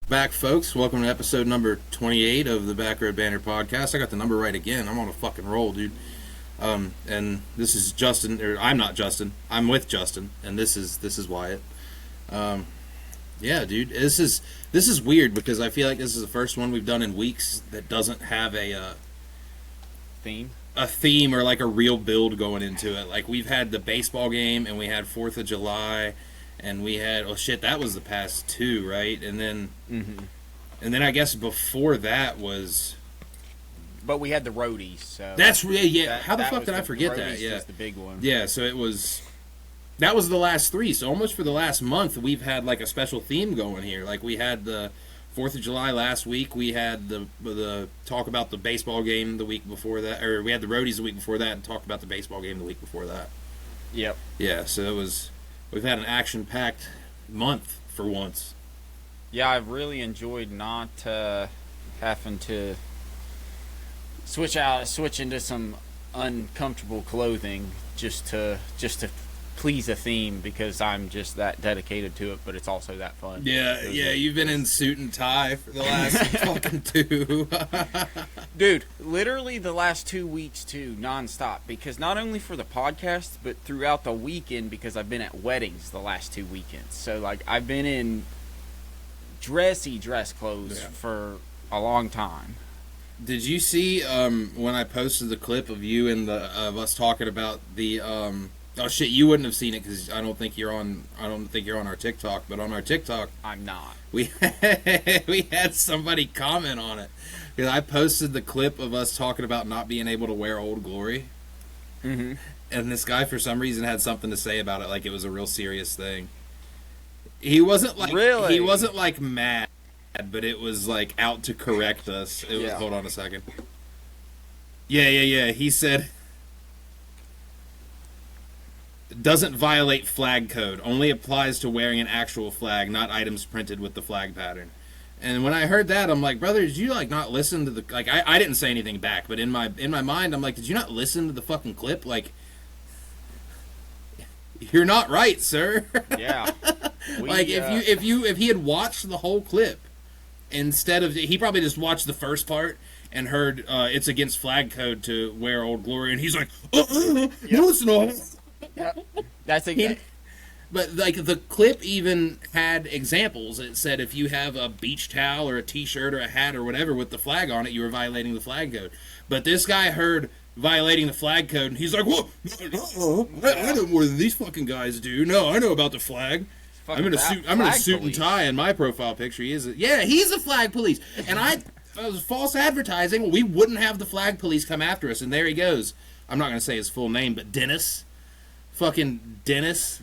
Back, folks. Welcome to episode number 28 of the Backroad Banter podcast. I got the number right again. I'm on a fucking roll, dude. And this is Justin, or I'm not Justin. I'm with Justin, and this is Wyatt. Yeah, dude. This is weird because I feel like this is the first one we've done in weeks that doesn't have Theme? a theme or like a real build going into it. Like we've had the baseball game, and we had 4th of July. And we had that was the past two, right? And then I guess before that was. But we had the roadies, so That's yeah. How the fuck did I forget that? Yeah, was the big one. Yeah, so that was the last three. So almost for the last month, we've had like a special theme going here. Like we had the 4th of July last week. We had the talk about the baseball game the week before that, or we had the roadies the week before that, and talked about the baseball game the week before that. Yep. Yeah, so it was. We've had an action-packed month for once. Yeah, I've really enjoyed not having to switch into some uncomfortable clothing just to please a theme, because I'm just that dedicated to it, but it's also that fun. Yeah, you've been in suit and tie for the last fucking two. Dude, literally the last 2 weeks too, nonstop, because not only for the podcast, but throughout the weekend, because I've been at weddings the last 2 weekends. So like I've been in dress clothes for a long time. Did you see when I posted the clip of you and of us talking about the oh shit, you wouldn't have seen it because I don't think you're on our TikTok, but on our TikTok I'm not. We had somebody comment on it. Because I posted the clip of us talking about not being able to wear Old Glory. Mm-hmm. And this guy, for some reason, had something to say about it, like it was a real serious thing. He wasn't like mad, but it was like out to correct us. It was. Hold on a second. Yeah. He said, doesn't violate flag code. Only applies to wearing an actual flag, not items printed with the flag pattern. And when I heard that, I'm like, brother, did you like not listen to the like? I didn't say anything back, but in my mind, I'm like, did you not listen to the fucking clip? Like, you're not right, sir. Yeah. Like if he had watched the whole clip instead of, he probably just watched the first part and heard it's against flag code to wear Old Glory, and he's like, no, it's not. Yep. That's exactly. But like the clip even had examples. It said if you have a beach towel or a T-shirt or a hat or whatever with the flag on it, you were violating the flag code. But this guy heard violating the flag code, and he's like, "Whoa, no, I know more than these fucking guys do. No, I know about the flag. I'm in a suit. I'm in a suit and tie in my profile picture. He's a flag police." And I was false advertising. We wouldn't have the flag police come after us. And there he goes. I'm not going to say his full name, but Dennis. Fucking Dennis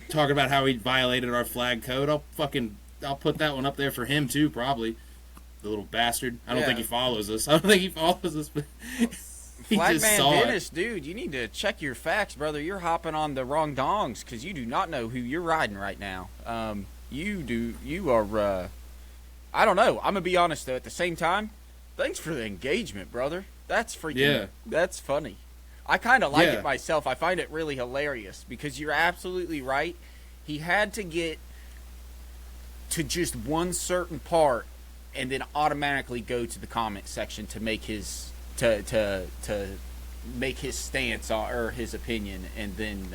talking about how he violated our flag code. I'll put that one up there for him too, probably. The little bastard. I don't think he follows us. But he Flagman just saw Dennis, it. dude, you need to check your facts, brother. You're hopping on the wrong dongs because you do not know who you're riding right now. You are. I don't know. I'm gonna be honest though. At the same time, thanks for the engagement, brother. That's freaking. Yeah. That's funny. I kind of like it myself. I find it really hilarious because you're absolutely right. He had to get to just one certain part and then automatically go to the comment section to make his to make his stance or his opinion, and then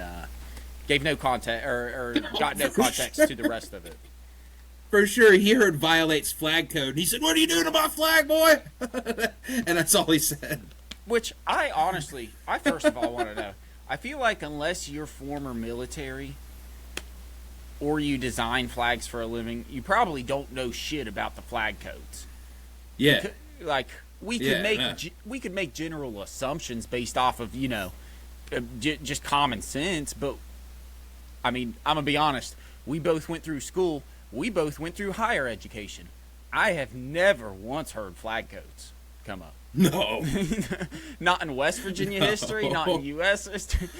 gave no context or got no context to the rest of it. For sure, he heard violates flag code, and he said, "What are you doing about flag, boy?" And that's all he said. Which I first of all want to know. I feel like unless you're former military or you design flags for a living, you probably don't know shit about the flag codes. Yeah. Like we could make general assumptions based off of, just common sense, but I mean, I'm going to be honest, we both went through school, we both went through higher education. I have never once heard flag codes come up. No. Not in West Virginia history, not in U.S. history.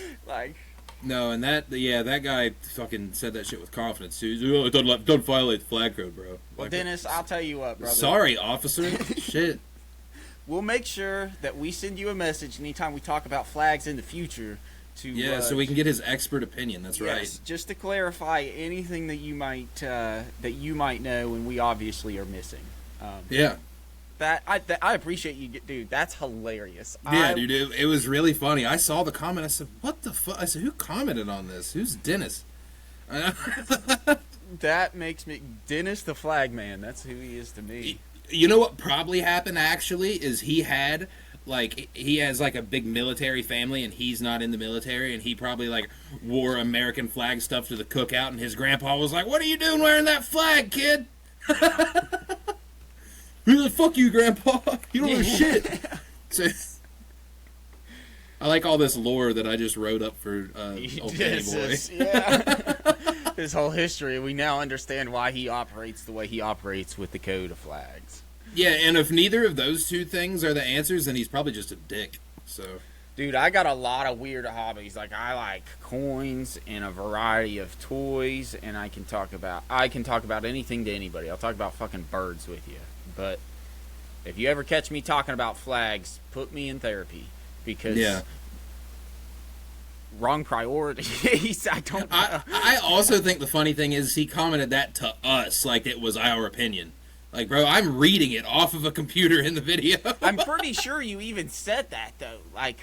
No, and that guy fucking said that shit with confidence too. He's like, "Oh, don't violate the flag code, bro." Well, Dennis, I'll tell you what, brother. Sorry, officer. Shit. We'll make sure that we send you a message anytime we talk about flags in the future so we can get his expert opinion. That's right. Just to clarify anything that you might know, and we obviously are missing. I appreciate you, dude. That's hilarious. Yeah, dude, it was really funny. I saw the comment. I said, "What the fuck?" I said, "Who commented on this? Who's Dennis?" That makes me Dennis the Flag Man. That's who he is to me. You know what probably happened actually is he has like a big military family and he's not in the military, and he probably like wore American flag stuff to the cookout, and his grandpa was like, "What are you doing wearing that flag, kid?" Really, fuck you, Grandpa. You don't know shit. So, I like all this lore that I just wrote up for old Danny Boy. His whole history. We now understand why he operates the way he operates with the code of flags. Yeah, and if neither of those two things are the answers, then he's probably just a dick. So, dude, I got a lot of weird hobbies. Like, I like coins and a variety of toys, and I can talk about anything to anybody. I'll talk about fucking birds with you. But if you ever catch me talking about flags, put me in therapy, because wrong priorities. I don't know. I also think the funny thing is he commented that to us like it was our opinion. Like, bro, I'm reading it off of a computer in the video. I'm pretty sure you even said that, though. Like,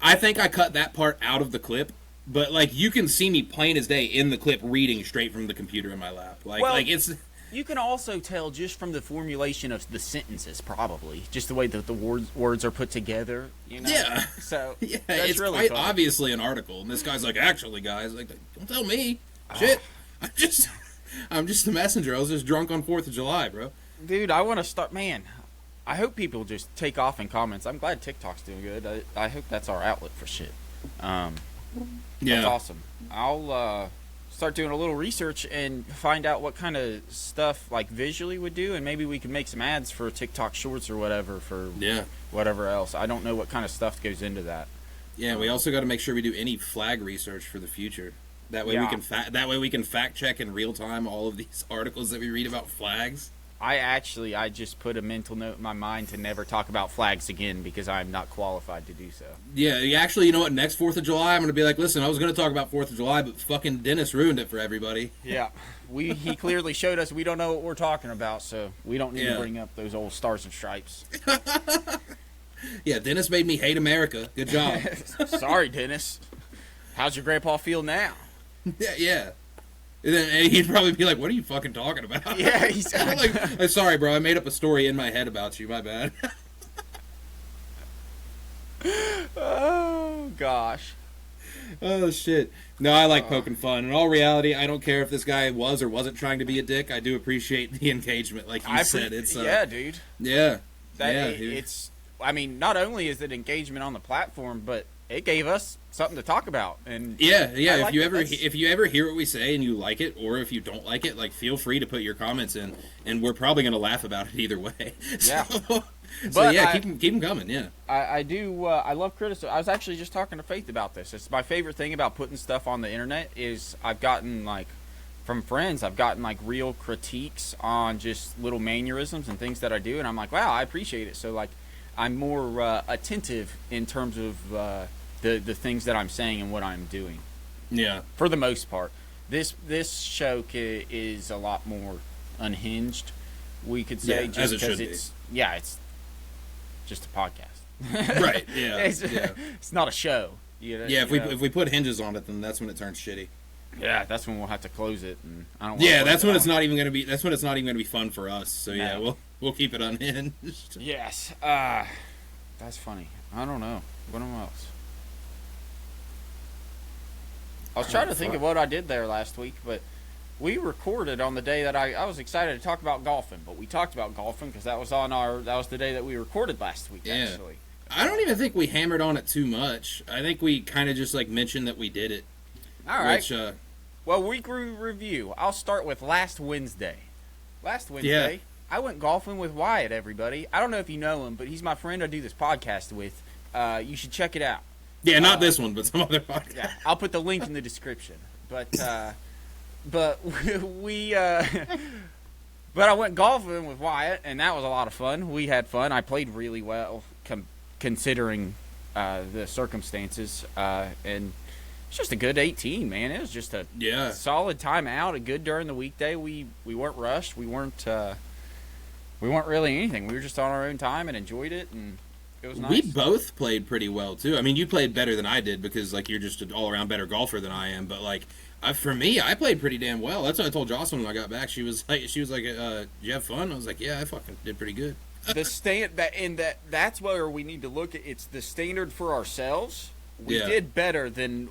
I think I cut that part out of the clip, but like you can see me plain as day in the clip reading straight from the computer in my lap. Like it's. You can also tell just from the formulation of the sentences, probably. Just the way that the words are put together, you know? Yeah. So, yeah, that's it's really quite obviously an article. And this guy's like, actually, guys, like, don't tell me. Shit. I'm just a messenger. I was just drunk on 4th of July, bro. Dude, I want to start, man. I hope people just take off in comments. I'm glad TikTok's doing good. I hope that's our outlet for shit. That's awesome. I'll, start doing a little research and find out what kind of stuff like visually would do, and maybe we can make some ads for TikTok Shorts or whatever for whatever else. I don't know what kind of stuff goes into that. Yeah, we also got to make sure we do any flag research for the future. That way we can fact check in real time all of these articles that we read about flags. I just put a mental note in my mind to never talk about flags again because I'm not qualified to do so. Yeah, actually, you know what? Next 4th of July, I'm going to be like, listen, I was going to talk about 4th of July, but fucking Dennis ruined it for everybody. Yeah. He clearly showed us we don't know what we're talking about, so we don't need to bring up those old stars and stripes. Yeah, Dennis made me hate America. Good job. Sorry, Dennis. How's your grandpa feel now? Yeah. And then he'd probably be like, what are you fucking talking about? Yeah, he's like, sorry, bro, I made up a story in my head about you. My bad. Oh, gosh. Oh, shit. No, I like poking fun. In all reality, I don't care if this guy was or wasn't trying to be a dick. I do appreciate the engagement, like you said. It's yeah, dude. Yeah. It's, I mean, not only is it engagement on the platform, but it gave us something to talk about. And if you ever hear what we say and you like it, or if you don't like it, like, feel free to put your comments in, and we're probably going to laugh about it either way. Yeah. Keep them coming. Yeah. I do. I love criticism. I was actually just talking to Faith about this. It's my favorite thing about putting stuff on the internet is I've gotten from friends, I've gotten real critiques on just little mannerisms and things that I do, and I'm like, wow, I appreciate it. So I'm more attentive in terms of the things that I'm saying and what I'm doing. Yeah. For the most part, this show is a lot more unhinged, we could say, just because it's just a podcast. Right. Yeah. It's not a show. If we put hinges on it, then that's when it turns shitty. Yeah, that's when we'll have to close it, and I don't. That's when it's not even gonna be. That's when it's not even gonna be fun for us. So we'll keep it unhinged. Yes. That's funny. I don't know. What else? I was trying to think of what I did there last week, but we recorded on the day that I was excited to talk about golfing, but we talked about golfing because that was the day that we recorded last week. Yeah. Actually, I don't even think we hammered on it too much. I think we kind of just mentioned that we did it. All right. Well, week review. I'll start with last Wednesday. Last Wednesday, I went golfing with Wyatt, everybody. I don't know if you know him, but he's my friend I do this podcast with. You should check it out. Yeah, not this one, but some other podcast. Yeah, I'll put the link in the description. But we but I went golfing with Wyatt, and that was a lot of fun. We had fun. I played really well, considering the circumstances, and it's just a good 18, man. It was just a solid time out, a good during the weekday. We weren't rushed. We weren't really anything. We were just on our own time and enjoyed it, and it was nice. We both played pretty well too. I mean, you played better than I did because like you're just an all-around better golfer than I am. But like for me, I played pretty damn well. That's what I told Jocelyn when I got back. She was like, "Did you have fun?" I was like, "Yeah, I fucking did pretty good." That's where we need to look at. It's the standard for ourselves. We did better than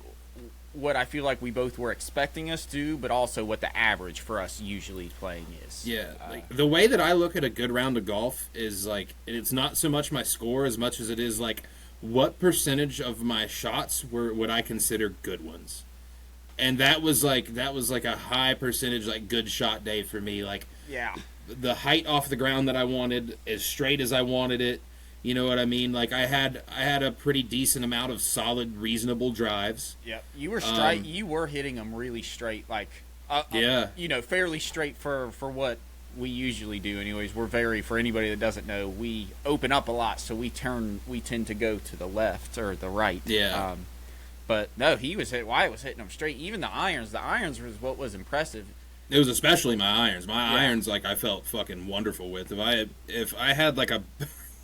what I feel like we both were expecting us to, but also what the average for us usually playing is. Yeah, like the way that I look at a good round of golf is like it's not so much my score as much as it is like what percentage of my shots were what I consider good ones, and that was like a high percentage like good shot day for me. Like the height off the ground that I wanted, as straight as I wanted it. You know what I mean? Like I had a pretty decent amount of solid, reasonable drives. Yeah, you were straight. You were hitting them really straight, like fairly straight for what we usually do. Anyways, we're for anybody that doesn't know, we open up a lot, so we tend to go to the left or the right. Yeah. But no, Wyatt was hitting them straight. Even the irons was what was impressive. It was especially my irons. My irons, like I felt fucking wonderful with. If I had like a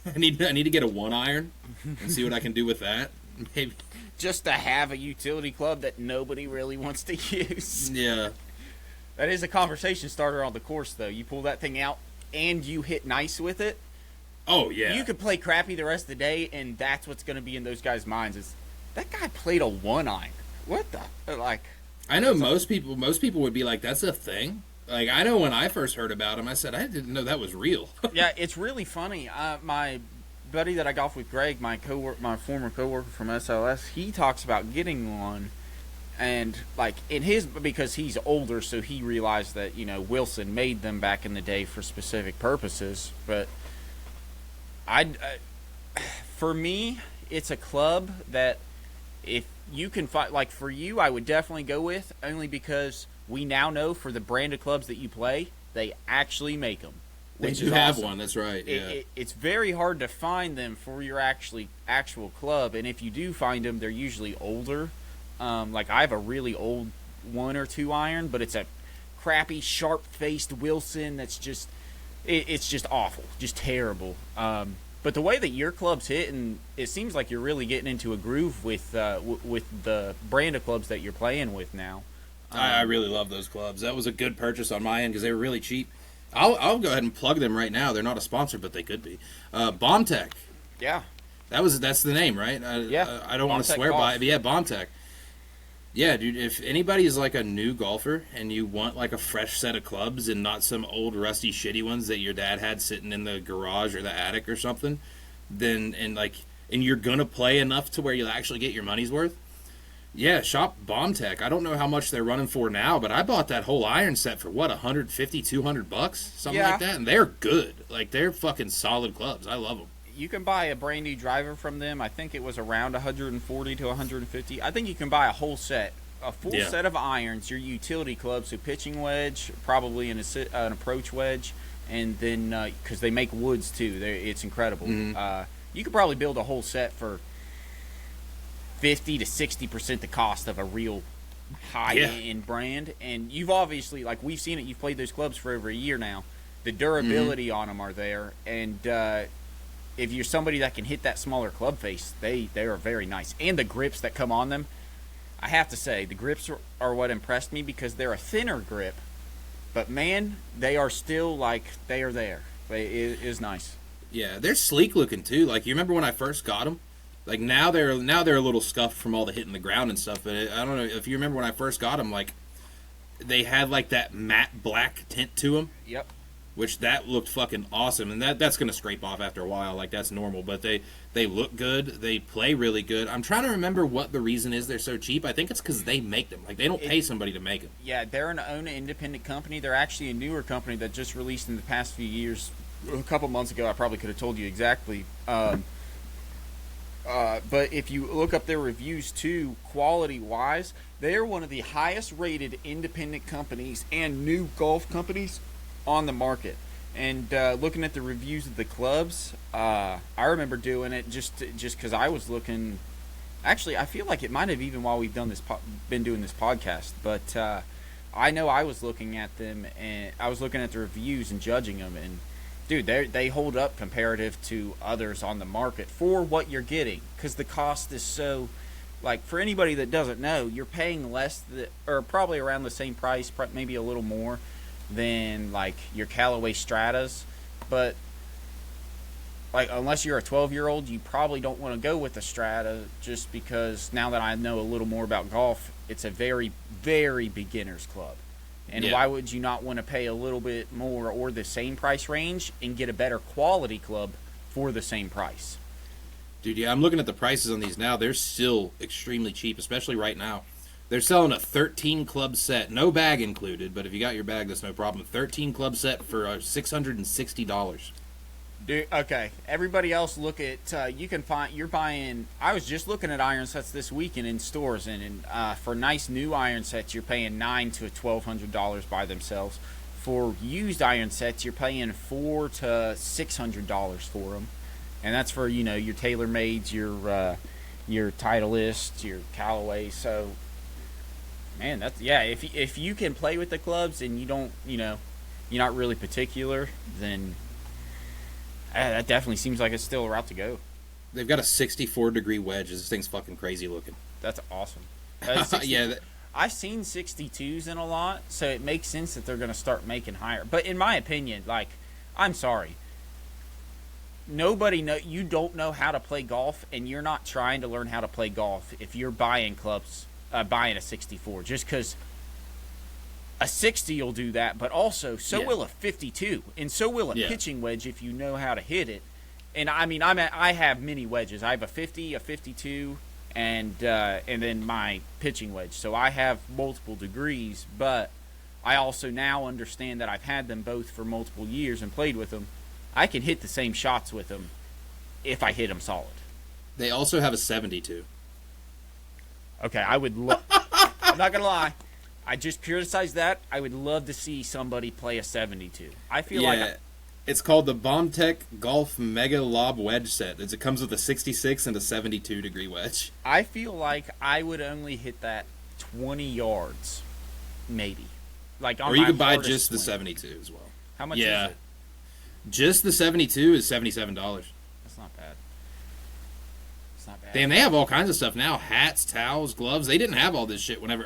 I need to get a 1-iron and see what I can do with that. Maybe just to have a utility club that nobody really wants to use. Yeah, that is a conversation starter on the course, though. You pull that thing out and you hit nice with it. Oh yeah, you could play crappy the rest of the day, and that's what's going to be in those guys' minds. Is that guy played a 1-iron? What the like? I know most people would be like, that's a thing. Like, I know when I first heard about him, I said, I didn't know that was real. Yeah, it's really funny. My buddy that I golf with, Greg, my former coworker from SLS, he talks about getting one, and like because he's older, so he realized that Wilson made them back in the day for specific purposes. But for me, it's a club that if you can find, like for you, I would definitely go with, only because we now know for the brand of clubs that you play, they actually make them. They do have one, that's right. Yeah. It's very hard to find them for your actual club, and if you do find them, they're usually older. Like I have a really old 1 or 2 iron, but it's a crappy, sharp-faced Wilson that's just it's just awful, just terrible. But the way that your club's hit, and it seems like you're really getting into a groove with the brand of clubs that you're playing with now. I really love those clubs. That was a good purchase on my end because they were really cheap. I'll go ahead and plug them right now. They're not a sponsor, but they could be. Bombtech. Yeah. That's the name, right? I don't want to swear by it, but yeah, Bombtech. Yeah, dude, if anybody is like a new golfer and you want like a fresh set of clubs and not some old rusty shitty ones that your dad had sitting in the garage or the attic or something, then and you're gonna play enough to where you'll actually get your money's worth, yeah, shop Bombtech. I don't know how much they're running for now, but I bought that whole iron set for what, $150, $200, something like that, and they're good. Like they're fucking solid clubs. I love them. You can buy a brand new driver from them. I think it was around 140 to 150. I think you can buy a whole set, a full set of irons, your utility clubs, so pitching wedge, probably an approach wedge, and then because they make woods too, it's incredible. Mm-hmm. You could probably build a whole set for 50 to 60% the cost of a real high-end brand. And you've obviously, like we've seen it, you've played those clubs for over a year now. The durability on them are there, and if you're somebody that can hit that smaller club face, they are very nice. And the grips that come on them, I have to say, the grips are what impressed me because they're a thinner grip, but man, they are still like they are there. It is nice. Yeah, they're sleek looking too. Like you remember when I first got them? Like now they're a little scuffed from all the hitting the ground and stuff. But I don't know if you remember when I first got them. Like they had like that matte black tint to them. Yep. Which that looked fucking awesome, and that's gonna scrape off after a while. Like that's normal. But they look good. They play really good. I'm trying to remember what the reason is they're so cheap. I think it's because they make them. Like they don't pay somebody to make them. Yeah, they're an own independent company. They're actually a newer company that just released in the past few years. A couple months ago, I probably could have told you exactly. But if you look up their reviews too, quality-wise, they're one of the highest-rated independent companies and new golf companies on the market. And looking at the reviews of the clubs, I remember doing it just because I was looking. Actually, I feel like it might have even while we've done this been doing this podcast, but I know I was looking at them and I was looking at the reviews and judging them, and dude, they hold up comparative to others on the market for what you're getting, because the cost is so. Like, for anybody that doesn't know, you're paying less, or probably around the same price, maybe a little more, than, like, your Callaway Stratas. But, like, unless you're a 12-year-old, you probably don't want to go with a Strata, just because now that I know a little more about golf, it's a very, very beginner's club. And why would you not want to pay a little bit more or the same price range and get a better quality club for the same price? Dude, yeah, I'm looking at the prices on these now. They're still extremely cheap, especially right now. They're selling a 13 club set, no bag included, but if you got your bag, that's no problem. 13 club set for $660. Dude, okay. Everybody else look at, you're buying, I was just looking at iron sets this weekend in stores, and for nice new iron sets, you're paying $900 to $1,200 by themselves. For used iron sets, you're paying $400 to $600 for them. And that's for, your TaylorMades, your Titleist, your Callaway. So, man, if you can play with the clubs and you don't, you're not really particular, then that definitely seems like it's still a route to go. They've got a 64-degree wedge. This thing's fucking crazy looking. That's awesome. Yeah. I've seen 62s in a lot, so it makes sense that they're going to start making higher. But in my opinion, like, I'm sorry. You don't know how to play golf, and you're not trying to learn how to play golf if you're buying clubs, buying a 64. Just because a 60 will do that, but also will a 52, and so will a pitching wedge if you know how to hit it. And I mean, I have many wedges. I have a 50, a 52, and then my pitching wedge. So I have multiple degrees, but I also now understand that I've had them both for multiple years and played with them. I can hit the same shots with them if I hit them solid. They also have a 72. Okay, I'm not going to lie. I just criticized that. I would love to see somebody play a 72. I feel like... It's called the Bombtech Golf Mega Lob Wedge Set. It comes with a 66 and a 72-degree wedge. I feel like I would only hit that 20 yards, maybe. Like on or you could buy just the 72 as well. How much is it? Just the 72 is $77. That's not bad. It's not bad. Damn, they have all kinds of stuff now. Hats, towels, gloves. They didn't have all this shit whenever...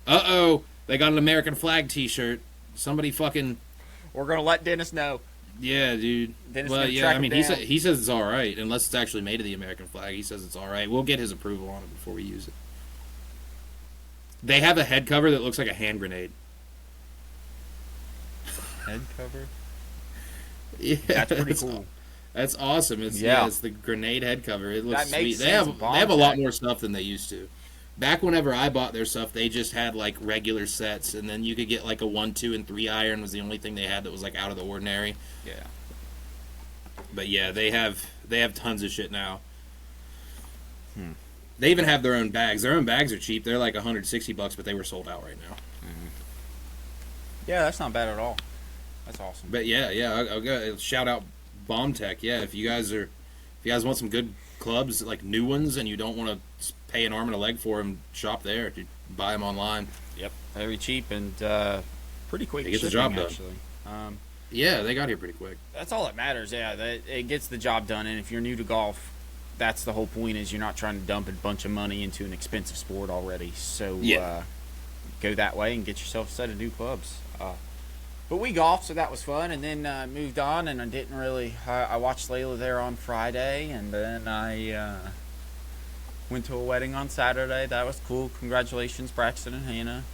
They got an American flag t-shirt. Somebody fucking... We're going to let Dennis know. Yeah, dude. He says it's all right, unless it's actually made of the American flag. He says it's all right. We'll get his approval on it before we use it. They have a head cover that looks like a hand grenade. Head cover? Yeah, that's pretty cool. That's awesome. It's the grenade head cover. It looks sweet. They have a lot more stuff than they used to. Back whenever I bought their stuff, they just had like regular sets, and then you could get like a 1, 2, and 3 iron was the only thing they had that was like out of the ordinary. Yeah. But yeah, they have tons of shit now. They even have their own bags. Their own bags are cheap. They're like $160, but they were sold out right now. Mm-hmm. Yeah, that's not bad at all. That's awesome. But I'll go shout out Bombtech. Yeah, if you guys want some good clubs, like new ones, and you don't want to pay an arm and a leg for them, shop there. Dude, buy them online. Yep, very cheap and pretty quick. They get the job done. Actually. Yeah, they got here pretty quick. That's all that matters. Yeah, it gets the job done. And if you're new to golf, that's the whole point. Is you're not trying to dump a bunch of money into an expensive sport already. So go that way and get yourself a set of new clubs. But we golfed, so that was fun, and then moved on, and I didn't really... I watched Layla there on Friday, and then I went to a wedding on Saturday. That was cool. Congratulations, Braxton and Hannah.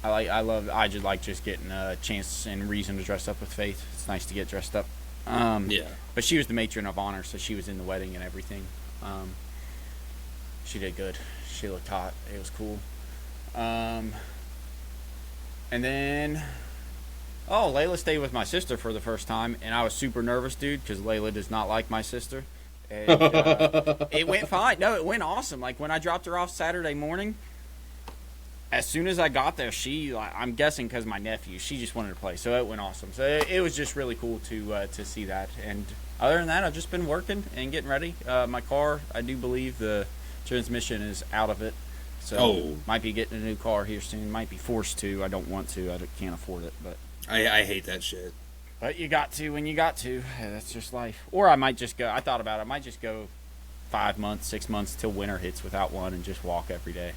I just like just getting a chance and reason to dress up with Faith. It's nice to get dressed up. But she was the matron of honor, so she was in the wedding and everything. She did good. She looked hot. It was cool. And then, Layla stayed with my sister for the first time, and I was super nervous, dude, because Layla does not like my sister. And it went fine. No, it went awesome. Like, when I dropped her off Saturday morning, as soon as I got there, I'm guessing because my nephew, she just wanted to play, so it went awesome. So it was just really cool to see that. And other than that, I've just been working and getting ready. My car, I do believe the transmission is out of it, so might be getting a new car here soon. Might be forced to. I don't want to. I can't afford it, but I hate that shit. But you got to when you got to. That's just life. Or I might just go. I thought about it. I might just go 5 months, 6 months till winter hits without one and just walk every day.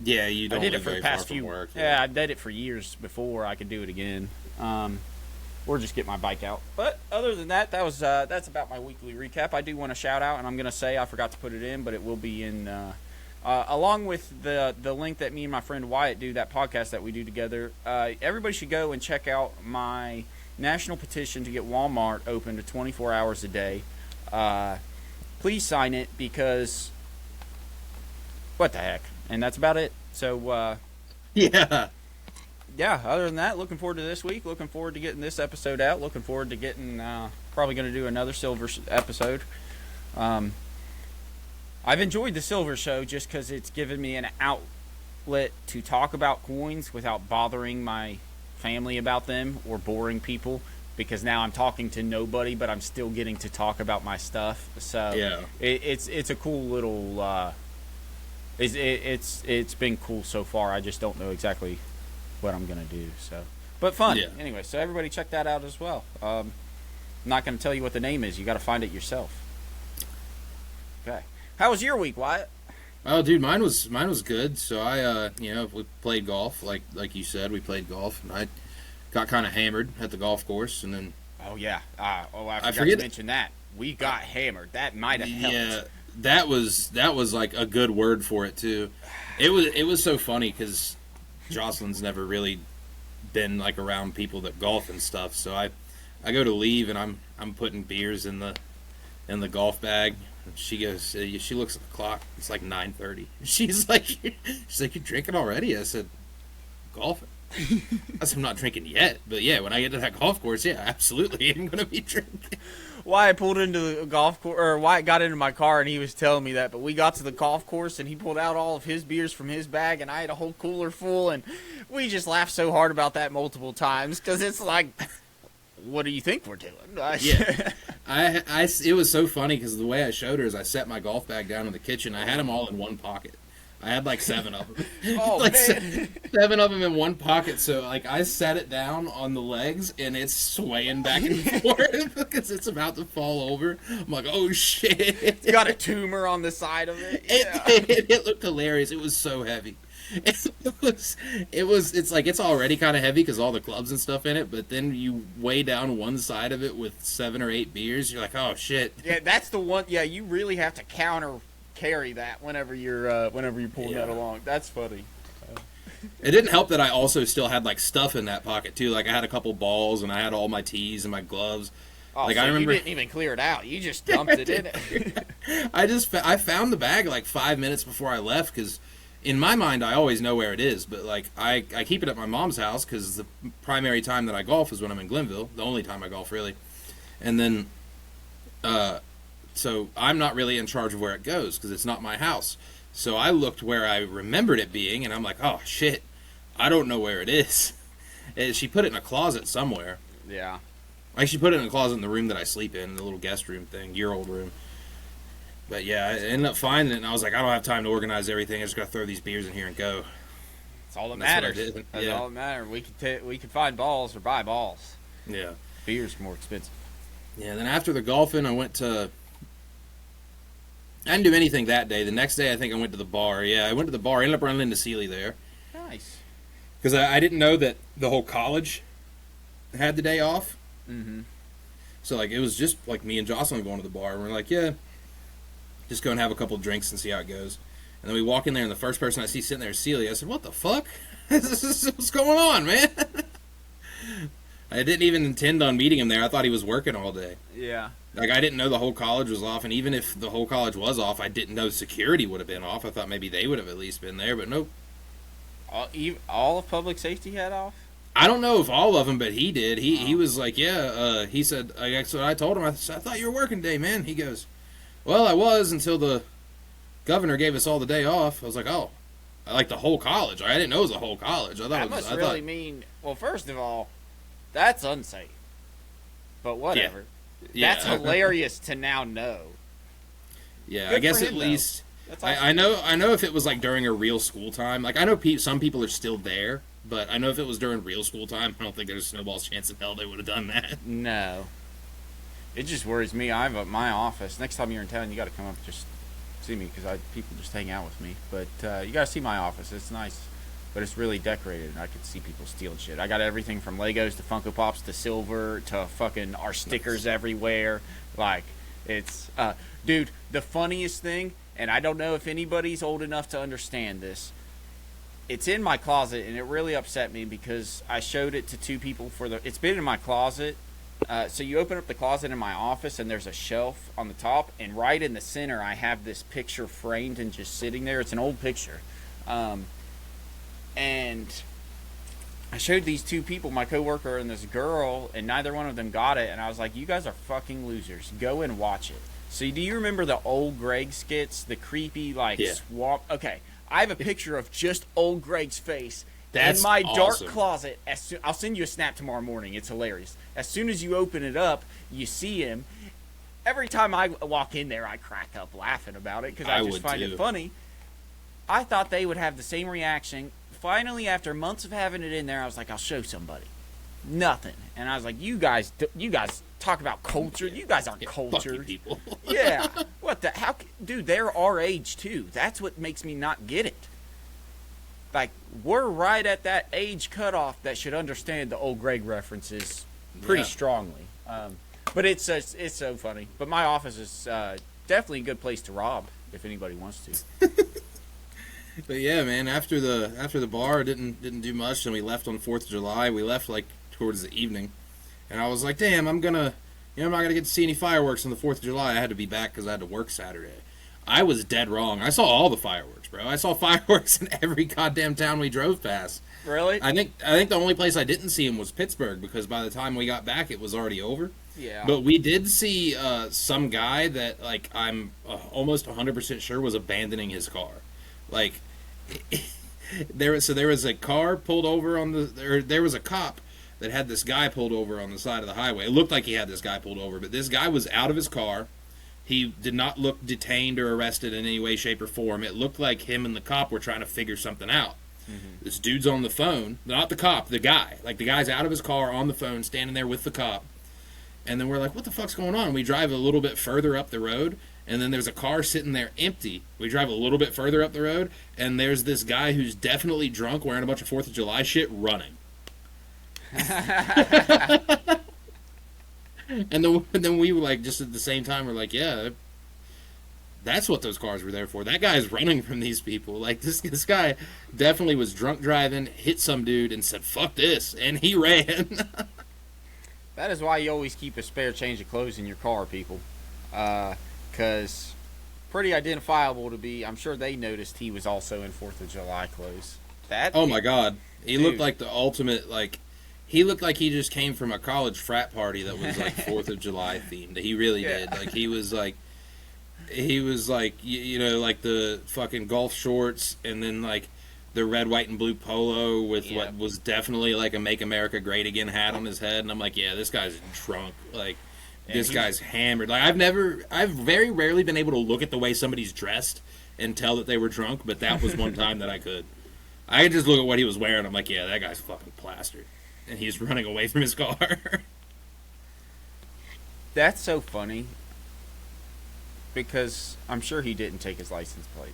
Yeah, you don't. I did it for very the past far few. from work, yeah, I did it for years before I could do it again, or just get my bike out. But other than that, that's about my weekly recap. I do want to shout out, and I'm gonna say I forgot to put it in, but it will be in along with the link that me and my friend Wyatt do, that podcast that we do together. Everybody should go and check out my national petition to get Walmart open to 24 hours a day. Please sign it because what the heck. And that's about it. So, yeah. Other than that, looking forward to this week. Looking forward to getting this episode out. Looking forward to getting, probably going to do another Silver episode. I've enjoyed the Silver show just because it's given me an outlet to talk about coins without bothering my family about them or boring people. Because now I'm talking to nobody, but I'm still getting to talk about my stuff. So, yeah. It's a cool little... It's been cool so far. I just don't know exactly what I'm gonna do. So, but fun anyway. So everybody check that out as well. I'm not gonna tell you what the name is. You got to find it yourself. Okay. How was your week, Wyatt? Oh, dude, mine was good. So I we played golf like you said. We played golf, and I got kind of hammered at the golf course, and then I forgot to mention that we got hammered. That might have helped. Yeah. That was like a good word for it too. It was so funny because Jocelyn's never really been like around people that golf and stuff. So I go to leave and I'm putting beers in the golf bag. She goes, she looks at the clock. It's like 9:30. She's like, you're drinking already? I said, golfing. I said, I'm not drinking yet, but yeah, when I get to that golf course, yeah, absolutely, I'm gonna be drinking. Wyatt pulled into the golf course, or Wyatt got into my car, and he was telling me that. But we got to the golf course, and he pulled out all of his beers from his bag, and I had a whole cooler full, and we just laughed so hard about that multiple times because it's like, what do you think we're doing? Yeah, it was so funny because the way I showed her is I set my golf bag down in the kitchen. I had them all in one pocket. I had like 7 of them. Oh, like man. 7 of them in one pocket. So like I set it down on the legs and it's swaying back and forth because it's about to fall over. I'm like, oh shit! It's got a tumor on the side of it. Yeah. It looked hilarious. It was so heavy. It's like it's already kind of heavy because all the clubs and stuff in it. But then you weigh down one side of it with 7 or 8 beers. You're like, oh shit. Yeah, that's the one. Yeah, you really have to carry that whenever you're pulling that along. That's funny. It didn't help that I also still had like stuff in that pocket too. Like I had a couple balls and I had all my tees and my gloves. Oh, like so I remember you didn't even clear it out. You just dumped it in it. I found the bag like 5 minutes before I left because in my mind I always know where it is. But like I keep it at my mom's house because the primary time that I golf is when I'm in Glenville. The only time I golf really. And then so I'm not really in charge of where it goes because it's not my house. So I looked where I remembered it being, and I'm like, oh, shit, I don't know where it is. And she put it in a closet somewhere. Yeah. Like, she put it in a closet in the room that I sleep in, the little guest room thing, your old room. But, yeah, I ended up finding it, and I was like, I don't have time to organize everything. I just got to throw these beers in here and go. That's all that matters. That's all that matters. We could find balls or buy balls. Yeah. Beer's more expensive. Yeah, then after the golfing, I didn't do anything that day. The next day, I think I went to the bar. Yeah, I went to the bar. I ended up running into Sealy there. Nice. Because I didn't know that the whole college had the day off. Mm-hmm. So, like, it was just, like, me and Jocelyn going to the bar. And we're like, yeah, just go and have a couple drinks and see how it goes. And then we walk in there, and the first person I see sitting there is Sealy. I said, what the fuck? What's going on, man? I didn't even intend on meeting him there. I thought he was working all day. Yeah. Like, I didn't know the whole college was off, and even if the whole college was off, I didn't know security would have been off. I thought maybe they would have at least been there, but nope. All of public safety had off? I don't know if all of them, but he did. He was like, yeah, he said, so I told him, I thought you were working today, man. He goes, well, I was until the governor gave us all the day off. I was like, oh. Like the whole college. I didn't know it was a whole college. I thought That it was. must really mean. Well, first of all, that's unsafe. But whatever. Yeah. That's hilarious to now know. Yeah, Good I guess for at him, least That's awesome. I know if it was like during a real school time. Like I know some people are still there, but I know if it was during real school time, I don't think there's a snowball's chance in hell they would have done that. No. It just worries me. I have my office. Next time you're in town, you got to come up just see me because people just hang out with me. But you got to see my office. It's nice, but it's really decorated, and I can see people stealing shit. I got everything from Legos to Funko Pops to silver to fucking our stickers everywhere. Like it's dude. The funniest thing, and I don't know if anybody's old enough to understand this. It's in my closet, and it really upset me because I showed it to two people it's been in my closet. So you open up the closet in my office, and there's a shelf on the top, and right in the center, I have this picture framed and just sitting there. It's an old picture. And I showed these two people, my coworker and this girl, and neither one of them got it. And I was like, you guys are fucking losers. Go and watch it. So do you remember the old Greg skits? The creepy, swamp? Okay. I have a picture of just old Greg's face in my dark closet. I'll send you a snap tomorrow morning. It's hilarious. As soon as you open it up, you see him. Every time I walk in there, I crack up laughing about it because I just find it funny. I thought they would have the same reaction. Finally, after months of having it in there, I was like, I'll show somebody. Nothing. And I was like, you guys talk about culture. You guys aren't cultured. People. Yeah. What the? Dude, they're our age, too. That's what makes me not get it. Like, we're right at that age cutoff that should understand the old Greg references pretty strongly. But it's so funny. But my office is definitely a good place to rob if anybody wants to. But yeah, man, after the bar didn't do much, and we left on 4th of July. We left like towards the evening, and I was like, damn, I'm not gonna get to see any fireworks on the 4th of July. I had to be back because I had to work Saturday. I was dead wrong. I saw all the fireworks, bro. I saw fireworks in every goddamn town we drove past. Really? I think the only place I didn't see them was Pittsburgh because by the time we got back, it was already over. Yeah. But we did see some guy that like I'm almost 100% sure was abandoning his car. Like there was a car pulled over there was a cop that had this guy pulled over on the side of the highway. It looked like he had this guy pulled over, but this guy was out of his car. He did not look detained or arrested in any way, shape, or form. It looked like him and the cop were trying to figure something out. Mm-hmm. This dude's on the phone. Not the cop, the guy. Like, the guy's out of his car on the phone, standing there with the cop. And then we're like, what the fuck's going on? We drive a little bit further up the road, and then there's a car sitting there empty. We drive a little bit further up the road, and there's this guy who's definitely drunk, wearing a bunch of 4th of July shit, running. And then we were like, just at the same time, we're like, yeah, that's what those cars were there for. That guy's running from these people. Like, this guy definitely was drunk driving, hit some dude, and said, fuck this, and he ran. That is why you always keep a spare change of clothes in your car, people. Because pretty identifiable to be. I'm sure they noticed he was also in 4th of July clothes. My God. He looked like the ultimate, like, he looked like he just came from a college frat party that was, like, 4th of July themed. He really did. Like, he was like, you know, like the fucking golf shorts and then, like, the red, white, and blue polo with what was definitely, like, a Make America Great Again hat on his head. And I'm like, yeah, this guy's drunk. Like, this guy's hammered. Like, I've very rarely been able to look at the way somebody's dressed and tell that they were drunk, but that was one time that I could. I could just look at what he was wearing. I'm like, yeah, that guy's fucking plastered. And he's running away from his car. That's so funny. Because I'm sure he didn't take his license plate.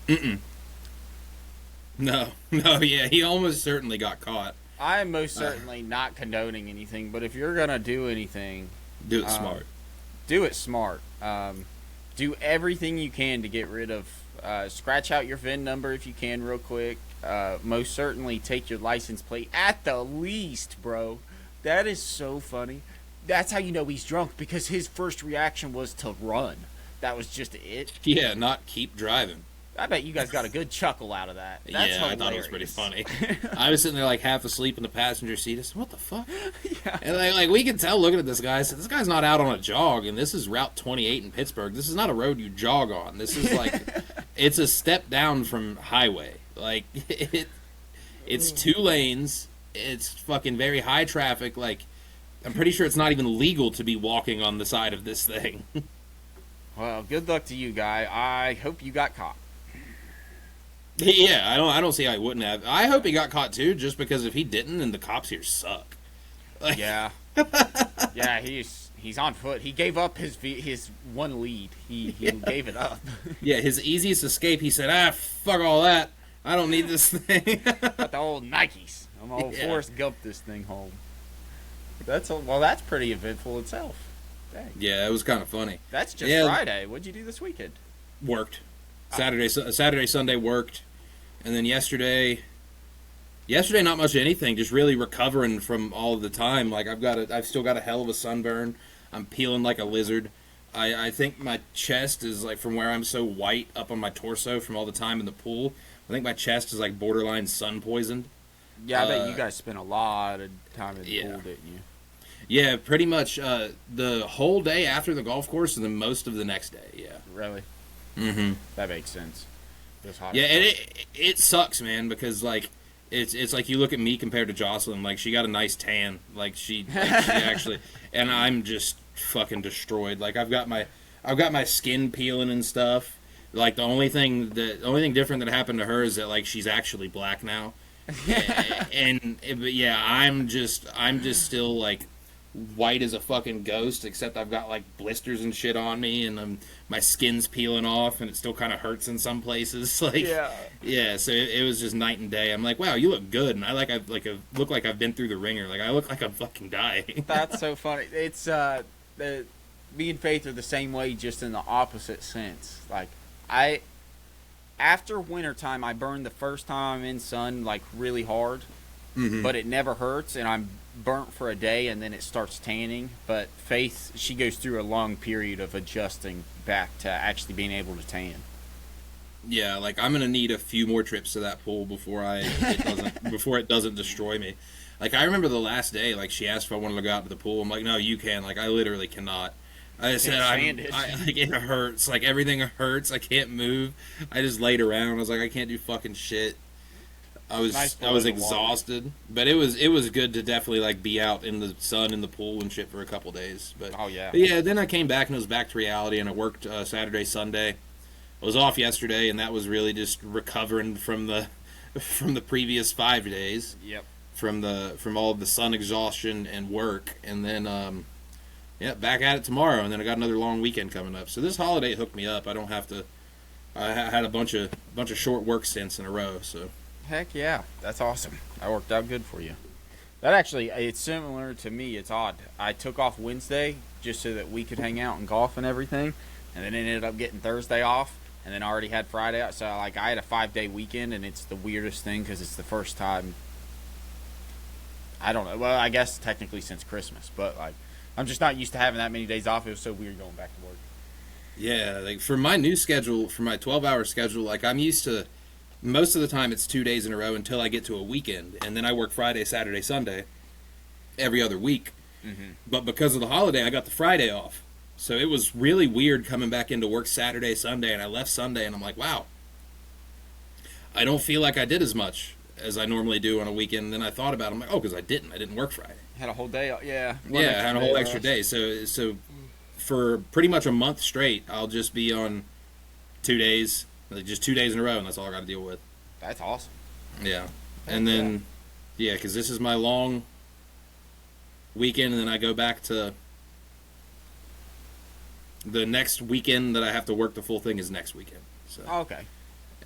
Mm-mm. No, yeah, he almost certainly got caught. I am most certainly not condoning anything, but if you're going to do anything... Do it smart. Do it smart. Do everything you can to get rid of... scratch out your VIN number if you can real quick. Most certainly take your license plate at the least, bro. That is so funny. That's how you know he's drunk, because his first reaction was to run. That was just it. Yeah, not keep driving. I bet you guys got a good chuckle out of that. That's hilarious. I thought it was pretty funny. I was sitting there like half asleep in the passenger seat. I said, what the fuck? Yeah. And like we can tell looking at this guy, I said, this guy's not out on a jog, and this is Route 28 in Pittsburgh. This is not a road you jog on. This is like, it's a step down from highway. Like it's 2 lanes. It's fucking very high traffic. Like I'm pretty sure it's not even legal to be walking on the side of this thing. Well, good luck to you, guy. I hope you got caught. Yeah, I don't see how he wouldn't have. I hope he got caught too, just because if he didn't, then the cops here suck. Like, yeah, yeah, he's on foot. He gave up his one lead. He gave it up. Yeah, his easiest escape. He said, fuck all that. I don't need this thing. Got the old Nikes. I'm gonna Forrest Gump this thing home. That's pretty eventful itself. Dang. Yeah, it was kind of funny. That's just Friday. What'd you do this weekend? Worked. Saturday, Sunday worked, and then yesterday not much of anything. Just really recovering from all of the time. Like I've still got a hell of a sunburn. I'm peeling like a lizard. I think my chest is like from where I'm so white up on my torso from all the time in the pool. I think my chest is like borderline sun poisoned. Yeah, I bet you guys spent a lot of time in the pool, didn't you? Yeah, pretty much the whole day after the golf course and then most of the next day, yeah. Really? Mm-hmm. That makes sense. Yeah, and it sucks, man, because, like, it's like you look at me compared to Jocelyn. Like, she got a nice tan. Like, she actually... And I'm just fucking destroyed. Like, I've got my skin peeling and stuff. Like, the only thing different that happened to her is that, like, she's actually black now. But yeah, I'm just still like white as a fucking ghost, except I've got like blisters and shit on me, and my skin's peeling off, and it still kind of hurts in some places. Like, yeah. So it was just night and day. I'm like, wow, you look good, and I look like I've been through the ringer. Like I look like I'm fucking dying. That's so funny. It's me and Faith are the same way, just in the opposite sense. Like after wintertime, I burn the first time I'm in sun, like, really hard. Mm-hmm. But it never hurts, and I'm burnt for a day, and then it starts tanning. But Faith, she goes through a long period of adjusting back to actually being able to tan. Yeah, like, I'm going to need a few more trips to that pool before it doesn't destroy me. Like, I remember the last day, like, she asked if I wanted to go out to the pool. I'm like, no, you can. Like, I literally cannot. I said, like, it hurts. Like, everything hurts. I can't move. I just laid around. I was like, I can't do fucking shit. I was exhausted. But it was good to definitely, like, be out in the sun in the pool and shit for a couple days. But yeah, then I came back and it was back to reality, and I worked Saturday, Sunday. I was off yesterday, and that was really just recovering from the previous 5 days. Yep. From all of the sun exhaustion and work, and then back at it tomorrow, and then I got another long weekend coming up. So this holiday hooked me up. I don't have to. I had a bunch of short work stints in a row. So heck yeah, that's awesome. That worked out good for you. That actually, it's similar to me. It's odd. I took off Wednesday just so that we could hang out and golf and everything, and then ended up getting Thursday off, and then I already had Friday out. So like I had a 5-day weekend, and it's the weirdest thing because it's the first time. I don't know. Well, I guess technically since Christmas, but like. I'm just not used to having that many days off. It was so weird going back to work. Yeah, like for my new schedule, for my 12-hour schedule, like I'm used to, most of the time it's 2 days in a row until I get to a weekend. And then I work Friday, Saturday, Sunday every other week. Mm-hmm. But because of the holiday, I got the Friday off. So it was really weird coming back into work Saturday, Sunday, and I left Sunday, and I'm like, wow, I don't feel like I did as much as I normally do on a weekend. And then I thought about it. I'm like, oh, because I didn't work Friday. Had a whole day, yeah. I had a whole extra day. So for pretty much a month straight, I'll just be on 2 days, like just 2 days in a row, and that's all I got to deal with. That's awesome. Yeah, and then because this is my long weekend, and then I go back to the next weekend that I have to work the full thing is next weekend. So okay.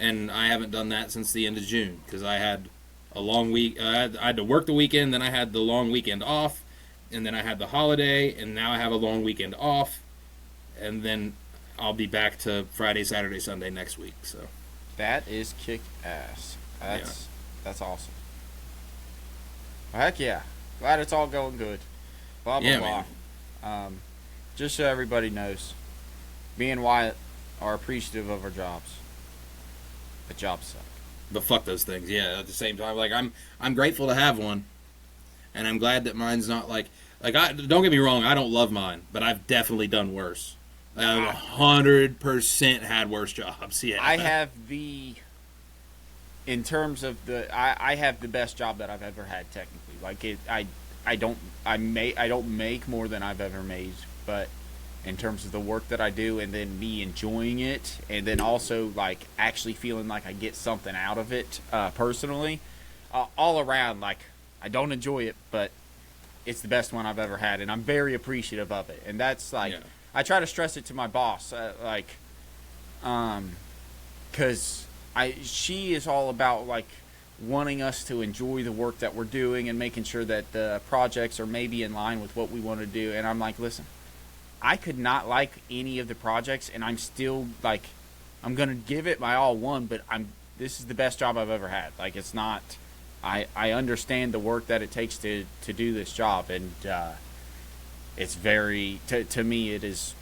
And I haven't done that since the end of June because I had a long week. I had to work the weekend, then I had the long weekend off, and then I had the holiday, and now I have a long weekend off, and then I'll be back to Friday, Saturday, Sunday next week. So that is kick ass. That's awesome. Well, heck yeah, glad it's all going good. Blah blah blah. Just so everybody knows, me and Wyatt are appreciative of our jobs, but jobs suck. But fuck those things, yeah. At the same time, like I'm grateful to have one, and I'm glad that mine's not like don't get me wrong, I don't love mine, but I've definitely done worse. I've 100% had worse jobs. Yeah, I have in terms of I have the best job that I've ever had technically. Like I don't make more than I've ever made, but in terms of the work that I do and then me enjoying it and then also like actually feeling like I get something out of it personally, all around, like I don't enjoy it, but it's the best one I've ever had, and I'm very appreciative of it. And that's like, I try to stress it to my boss, because she is all about like wanting us to enjoy the work that we're doing and making sure that the projects are maybe in line with what we want to do. And I'm like, listen, I could not like any of the projects, and I'm still like, I'm gonna give it my all one, but this is the best job I've ever had. Like, it's not. I understand the work that it takes to do this job, and it's very to me it is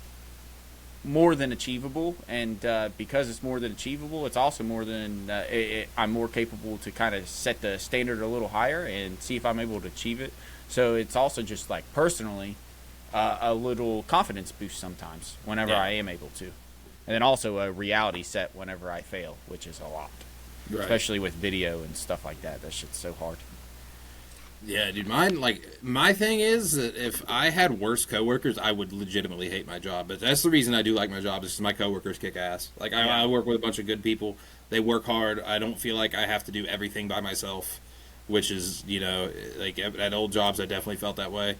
more than achievable, and because it's more than achievable, it's also more than I'm more capable to kind of set the standard a little higher and see if I'm able to achieve it. So it's also just like personally a little confidence boost sometimes whenever I am able to, and then also a reality set whenever I fail, which is a lot. Right. Especially with video and stuff like that. That shit's so hard. Yeah, dude. My thing is that if I had worse coworkers, I would legitimately hate my job. But that's the reason I do like my job, is my coworkers kick ass. Like, I work with a bunch of good people. They work hard. I don't feel like I have to do everything by myself, which is, like at old jobs, I definitely felt that way.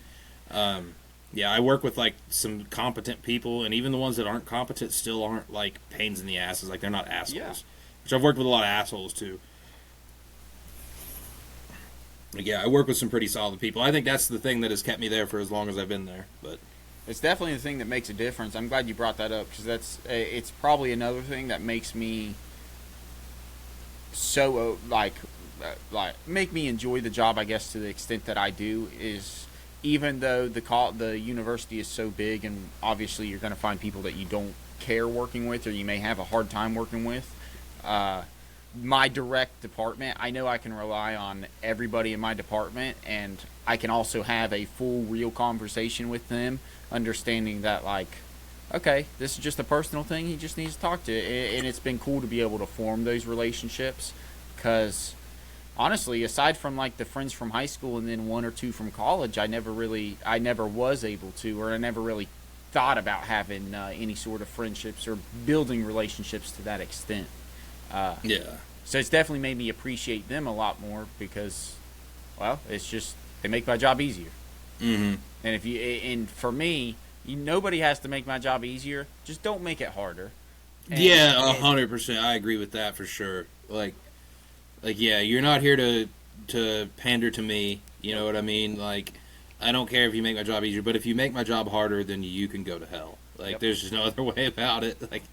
I work with like some competent people, and even the ones that aren't competent still aren't like pains in the asses. Like, they're not assholes. Yeah. Which I've worked with a lot of assholes, too. Yeah, I work with some pretty solid people. I think that's the thing that has kept me there for as long as I've been there. But it's definitely the thing that makes a difference. I'm glad you brought that up, because it's probably another thing that makes me so, make me enjoy the job, I guess, to the extent that I do, is even though the university is so big, and obviously you're going to find people that you don't care working with, or you may have a hard time working with. My direct department, I know I can rely on everybody in my department, and I can also have a full, real conversation with them, understanding that, like, okay, this is just a personal thing he just needs to talk to. And it's been cool to be able to form those relationships, because honestly, aside from like the friends from high school and then one or two from college, I never was able to, or I never really thought about having any sort of friendships or building relationships to that extent. So it's definitely made me appreciate them a lot more, because, well, it's just, they make my job easier. Mm-hmm. And for me, nobody has to make my job easier. Just don't make it harder. 100%. I agree with that for sure. Like, yeah, you're not here to pander to me. You know what I mean? Like, I don't care if you make my job easier, but if you make my job harder, then you can go to hell. Like, there's just no other way about it. Like,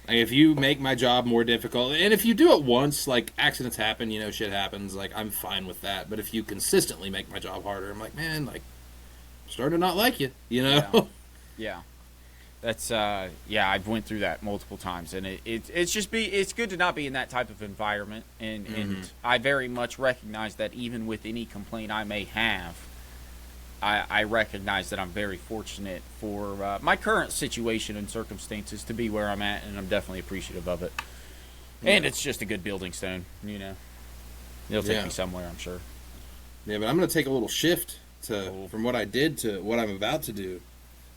if you make my job more difficult, and if you do it once, like, accidents happen, shit happens, like, I'm fine with that. But if you consistently make my job harder, I'm like, man, like, I'm starting to not like you, Yeah. That's, I've went through that multiple times, and it's good to not be in that type of environment, and I very much recognize that even with any complaint I may have, I recognize that I'm very fortunate for my current situation and circumstances to be where I'm at, and I'm definitely appreciative of it. Yeah. And it's just a good building stone, It'll take me somewhere, I'm sure. Yeah, but I'm going to take a little shift from what I did to what I'm about to do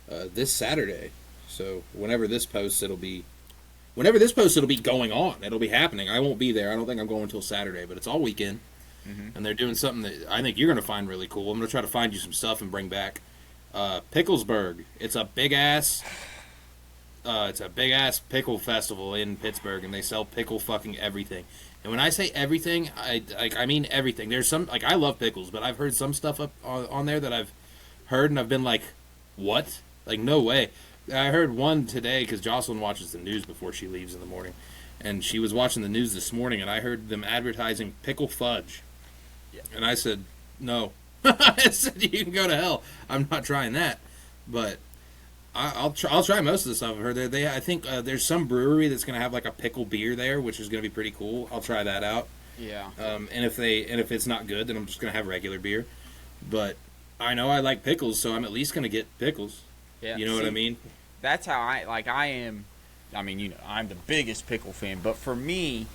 this Saturday. So whenever this posts, it'll be going on. It'll be happening. I won't be there. I don't think I'm going until Saturday, but it's all weekend. Mm-hmm. And they're doing something that I think you're going to find really cool. I'm going to try to find you some stuff and bring back Picklesburg. It's a big ass pickle festival in Pittsburgh, and they sell pickle fucking everything. And when I say everything, I mean everything. There's some, like, I love pickles, but I've heard some stuff up on there that I've heard and I've been like, what? Like, no way. I heard one today because Jocelyn watches the news before she leaves in the morning, and she was watching the news this morning, and I heard them advertising pickle fudge. Yeah. And I said, no. I said, you can go to hell. I'm not trying that. But I'll try most of the stuff I've heard there. I think there's some brewery that's going to have like a pickle beer there, which is going to be pretty cool. I'll try that out. Yeah. And if it's not good, then I'm just going to have regular beer. But I know I like pickles, so I'm at least going to get pickles. Yeah. You know what I mean? That's how I am. I mean, I'm the biggest pickle fan, but for me,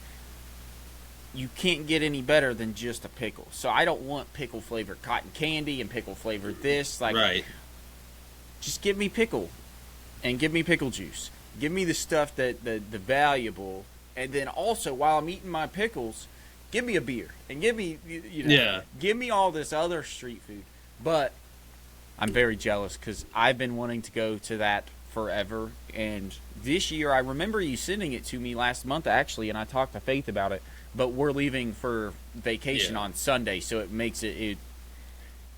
you can't get any better than just a pickle. So I don't want pickle flavored cotton candy and pickle flavored this. Right. Just give me pickle, and give me pickle juice. Give me the stuff that the valuable, and then also while I'm eating my pickles, give me a beer and give me give me all this other street food. But I'm very jealous because I've been wanting to go to that forever. And this year, I remember you sending it to me last month actually, and I talked to Faith about it. But we're leaving for vacation on Sunday, so it makes it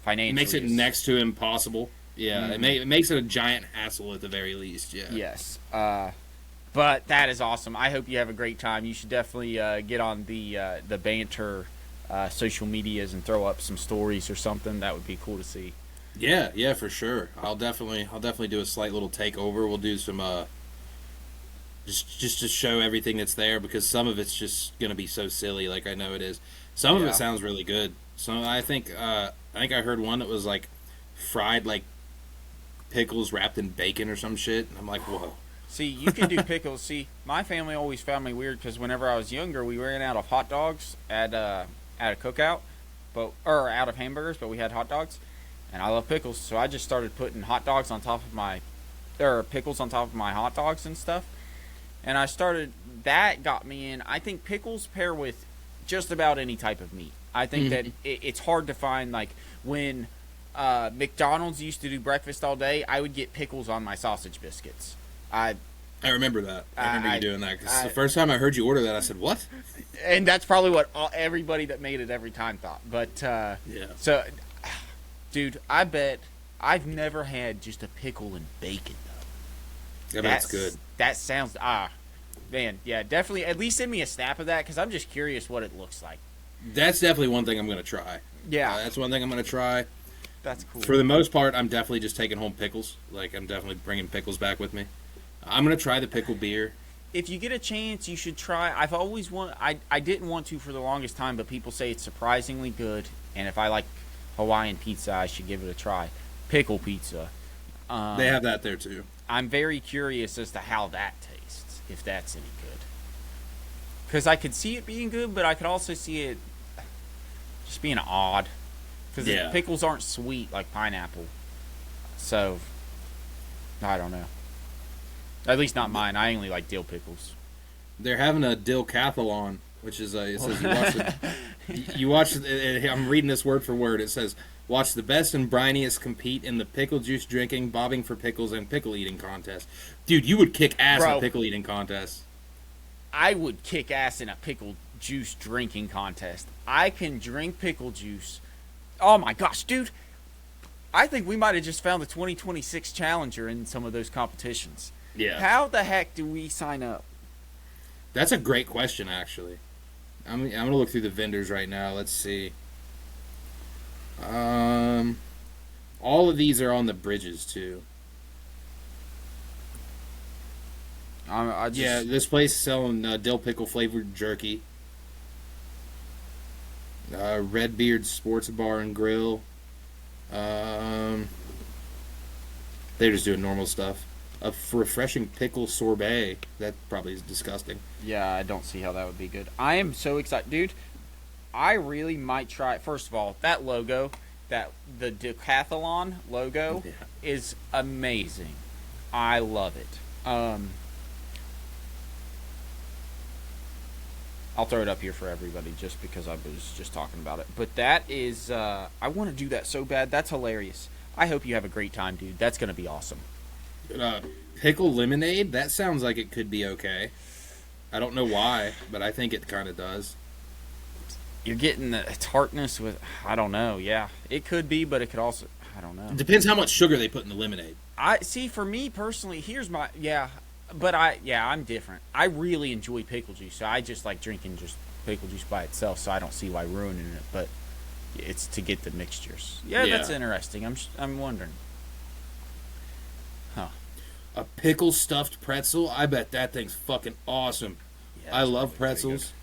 financially. It makes it next to impossible. Yeah, it makes it a giant hassle at the very least. Yeah. Yes. But that is awesome. I hope you have a great time. You should definitely get on the banter social medias and throw up some stories or something. That would be cool to see. Yeah, for sure. I'll definitely do a slight little takeover. We'll do some just to show everything that's there, because some of it's just gonna be so silly. Like I know it is. Some of it sounds really good. So I think I heard one that was like fried like pickles wrapped in bacon or some shit. And I'm like, whoa. See, you can do pickles. See, my family always found me weird because whenever I was younger, we ran out of hot dogs at a cookout, or out of hamburgers, but we had hot dogs, and I love pickles, so I just started putting hot dogs on top of pickles on top of my hot dogs and stuff. And that got me in. I think pickles pair with just about any type of meat. I think that it's hard to find, like, when McDonald's used to do breakfast all day, I would get pickles on my sausage biscuits. I remember that. I remember you doing that. Because the first time I heard you order that, I said, what? And that's probably what everybody that made it every time thought. But, yeah. So, dude, I bet I've never had just a pickle and bacon, though. Yeah, that's good. That sounds, man, yeah, definitely. At least send me a snap of that, because I'm just curious what it looks like. That's definitely one thing I'm going to try. Yeah. That's one thing I'm going to try. That's cool. For the most part, I'm definitely just taking home pickles. Like, I'm definitely bringing pickles back with me. I'm going to try the pickle beer. If you get a chance, you should try. I've always I didn't want to for the longest time, but people say it's surprisingly good. And if I like Hawaiian pizza, I should give it a try. Pickle pizza. They have that there, too. I'm very curious as to how that tastes, if that's any good. Because I could see it being good, but I could also see it just being odd. Because pickles aren't sweet like pineapple. So, I don't know. At least not mine. I only like dill pickles. They're having a dill cathalon, which is it says you watch I'm reading this word for word. It says, watch the best and briniest compete in the pickle juice drinking, bobbing for pickles, and pickle eating contest. Dude, you would kick ass in a pickle eating contest. I would kick ass in a pickle juice drinking contest. I can drink pickle juice. Oh my gosh, dude. I think we might have just found the 2026 challenger in some of those competitions. Yeah. How the heck do we sign up? That's a great question, actually. I'm going to look through the vendors right now. Let's see. All of these are on the bridges, too. Yeah, this place is selling dill pickle flavored jerky. Redbeard Sports Bar and Grill. They're just doing normal stuff. A refreshing pickle sorbet. That probably is disgusting. Yeah, I don't see how that would be good. I am so excited. Dude, I really might try it. First of all, that logo, the decathlon logo is amazing. I love it. I'll throw it up here for everybody just because I was just talking about it. But that is, I want to do that so bad. That's hilarious. I hope you have a great time, dude. That's going to be awesome. Pickle lemonade? That sounds like it could be okay. I don't know why, but I think it kind of does. You're getting the tartness with, I don't know, yeah. It could be, but it could also, I don't know. It depends how much sugar they put in the lemonade. See, for me personally, here's my, I'm different. I really enjoy pickle juice, so I just like drinking just pickle juice by itself, so I don't see why ruining it, but it's to get the mixtures. Yeah. That's interesting. I'm wondering. Huh. A pickle stuffed pretzel? I bet that thing's fucking awesome. Yeah, I love pretzels.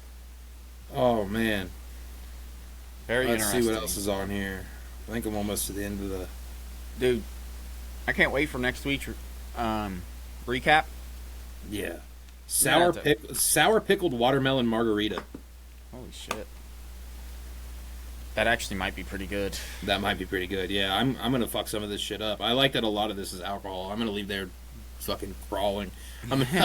Oh, man. Very interesting. Let's see what else is on here. I think I'm almost to the end of the... Dude, I can't wait for next week. Recap? Yeah. Sour pickled watermelon margarita. Holy shit. That actually might be pretty good. That might be pretty good. Yeah, I'm gonna fuck some of this shit up. I like that a lot of this is alcohol. I'm gonna leave there fucking crawling. I'm gonna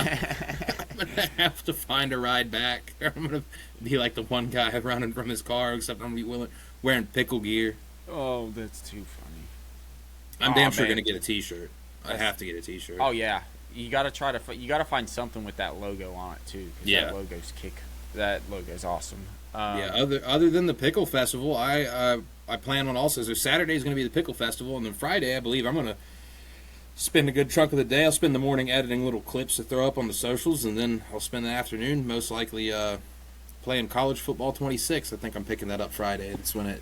have to find a ride back. I'm gonna be like the one guy running from his car, except I'm gonna be wearing pickle gear. Oh, that's too funny. I'm damn sure gonna get a T-shirt. I have to get a T-shirt. Oh yeah, you gotta you gotta find something with that logo on it too. Yeah, that logo's awesome. Yeah, other than the Pickle Festival, I plan on also. So Saturday is going to be the Pickle Festival, and then Friday, I believe, I'm going to spend a good chunk of the day. I'll spend the morning editing little clips to throw up on the socials, and then I'll spend the afternoon most likely playing College Football 26. I think I'm picking that up Friday. It's when it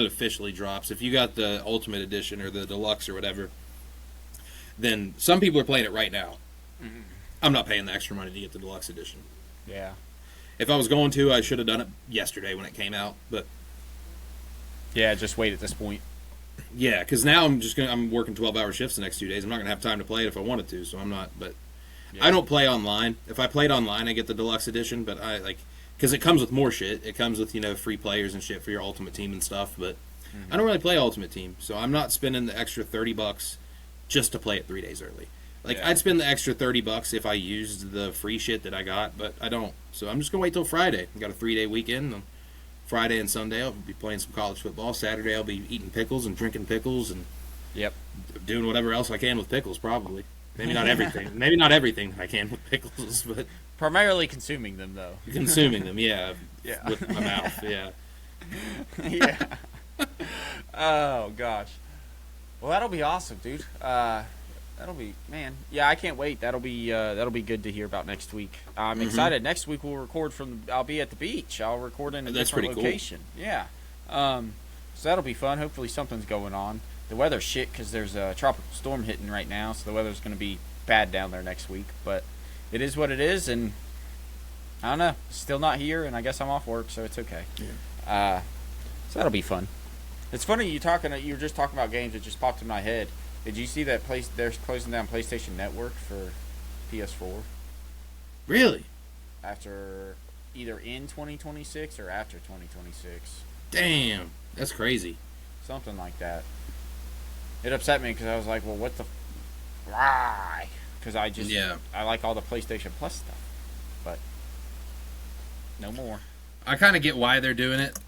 officially drops. If you got the Ultimate Edition or the Deluxe or whatever, then some people are playing it right now. Mm-hmm. I'm not paying the extra money to get the Deluxe Edition. Yeah. If I was going to, I should have done it yesterday when it came out. But yeah, just wait at this point. Yeah, because now I'm working 12-hour shifts the next 2 days. I'm not gonna have time to play it if I wanted to, so I'm not. But yeah. I don't play online. If I played online, I get the deluxe edition. But because it comes with more shit. It comes with free players and shit for your ultimate team and stuff. But I don't really play ultimate team, so I'm not spending the extra $30 just to play it 3 days early. I'd spend the extra $30 if I used the free shit that I got, but I don't. So I'm just gonna wait till Friday. I got a 3-day weekend. On Friday and Sunday, I'll be playing some college football. Saturday, I'll be eating pickles and drinking pickles and doing whatever else I can with pickles. Probably, maybe not everything. Maybe not everything I can with pickles, but primarily consuming them though. Consuming them, yeah. With my mouth, yeah. Yeah. Oh gosh. Well, that'll be awesome, dude. That'll be, man. Yeah, I can't wait. That'll be good to hear about next week. I'm excited. Next week we'll record I'll be at the beach. I'll record in a different location. Cool. Yeah. So that'll be fun. Hopefully something's going on. The weather's shit because there's a tropical storm hitting right now, so the weather's going to be bad down there next week. But it is what it is, and I don't know. Still not here, and I guess I'm off work, so it's okay. Yeah. So that'll be fun. It's funny you were just talking about games. It just popped in my head. Did you see that they're closing down PlayStation Network for PS4? Really? After either in 2026 or after 2026. Damn, that's crazy. Something like that. It upset me because I was like, well, what the... Why? Because I like all the PlayStation Plus stuff. But no more. I kind of get why they're doing it,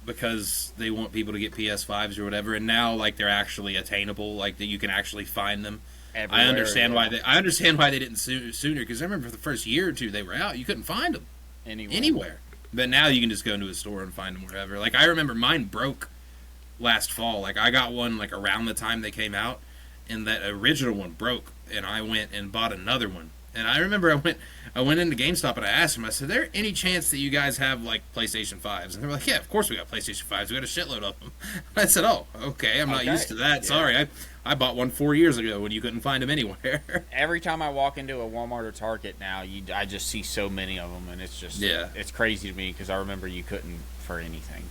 because they want people to get PS5s or whatever, and now they're actually attainable, that you can actually find them. Everywhere, I understand why they didn't sooner, because I remember for the first year or two they were out, you couldn't find them anywhere. But now you can just go into a store and find them wherever. I remember mine broke last fall. I got one around the time they came out, and that original one broke, and I went and bought another one. And I remember I went into GameStop and I asked them, I said, is there any chance that you guys have PlayStation 5s? And they were like, yeah, of course we got PlayStation 5s. We got a shitload of them. I said, oh, okay, I'm not used to that. Yeah. Sorry, I bought one 4 years ago when you couldn't find them anywhere. Every time I walk into a Walmart or Target now, I just see so many of them, and it's just it's crazy to me because I remember you couldn't for anything.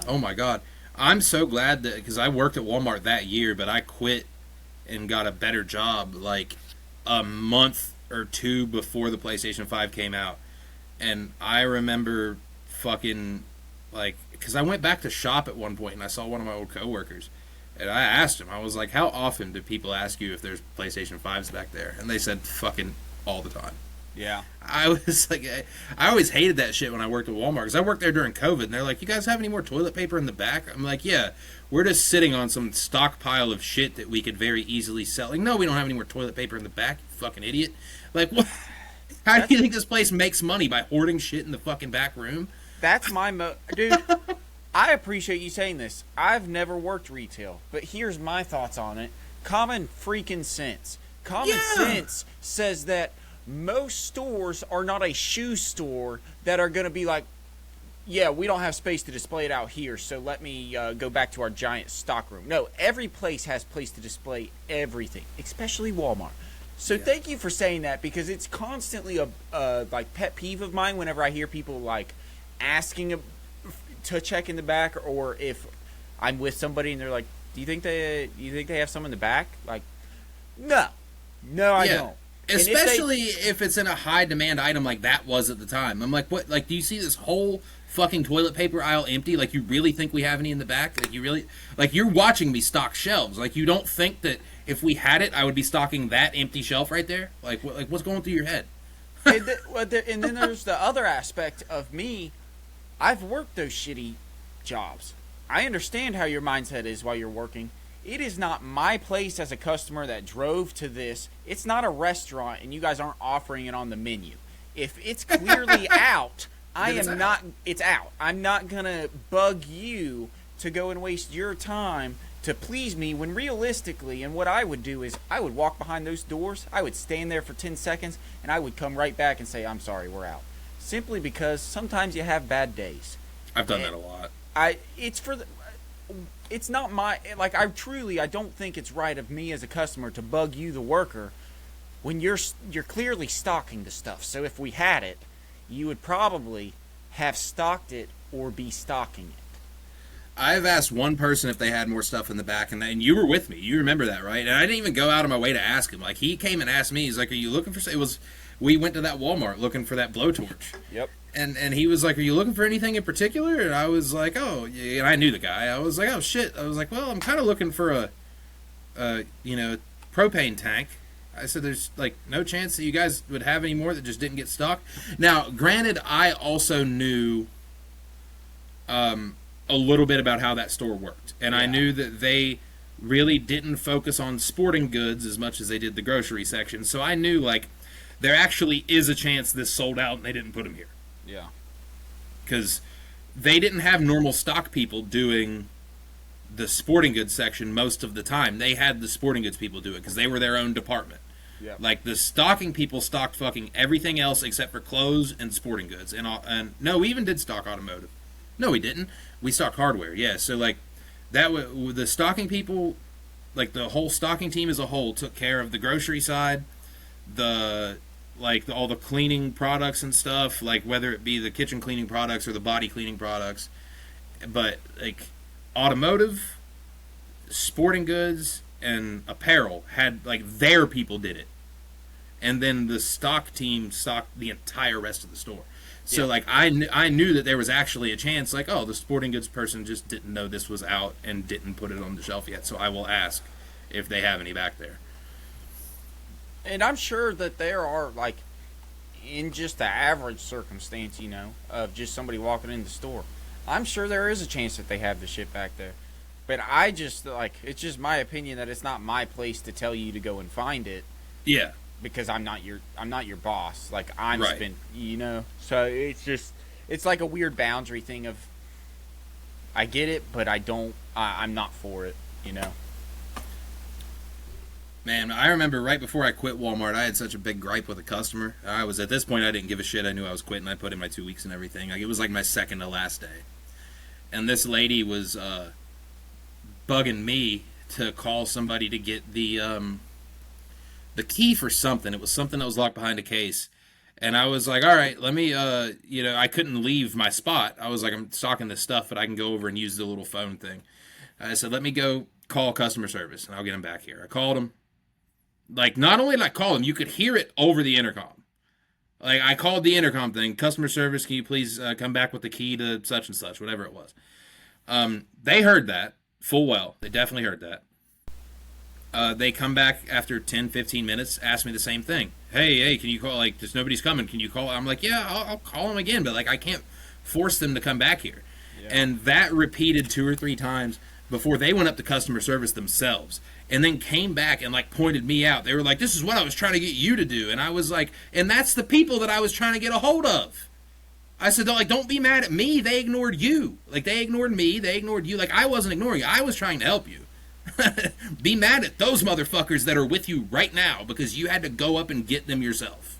Oh my God, I'm so glad that because I worked at Walmart that year, but I quit and got a better job a month or two before the PlayStation 5 came out, and I remember fucking because I went back to shop at one point and I saw one of my old coworkers, and I asked him, I was like, how often do people ask you if there's PlayStation 5s back there? And they said fucking all the time. Yeah. I was like, I always hated that shit when I worked at Walmart because I worked there during COVID, and they're like, you guys have any more toilet paper in the back? I'm like, yeah, we're just sitting on some stockpile of shit that we could very easily sell. No, we don't have any more toilet paper in the back, you fucking idiot. What? How do you think this place makes money? By hoarding shit in the fucking back room? That's my dude, I appreciate you saying this. I've never worked retail, but here's my thoughts on it. Common freaking sense. Common sense says that most stores are not a shoe store that are going to be like, yeah, we don't have space to display it out here, so let me go back to our giant stock room. No, every place has place to display everything, especially Walmart. So thank you for saying that, because it's constantly a pet peeve of mine whenever I hear people asking to check in the back, or if I'm with somebody and they're like, do you think they have some in the back? No. No, I don't. Especially if it's in a high demand item like that was at the time. I'm like, what? Like, do you see this whole fucking toilet paper aisle empty? Like, you really think we have any in the back? Like, you really, like, you're watching me stock shelves. Like, you don't think that if we had it, I would be stocking that empty shelf right there? Like, what's going through your head? And then there's the other aspect of me. I've worked those shitty jobs. I understand how your mindset is while you're working. It is not my place as a customer that drove to this. It's not a restaurant, and you guys aren't offering it on the menu. If it's clearly out, it's out. I'm not going to bug you to go and waste your time to please me when realistically, and what I would do is I would walk behind those doors, I would stand there for 10 seconds, and I would come right back and say, I'm sorry, we're out. Simply because sometimes you have bad days. I've done that a lot. It's not my, like, I don't think it's right of me as a customer to bug you, the worker, when you're clearly stocking the stuff. So if we had it, you would probably have stocked it or be stocking it. I've asked one person if they had more stuff in the back, and you were with me. You remember that, right? And I didn't even go out of my way to ask him. Like, he came and asked me. He's like, "Are you looking for?" We went to that Walmart looking for that blowtorch. Yep. And he was like, "Are you looking for anything in particular?" And I was like, "Oh," yeah. And I knew the guy. I was like, "Oh shit." I was like, "Well, I'm kind of looking for a propane tank." I said, "There's like no chance that you guys would have any more that just didn't get stocked." Now, granted, I also knew a little bit about how that store worked, and I knew that they really didn't focus on sporting goods as much as they did the grocery section. So I knew, like, there actually is a chance this sold out and they didn't put them here. Yeah. Because they didn't have normal stock people doing the sporting goods section most of the time. They had the sporting goods people do it because they were their own department. Yep. Like, the stocking people stocked fucking everything else except for clothes and sporting goods. And no, we even did stock automotive. No, we didn't. We stocked hardware, yeah. So, like, the stocking people, like, the whole stocking team as a whole took care of the grocery side, all the cleaning products and stuff, like, whether it be the kitchen cleaning products or the body cleaning products. But, like, automotive, sporting goods, and apparel had, like, their people did it. And then the stock team stocked the entire rest of the store. So, like, I knew that there was actually a chance, like, oh, the sporting goods person just didn't know this was out and didn't put it on the shelf yet. So I will ask if they have any back there. And I'm sure that there are, like, in just the average circumstance, of just somebody walking in the store, I'm sure there is a chance that they have the shit back there. But I just, like, it's just my opinion that it's not my place to tell you to go and find it. Yeah. Because I'm not your boss. Like, I'm right. So it's like a weird boundary thing of, I get it, but I'm not for it, Man, I remember right before I quit Walmart, I had such a big gripe with a customer. At this point, I didn't give a shit. I knew I was quitting. I put in my 2 weeks and everything. Like, it was like my second to last day. And this lady was bugging me to call somebody to get the key for something. It was something that was locked behind a case. And I was like, all right, let me, I couldn't leave my spot. I was like, I'm stocking this stuff, but I can go over and use the little phone thing. I said, let me go call customer service, and I'll get them back here. I called them. Like, not only did I call them, you could hear it over the intercom. Like, I called the intercom thing, customer service, can you please come back with the key to such and such, whatever it was. They heard that full well. They definitely heard that. They come back after 10, 15 minutes, ask me the same thing. Hey, can you call, like, just nobody's coming, can you call? I'm like, yeah, I'll call them again, but, like, I can't force them to come back here. Yeah. And that repeated 2 or 3 times before they went up to customer service themselves. And then came back and, like, pointed me out. They were like, this is what I was trying to get you to do. And I was like, and that's the people that I was trying to get a hold of. I said, like, don't be mad at me. They ignored you. Like, they ignored me. They ignored you. Like, I wasn't ignoring you. I was trying to help you. Be mad at those motherfuckers that are with you right now because you had to go up and get them yourself.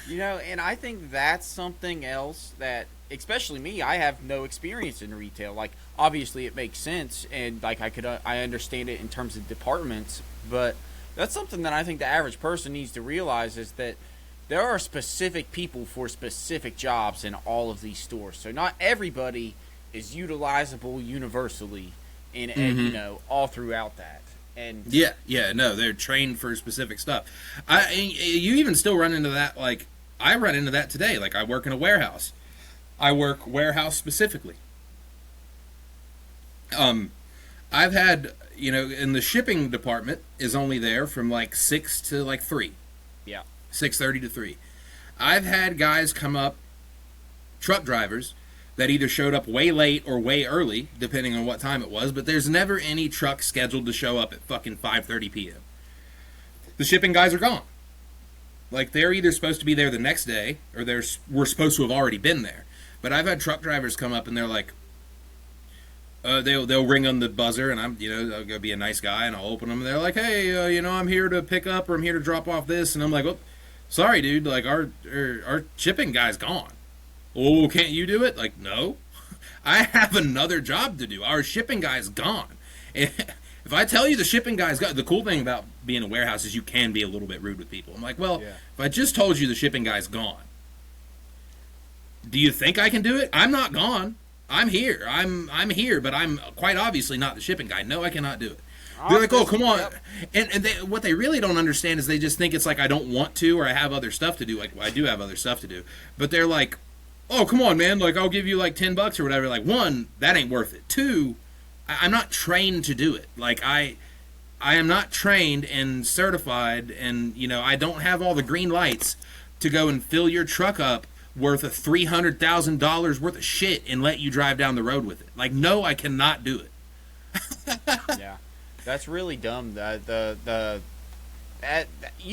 And I think that's something else that, especially me, I have no experience in retail. Like, obviously it makes sense, and, like, I understand it in terms of departments, but that's something that I think the average person needs to realize is that there are specific people for specific jobs in all of these stores. So not everybody is utilizable universally and all throughout that. And yeah, no, they're trained for specific stuff. You even still run into that. Like, I run into that today. Like, I work in a warehouse. I work warehouse specifically. I've had, in the shipping department is only there from like 6 to like 3. Yeah. 6:30 to 3. I've had guys come up, truck drivers, that either showed up way late or way early, depending on what time it was, but there's never any truck scheduled to show up at fucking 5:30 p.m. The shipping guys are gone. Like, they're either supposed to be there the next day, or we're supposed to have already been there. But I've had truck drivers come up and they're like, they'll ring on the buzzer, and I'll go be a nice guy, and I'll open them, and they're like, hey, I'm here to pick up, or I'm here to drop off this, and I'm like, oh, sorry, dude, like, our shipping guy's gone. Oh, can't you do it? Like, no. I have another job to do. Our shipping guy's gone. If I tell you the shipping guy's gone, the cool thing about being a warehouse is you can be a little bit rude with people. I'm like, well, if I just told you the shipping guy's gone, do you think I can do it? I'm not gone. I'm here. I'm here, but I'm quite obviously not the shipping guy. No, I cannot do it. They're like, oh, come on. Yep. And what they really don't understand is they just think it's like I don't want to, or I have other stuff to do. Like, well, I do have other stuff to do. But they're like, oh, come on, man. Like, I'll give you like $10 or whatever. Like, one, that ain't worth it. Two, I'm not trained to do it. Like, I am not trained and certified, and, I don't have all the green lights to go and fill your truck up worth of $300,000 worth of shit and let you drive down the road with it. Like, no, I cannot do it. Yeah. That's really dumb. You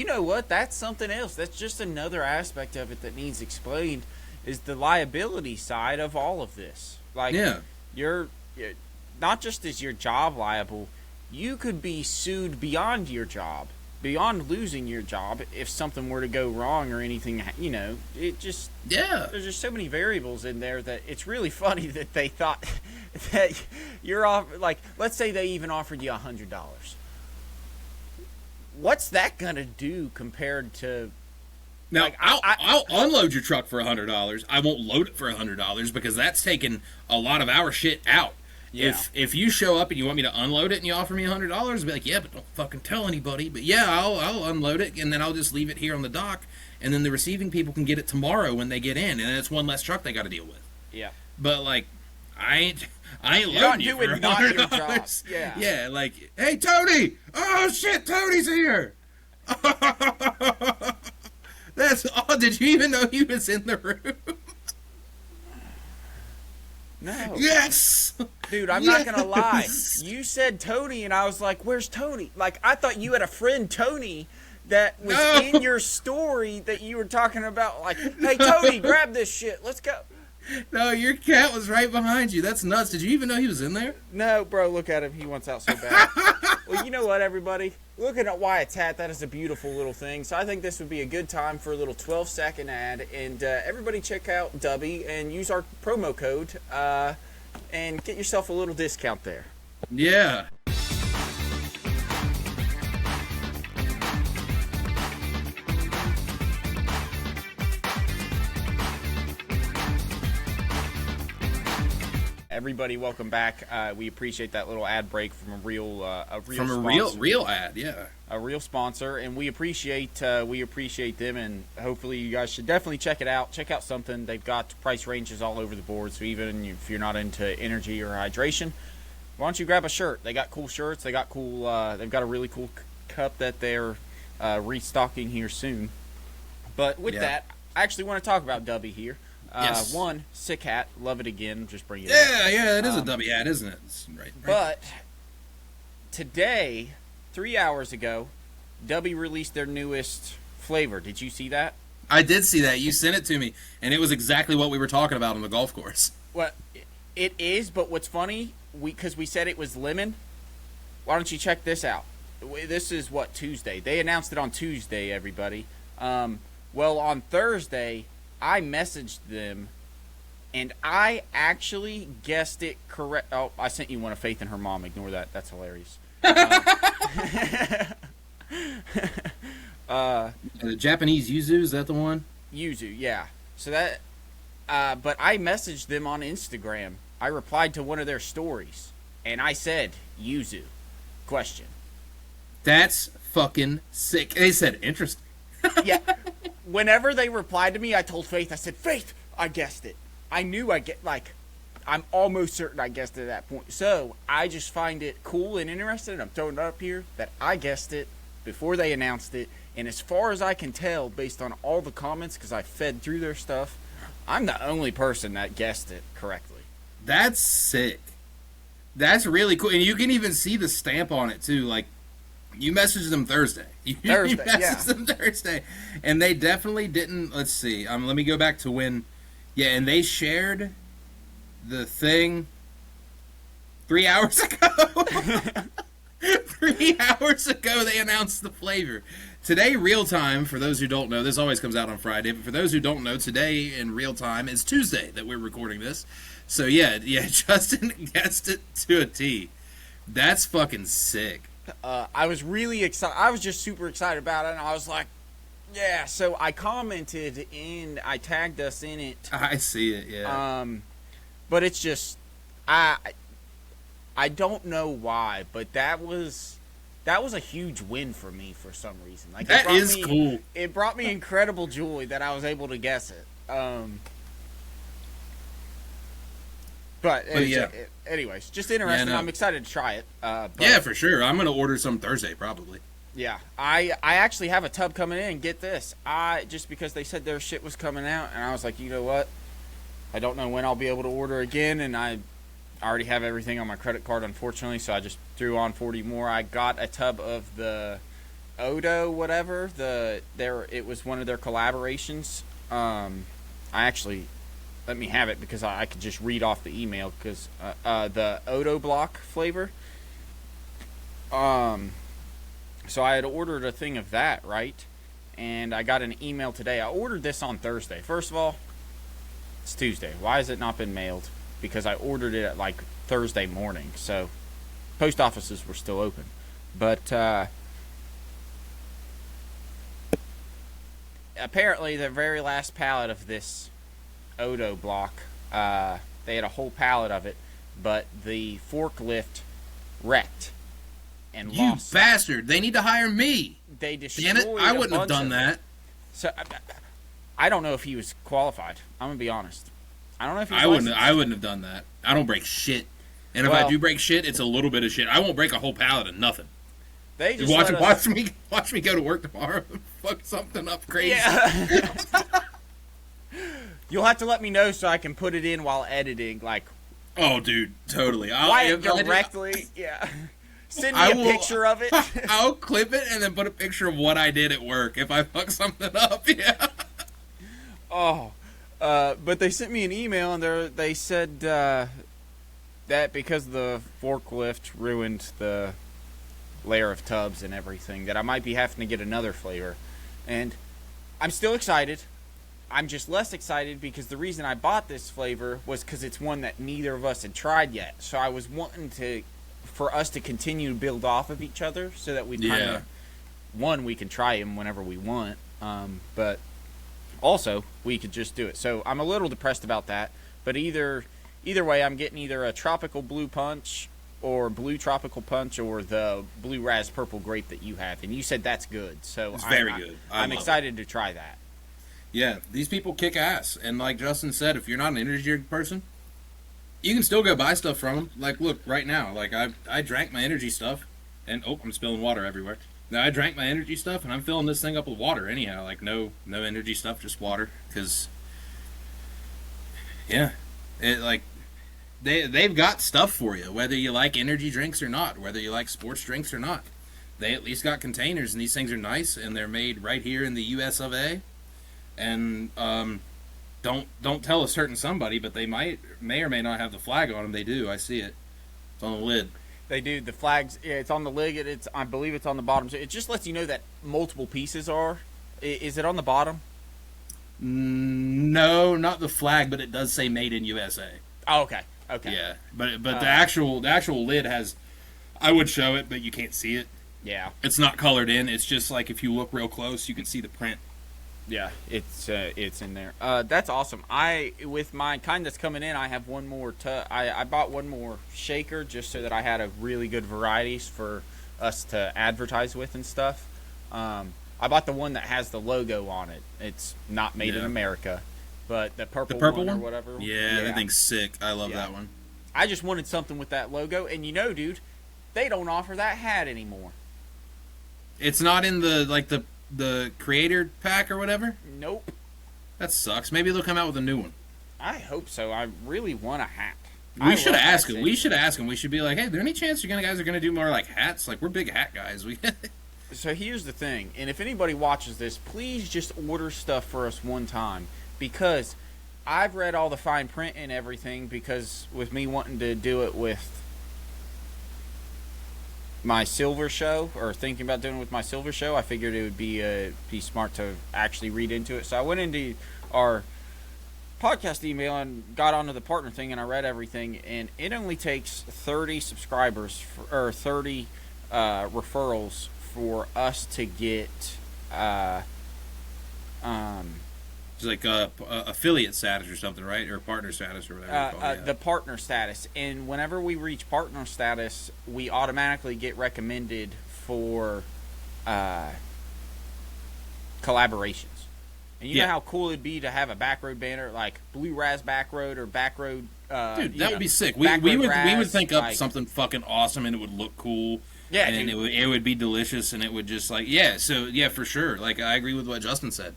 know what? That's something else. That's just another aspect of it that needs explained, is the liability side of all of this. Like, you're not just is your job liable, you could be sued beyond your job, beyond losing your job if something were to go wrong or anything. It just there's just so many variables in there that it's really funny that they thought that you're off. Like, let's say they even offered you $100. What's that gonna do compared to? Now, like, I'll unload your truck for $100. I won't load it for $100 because that's taking a lot of our shit out. Yeah. If you show up and you want me to unload it and you offer me $100, I'll be like, yeah, but don't fucking tell anybody. But yeah, I'll unload it, and then I'll just leave it here on the dock, and then the receiving people can get it tomorrow when they get in, and then it's one less truck they got to deal with. Yeah. But like, I ain't loading you for $100. Not your job. Yeah. Yeah. Like, hey, Tony! Oh shit, Tony's here! That's all. Did you even know he was in the room? No. Yes! Dude, I'm not going to lie. You said Tony, and I was like, where's Tony? Like, I thought you had a friend, Tony, that was in your story that you were talking about. Like, hey, Tony, grab this shit. Let's go. No, your cat was right behind you. That's nuts. Did you even know he was in there? No, bro, look at him. He wants out so bad. Well, you know what, everybody? Looking at Wyatt's hat, that is a beautiful little thing. So I think this would be a good time for a little 12-second ad. And everybody check out Dubby and use our promo code and get yourself a little discount there. Yeah. Everybody, welcome back. We appreciate that little ad break from a real ad, yeah, a real sponsor, and we appreciate them, and hopefully you guys should definitely check it out. Check out something. They've got price ranges all over the board, so even if you're not into energy or hydration, why don't you grab a shirt? They got cool shirts. They got cool. They've got a really cool cup that they're restocking here soon. But with that, I actually want to talk about Dubby here. Yes. One, sick hat. Love it again. Just bring it Yeah, it is a Dubby hat, isn't it? It's right. But today, 3 hours ago, Dubby released their newest flavor. Did you see that? I did see that. You sent it to me, and it was exactly what we were talking about on the golf course. Well, it is, but what's funny, because we said it was lemon, why don't you check this out? This is, Tuesday? They announced it on Tuesday, everybody. Well, on Thursday, I messaged them, and I actually guessed it correct. Oh, I sent you one of Faith and her mom. Ignore that. That's hilarious. The Japanese yuzu, is that the one? Yuzu, yeah. So that, but I messaged them on Instagram. I replied to one of their stories, and I said, yuzu, question. That's fucking sick. They said interesting. Yeah. Whenever they replied to me, I told Faith, I said, Faith, I guessed it. I knew I'm almost certain I guessed it at that point. So I just find it cool and interesting, and I'm throwing it up here, that I guessed it before they announced it. And as far as I can tell, based on all the comments, because I fed through their stuff, I'm the only person that guessed it correctly. That's sick. That's really cool. And you can even see the stamp on it, too. Like, you messaged them Thursday. You messaged them Thursday. And they definitely didn't. Let's see. Let me go back to when. Yeah, and they shared the thing 3 hours ago. 3 hours ago, they announced the flavor. Today, real time, for those who don't know, this always comes out on Friday, but for those who don't know, today in real time is Tuesday that we're recording this. So, yeah, Justin guessed it to a T. That's fucking sick. I was really excited. I was just super excited about it, and I was like, yeah. So I commented I tagged us in it. I see it, yeah. But it's just, I don't know why, but that was a huge win for me for some reason. Like, that is cool. It brought me incredible joy that I was able to guess it. But yeah. Anyways, just interesting. Yeah, no. I'm excited to try it. Yeah, for sure. I'm going to order some Thursday, probably. Yeah. I actually have a tub coming in. Get this. Just because they said their shit was coming out, and I was like, you know what? I don't know when I'll be able to order again, and I already have everything on my credit card, unfortunately, so I just threw on 40 more. I got a tub of the Odo, whatever. It was one of their collaborations. Let me have it because I could just read off the email because the Odo block flavor. So I had ordered a thing of that, right? And I got an email today. I ordered this on Thursday. First of all, it's Tuesday. Why has it not been mailed? Because I ordered it at like Thursday morning. So post offices were still open. But apparently the very last pallet of this Odo block, they had a whole pallet of it, but the forklift wrecked and lost. You bastard! They need to hire me. They destroyed. Damn it! I wouldn't have done that. So I don't know if he was qualified. I'm gonna be honest. I don't know if he was I wouldn't have done that. I don't break shit, and if I do break shit, it's a little bit of shit. I won't break a whole pallet of nothing. They just watch me go to work tomorrow and fuck something up crazy. Yeah. You'll have to let me know so I can put it in while editing. Like, oh, dude, totally. Directly, yeah. Send me a picture of it. I'll clip it and then put a picture of what I did at work if I fuck something up. Yeah. Oh, but they sent me an email and they said that because the forklift ruined the layer of tubs and everything, that I might be having to get another flavor. And I'm still excited. I'm just less excited because the reason I bought this flavor was because it's one that neither of us had tried yet. So I was wanting for us to continue to build off of each other so that we we can try them whenever we want, but also we could just do it. So I'm a little depressed about that, but either way, I'm getting either a tropical blue punch or blue tropical punch or the blue raz purple grape that you have, and you said that's good. So it's very good. I'm excited to try that. Yeah, these people kick ass, and like Justin said, if you're not an energy drink person, you can still go buy stuff from them. Like, look, right now, like I drank my energy stuff, and I'm spilling water everywhere. Now I drank my energy stuff, and I'm filling this thing up with water anyhow. Like no energy stuff, just water. Because they've got stuff for you, whether you like energy drinks or not, whether you like sports drinks or not. They at least got containers, and these things are nice, and they're made right here in the U.S. of A. And don't tell a certain somebody, but they may or may not have the flag on them. They do. I see it. It's on the lid. They do. The flags. Yeah, it's on the lid. I believe it's on the bottom. So it just lets you know that multiple pieces are. Is it on the bottom? No, not the flag, but it does say "Made in USA." Oh, okay. Okay. Yeah, but the actual lid has. I would show it, but you can't see it. Yeah. It's not colored in. It's just like if you look real close, you can see the print. Yeah, it's in there. That's awesome. With my kind that's coming in, I have one more. I bought one more shaker just so that I had a really good varieties for us to advertise with and stuff. I bought the one that has the logo on it. It's not made in America, but the purple one or whatever. Yeah, that thing's sick. I love that one. I just wanted something with that logo, and dude, they don't offer that hat anymore. It's not in the creator pack or whatever? Nope. That sucks. Maybe they'll come out with a new one. I hope so. I really want a hat. We should ask them. We should ask them. We should be like, hey, is there any chance you guys are going to do more like hats? Like, we're big hat guys. So here's the thing, and if anybody watches this, please just order stuff for us one time, because I've read all the fine print and everything, because with me wanting to do it with my silver show, or thinking about doing it with my silver show, I figured it would be smart to actually read into it. So I went into our podcast email and got onto the partner thing, and I read everything, and it only takes 30 subscribers or 30 referrals for us to get it's like affiliate status or something, right? Or partner status or whatever you call it. The partner status. And whenever we reach partner status, we automatically get recommended for collaborations. And you know how cool it'd be to have a Backroad banner, like Blue Raz Backroad or Backroad. Dude, that would be sick. We would think up something fucking awesome, and it would look cool. Yeah, and it would be delicious, and it would just for sure. Like, I agree with what Justin said.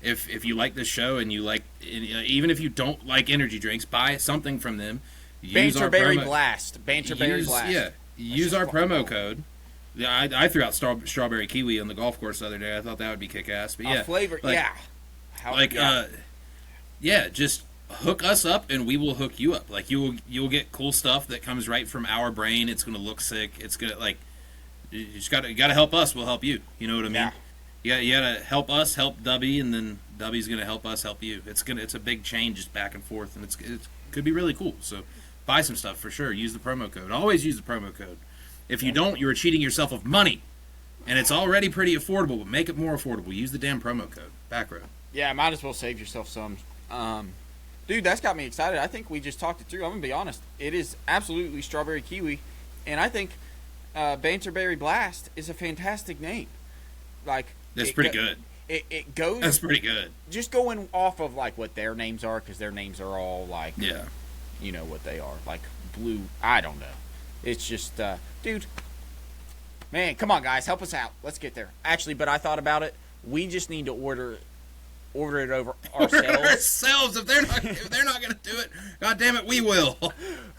If you like this show and you like, even if you don't like energy drinks, buy something from them. Banterberry Blast. Yeah, use our promo code. Yeah, I threw out strawberry kiwi on the golf course the other day. I thought that would be kick ass. But yeah, flavor, just hook us up and we will hook you up. Like, you'll get cool stuff that comes right from our brain. It's gonna look sick. It's gonna you just gotta help us. We'll help you. You know what I mean? Yeah. You gotta help us, help Dubby, and then Dubby's gonna help us, help you. It's a big chain, just back and forth, and it could be really cool. So buy some stuff for sure. Use the promo code. Always use the promo code. If you don't, you're cheating yourself of money, and it's already pretty affordable. But make it more affordable. Use the damn promo code. Backroad. Yeah, might as well save yourself some. Dude, that's got me excited. I think we just talked it through. I'm gonna be honest. It is absolutely strawberry kiwi, and I think Banterberry Blast is a fantastic name. Like, that's pretty good. It goes. That's pretty good. Just going off of like what their names are, because their names are all like, you know what they are, like blue. I don't know. It's just, dude, man, come on, guys, help us out. Let's get there. Actually, but I thought about it. We just need to order it over ourselves. If they're not going to do it, God damn it, we will.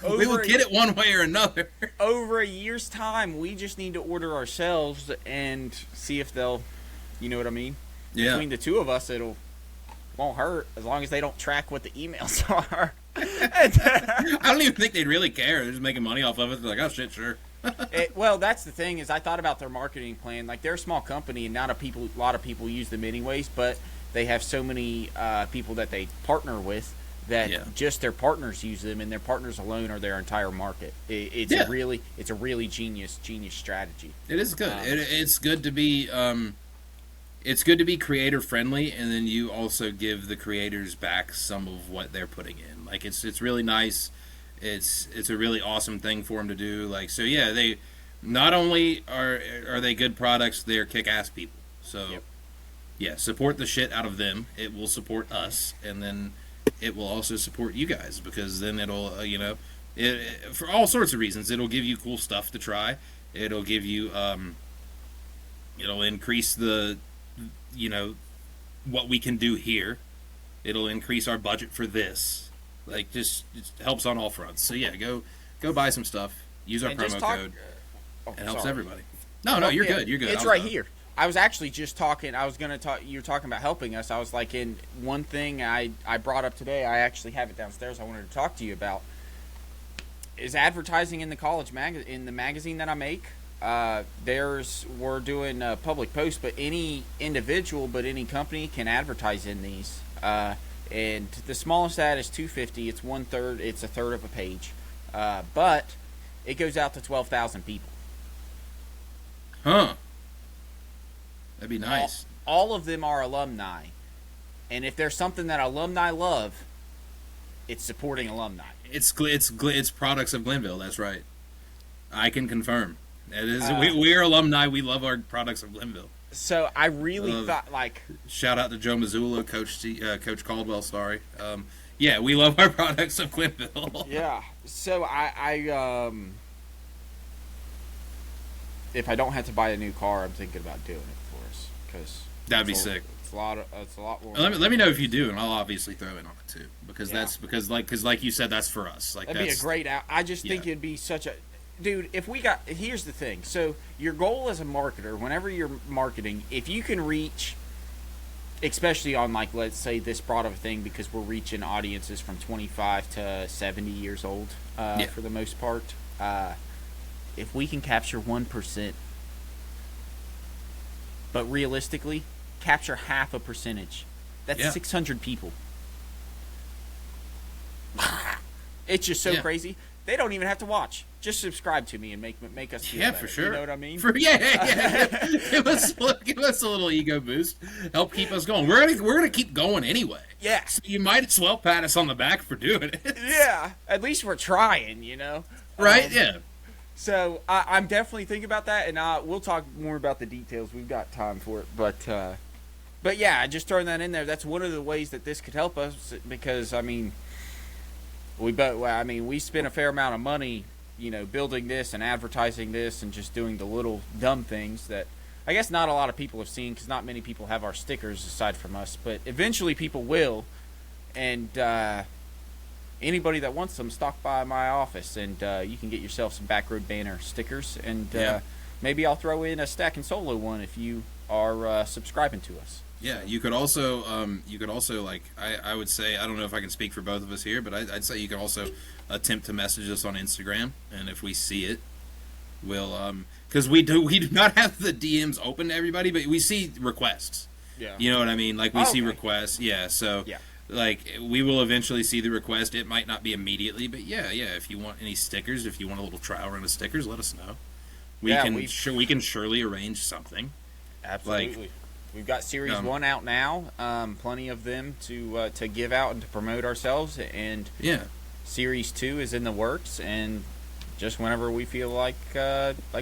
We will get it one way or another. Over a year's time, we just need to order ourselves and see if they'll, you know what I mean? Yeah. Between the two of us, won't hurt as long as they don't track what the emails are. I don't even think they'd really care. They're just making money off of it. They're like, oh shit, sure. Well, that's the thing, is I thought about their marketing plan. Like, they're a small company, and not a lot of people use them anyways, but they have so many people that they partner with that just their partners use them, and their partners alone are their entire market. It's a really genius strategy. It is good. It's good to be it's good to be creator friendly, and then you also give the creators back some of what they're putting in. Like, it's really nice. It's a really awesome thing for them to do. Like, so yeah, they not only are they good products, they're kick-ass people. So yeah, support the shit out of them. It will support us, and then it will also support you guys, because then it'll for all sorts of reasons, it'll give you cool stuff to try. It'll give you it'll increase the what we can do here. It'll increase our budget for this. Like, just it helps on all fronts. So yeah, go buy some stuff. Use our promo code. It helps everybody. No, you're good. You're good. It's right here. I was actually just talking. I was going to talk. You were talking about helping us. I was like, in one thing I brought up today. I actually have it downstairs. I wanted to talk to you about is advertising in the college in the magazine that I make. We're doing a public post, but any individual, any company can advertise in these. And the smallest ad is $250. It's 1/3. It's 1/3 of a page, but it goes out to 12,000 people. Huh. That'd be nice. All of them are alumni, and if there's something that alumni love, it's supporting alumni. It's products of Glenville. That's right. I can confirm. It is. We're alumni. We love our products of Glenville. So I really thought, like... Shout out to Joe Mazzulla, Coach Caldwell, sorry. Yeah, we love our products of Glenville. Yeah. So I if I don't have to buy a new car, I'm thinking about doing it for us. Cause that'd be sick. It's a lot more. Let me know if you do, and I'll obviously throw in on it too, because like you said, that's for us. Like that'd be a great out. I just think it'd be such a dude. If we got, here's the thing. So your goal as a marketer, whenever you're marketing, if you can reach, especially on like let's say this broad of a thing, because we're reaching audiences from 25 to 70 years old for the most part. If we can capture 1%, but realistically capture half a percentage, that's 600 people. It's just so crazy. They don't even have to watch. Just subscribe to me and make us feel better. For sure. You know what I mean? Give us a little ego boost. Help keep us going. We're gonna keep going anyway. Yeah. So you might as well pat us on the back for doing it. Yeah. At least we're trying, you know? Right? Yeah. So I'm definitely thinking about that, and we'll talk more about the details. We've got time for it, but yeah, just throwing that in there. That's one of the ways that this could help us, because I mean, we spend a fair amount of money, you know, building this and advertising this and just doing the little dumb things that I guess not a lot of people have seen, because not many people have our stickers aside from us, but eventually people will, and anybody that wants them, stop by my office, and you can get yourself some Backroad Banter stickers, and maybe I'll throw in a Stack and Solo one if you are subscribing to us. Yeah, you could also like I would say, I don't know if I can speak for both of us here, but I'd say you could also attempt to message us on Instagram, and if we see it, we'll because we do not have the DMs open to everybody, but we see requests. Yeah, you know what I mean? Like we see requests. Yeah, so yeah. Like, we will eventually see the request. It might not be immediately, but yeah. If you want any stickers, if you want a little trial run of stickers, let us know. We can surely arrange something. Absolutely. We've got Series 1 out now. Plenty of them to give out and to promote ourselves. And Series 2 is in the works. And just whenever we feel like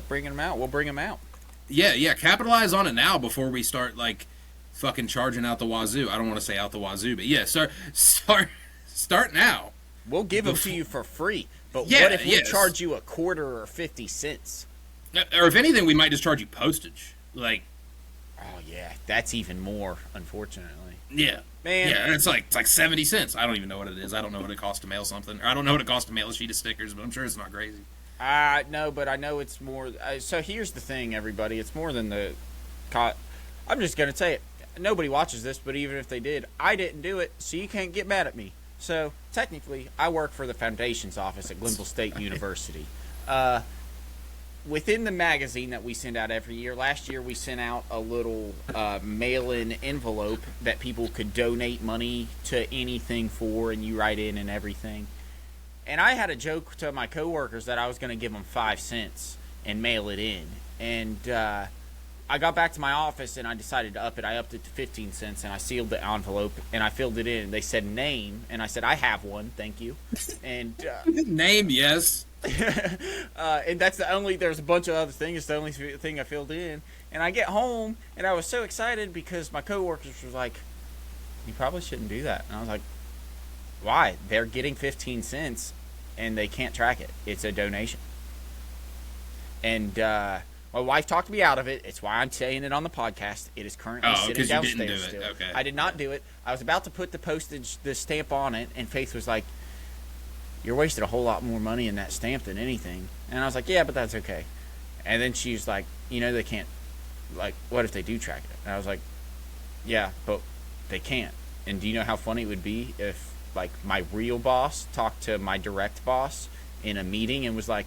bringing them out, we'll bring them out. Yeah. Capitalize on it now before we start, like, fucking charging out the wazoo. I don't want to say out the wazoo, but yeah, start now. We'll give them to you for free. But what if we charge you a quarter or 50 cents? Or if anything, we might just charge you postage. Like, oh yeah, that's even more, unfortunately. Yeah, man. Yeah, it's like 70 cents. I don't even know what it is. I don't know what it costs to mail something. Or I don't know what it costs to mail a sheet of stickers, but I'm sure it's not crazy. No, but I know it's more. So here's the thing, everybody. It's more than the. I'm just gonna say it. Nobody watches this, but even if they did, I didn't do it, so you can't get mad at me. So, technically, I work for the Foundations Office at Glenville State University. Within the magazine that we send out every year, last year we sent out a little mail-in envelope that people could donate money to anything for, and you write in and everything. And I had a joke to my coworkers that I was going to give them 5 cents and mail it in. And I got back to my office, and I decided to up it. I upped it to 15 cents, and I sealed the envelope, and I filled it in. They said name, and I said, I have one, thank you. And name, yes. And that's the only, there's a bunch of other things. It's the only thing I filled in. And I get home, and I was so excited because my coworkers were like, you probably shouldn't do that. And I was like, why? They're getting 15 cents, and they can't track it. It's a donation. And my wife talked me out of it. It's why I'm saying it on the podcast. It is currently sitting downstairs still. Okay. I did not do it. I was about to put the stamp on it, and Faith was like, you're wasting a whole lot more money in that stamp than anything. And I was like, yeah, but that's okay. And then she was like, you know, they can't, like, what if they do track it? And I was like, yeah, but they can't. And do you know how funny it would be if, like, my real boss talked to my direct boss in a meeting and was like,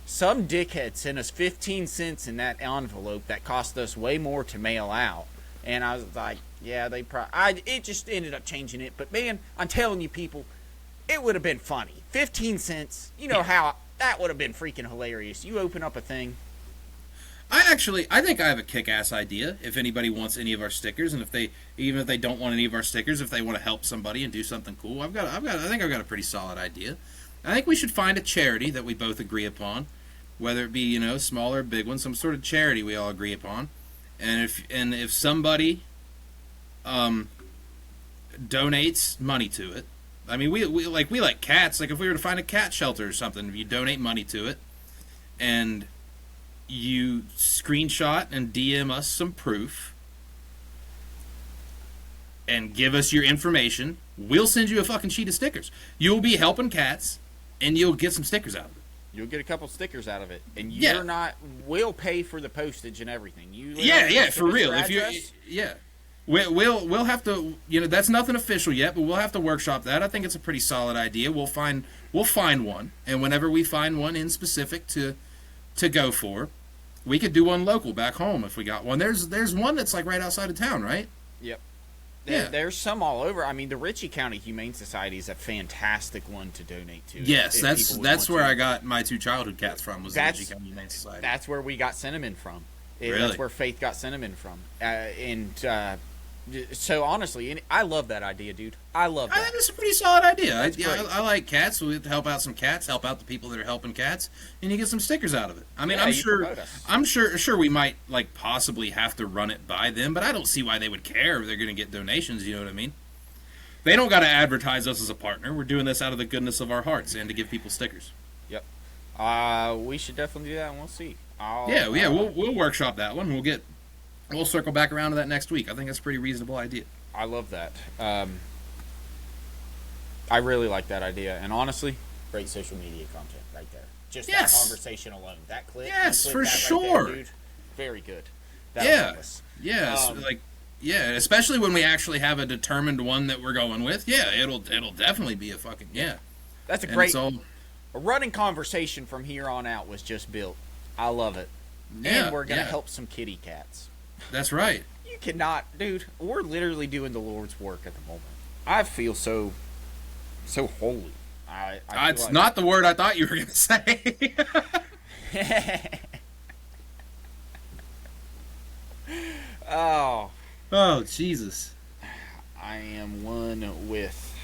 some dickhead sent us 15 cents in that envelope that cost us way more to mail out. And I was like, yeah, it just ended up changing it. But, man, I'm telling you, people, it would have been funny. 15 cents, you know how that would have been freaking hilarious. You open up a thing. I think I have a kick-ass idea if anybody wants any of our stickers, and even if they don't want any of our stickers, if they want to help somebody and do something cool, I think I've got a pretty solid idea. I think we should find a charity that we both agree upon, whether it be small or big one, some sort of charity we all agree upon, and if somebody donates money to it. I mean, we like cats. Like if we were to find a cat shelter or something, if you donate money to it, and you screenshot and DM us some proof, and give us your information, we'll send you a fucking sheet of stickers. You'll be helping cats, and you'll get some stickers out of it. You'll get a couple stickers out of it, and you're not. We'll pay for the postage and everything. For real. If you we'll have to. That's nothing official yet, but we'll have to workshop that. I think it's a pretty solid idea. We'll find one, and whenever we find one in specific to go for, we could do one local back home if we got one. There's one that's like right outside of town, right? Yep. Yeah. There's some all over. I mean, the Ritchie County Humane Society is a fantastic one to donate to. Yes, that's where I got my 2 childhood cats from. Was the Ritchie County Humane Society? That's where we got Cinnamon from. Really? That's where Faith got Cinnamon from. So honestly, I love that idea, dude. I love that. I think it's a pretty solid idea. I like cats. We have to help out some cats, help out the people that are helping cats, and you get some stickers out of it. I mean, I'm sure we might possibly have to run it by them, but I don't see why they would care if they're going to get donations. You know what I mean? They don't got to advertise us as a partner. We're doing this out of the goodness of our hearts and to give people stickers. Yep. We should definitely do that, and we'll see. We'll workshop that one. We'll circle back around to that next week. I think that's a pretty reasonable idea. I love that. I really like that idea. And honestly, great social media content right there. Just that conversation alone. That clip. Yes, for sure. Right there, dude. Very good. Especially when we actually have a determined one that we're going with. Yeah, it'll definitely be a fucking, That's a great... A running conversation from here on out was just built. I love it. And we're going to help some kitty cats. That's right. You cannot, dude. We're literally doing the Lord's work at the moment. I feel so holy. It's not the word I thought you were going to say. Oh, Jesus. I am one with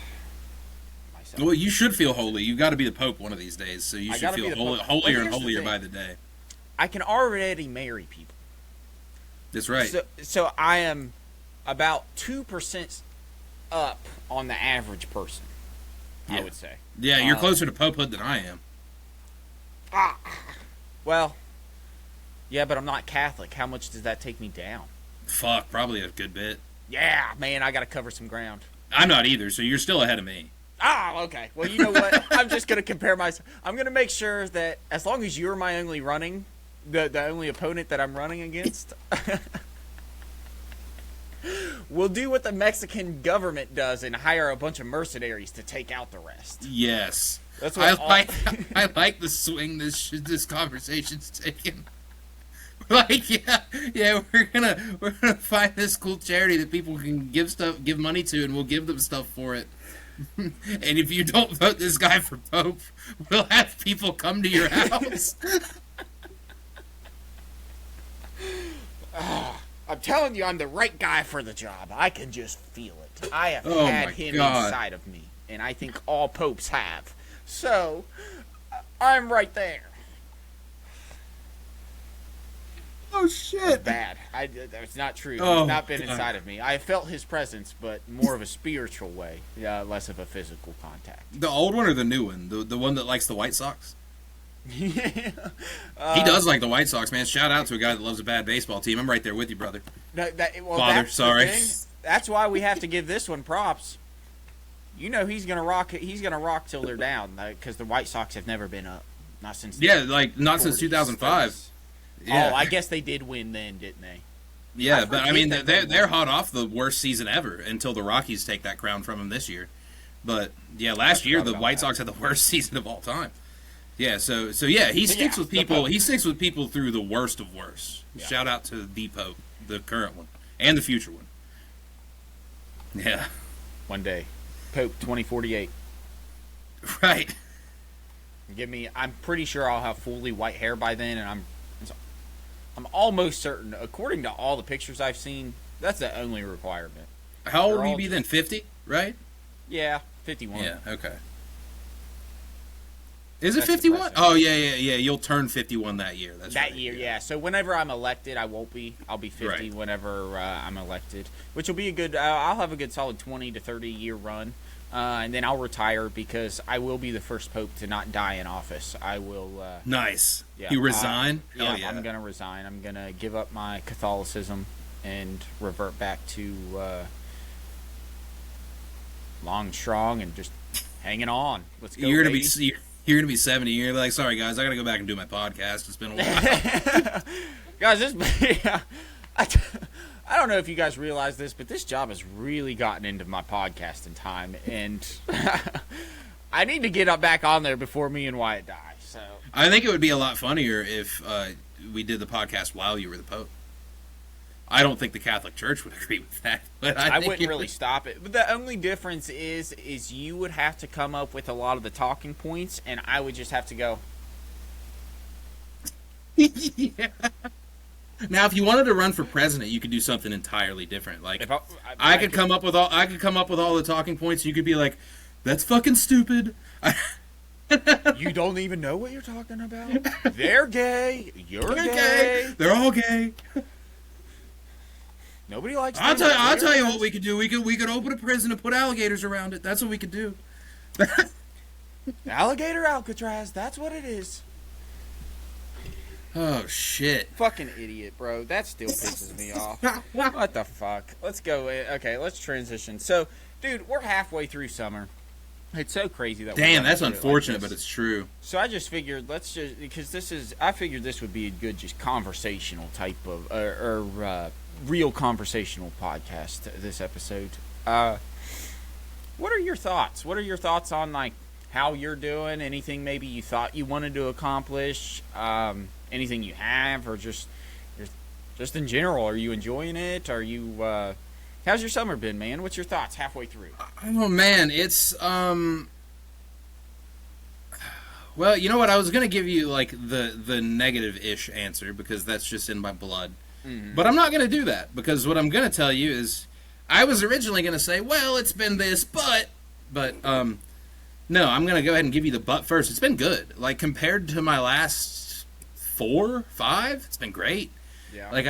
myself. Well, you should feel holy. You've got to be the Pope one of these days, so you should feel holier and holier by the day. I can already marry people. That's right. So I am about 2% up on the average person, I would say. Yeah, you're closer to Popehood than I am. Well, yeah, but I'm not Catholic. How much does that take me down? Fuck, probably a good bit. Yeah, man, I got to cover some ground. I'm not either, so you're still ahead of me. Okay. Well, you know what? I'm just going to compare myself. I'm going to make sure that as long as you're my only running... The only opponent that I'm running against, we'll do what the Mexican government does and hire a bunch of mercenaries to take out the rest. Yes, that's what I like the swing this conversation's taking. Like, we're gonna find this cool charity that people can give money to, and we'll give them stuff for it. And if you don't vote this guy for Pope, we'll have people come to your house. I'm telling you, I'm the right guy for the job. I can just feel it. I have had him inside of me, and I think all popes have. So, I'm right there. Oh, shit. That's bad. That's not true. He's not been inside of me. I felt his presence, but more of a spiritual way, less of a physical contact. The old one or the new one? The one that likes the White Sox? He does like the White Sox, man. Shout out to a guy that loves a bad baseball team. I'm right there with you, brother. Father, sorry. That's why we have to give this one props. You know he's gonna rock. He's gonna rock till they're down, because the White Sox have never been up, not since. Not since 2005. Yeah. Oh, I guess they did win then, didn't they? Yeah, but I mean they're hot off the worst season ever until the Rockies take that crown from them this year. But last year the White Sox had the worst season of all time. Yeah, so he sticks with people. He sticks with people through the worst of worst. Yeah. Shout out to the Pope, the current one, and the future one. Yeah. One day, Pope 2048. Right. I'm pretty sure I'll have fully white hair by then, and I'm almost certain, according to all the pictures I've seen, that's the only requirement. How old will you be then? 50, right? Yeah, 51. Yeah. Okay. Is it 51? Oh, yeah. You'll turn 51 that year. That's that right. year, yeah. So whenever I'm elected, I won't be. I'll be 50 right. whenever I'm elected, which will be a good. I'll have a good solid 20 to 30 year run, and then I'll retire because I will be the first pope to not die in office. I will. Nice. Yeah. You resign? Yeah, I'm gonna resign. I'm gonna give up my Catholicism and revert back to long, strong, and just hanging on. Let's go. You're gonna be 70. You're like, sorry guys, I gotta go back and do my podcast. It's been a while. Guys, I don't know if you guys realize this, but this job has really gotten into my podcasting time, and I need to get up back on there before me and Wyatt die. So I think it would be a lot funnier if we did the podcast while you were the Pope. I don't think the Catholic Church would agree with that, but I wouldn't really stop it. But the only difference is you would have to come up with a lot of the talking points, and I would just have to go. Yeah. Now, if you wanted to run for president, you could do something entirely different. Like, I could come up with all the talking points. You could be like, "That's fucking stupid." You don't even know what you're talking about. They're gay. You're gay. They're all gay. Nobody likes. I'll tell you what we could do. We could open a prison and put alligators around it. That's what we could do. Alligator Alcatraz. That's what it is. Oh shit! Fucking idiot, bro. That still pisses me off. What the fuck? Let's go. Okay, let's transition. So, dude, we're halfway through summer. It's so crazy that. Damn, that's unfortunate, but it's true. So I just figured I figured this would be a good just conversational type of real conversational podcast. This episode. What are your thoughts? What are your thoughts on like how you're doing? Anything maybe you thought you wanted to accomplish? Anything you have, or just in general? Are you enjoying it? Are you? How's your summer been, man? What's your thoughts halfway through? Oh man, it's Well, you know what? I was gonna give you like the negative-ish answer because that's just in my blood. Mm-hmm. But I'm not gonna do that because what I'm gonna tell you is I was originally gonna say, well, it's been this, but no, I'm gonna go ahead and give you the but first. It's been good. Like compared to my last 4, 5, it's been great. Yeah. Like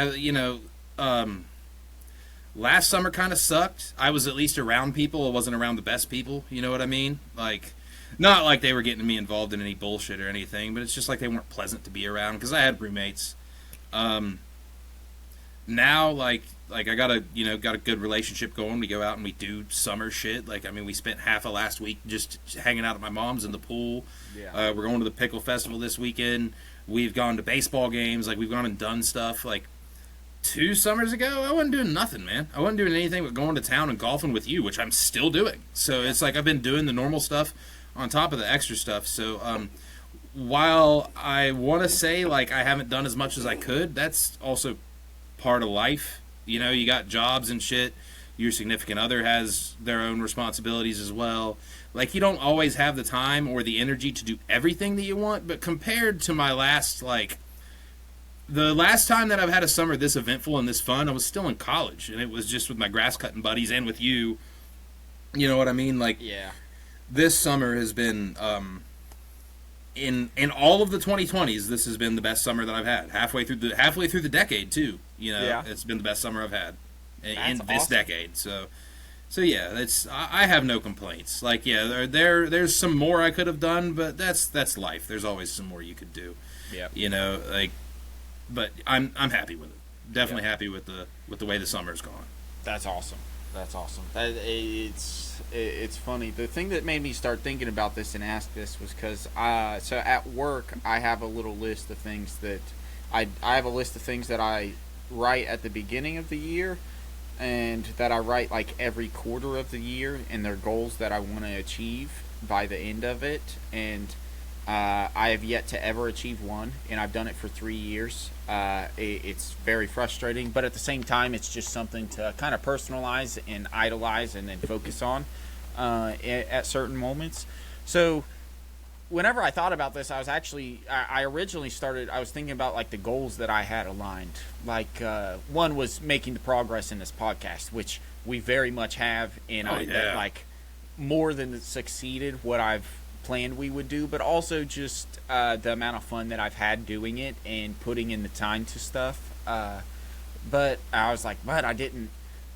last summer kind of sucked. I was at least around people. I wasn't around the best people. You know what I mean? Like, not like they were getting me involved in any bullshit or anything, but it's just like they weren't pleasant to be around because I had roommates. Now, like I got a good relationship going. We go out and we do summer shit. Like, I mean, we spent half of last week just hanging out at my mom's in the pool. Yeah. We're going to the Pickle Festival this weekend. We've gone to baseball games. Like, we've gone and done stuff. Like, 2 summers ago, I wasn't doing nothing, man. I wasn't doing anything but going to town and golfing with you, which I'm still doing. So it's like I've been doing the normal stuff on top of the extra stuff. So while I want to say, like, I haven't done as much as I could, that's also part of life. You know, you got jobs and shit. Your significant other has their own responsibilities as well. Like, you don't always have the time or the energy to do everything that you want, but compared to my last, like, the last time that I've had a summer this eventful and this fun, I was still in college, and it was just with my grass cutting buddies and with you. You know what I mean? Like, yeah. This summer has been, in all of the 2020s, this has been the best summer that I've had. Halfway through the decade too. You know, yeah. It's been the best summer I've had in awesome. This decade. So yeah, I have no complaints. Like, yeah, there's some more I could have done, but that's life. There's always some more you could do. Yeah. You know, like. But I'm happy with it. Definitely happy with the way the summer's gone. That's awesome. It's funny. The thing that made me start thinking about this and ask this was because so at work I have a little list of things that I have a list of things that I write at the beginning of the year and that I write like every quarter of the year, and they're goals that I want to achieve by the end of it. And I have yet to ever achieve one, and I've done it for 3 years. It's very frustrating, but at the same time, it's just something to kind of personalize and idolize and then focus on at certain moments. So whenever I thought about this, I was actually, I originally started, I was thinking about like the goals that I had aligned. Like one was making the progress in this podcast, which we very much have, and like more than succeeded what I've planned we would do, but also just the amount of fun that I've had doing it and putting in the time to stuff. But I was like, but I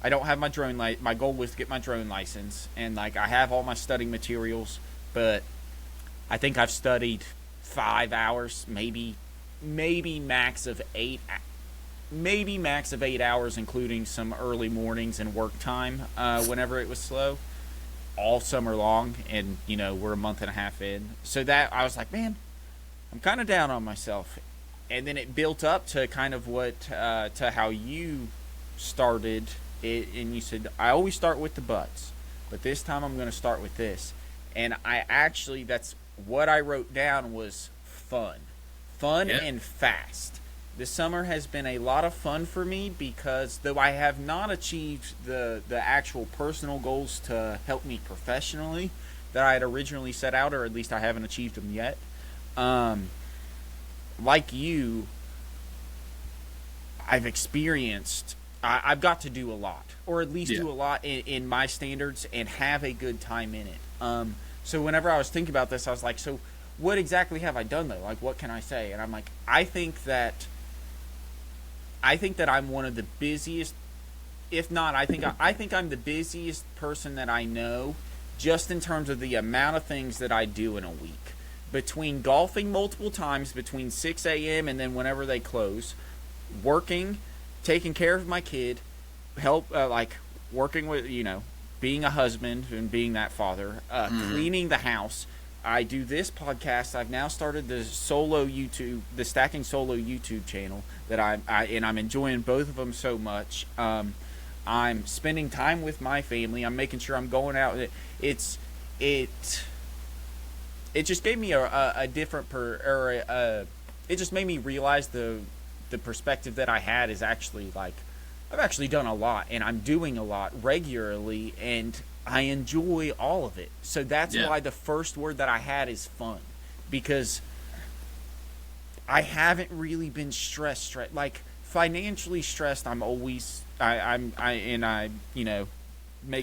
don't have my drone my goal was to get my drone license, and like I have all my study materials, but I think I've studied 5 hours, maybe max of 8 hours, including some early mornings and work time whenever it was slow, all summer long. And we're a month and a half in, so that I was like, man, I'm kind of down on myself. And then it built up to kind of what to how you started it, and you said, I always start with the buts, but this time I'm going to start with this. And that's what I wrote down was fun and fast. This summer has been a lot of fun for me, because though I have not achieved the actual personal goals to help me professionally that I had originally set out, or at least I haven't achieved them yet, like you, I've got to do a lot, or at least do a lot in my standards, and have a good time in it. So whenever I was thinking about this, I was like, so what exactly have I done though? Like, what can I say? And I'm like, I think that I'm one of the busiest, if not, I think I'm the busiest person that I know, just in terms of the amount of things that I do in a week. Between golfing multiple times between 6 a.m. and then whenever they close, working, taking care of my kid, working with, being a husband and being that father, cleaning the house. I do this podcast. I've now started the Stacking Solo YouTube channel that I'm enjoying both of them so much. I'm spending time with my family. I'm making sure I'm going out. It just gave me a different it just made me realize the perspective that I had is actually like, I've actually done a lot, and I'm doing a lot regularly, and I enjoy all of it. So that's why the first word that I had is fun, because I haven't really been stressed. Like, financially stressed, I'm always make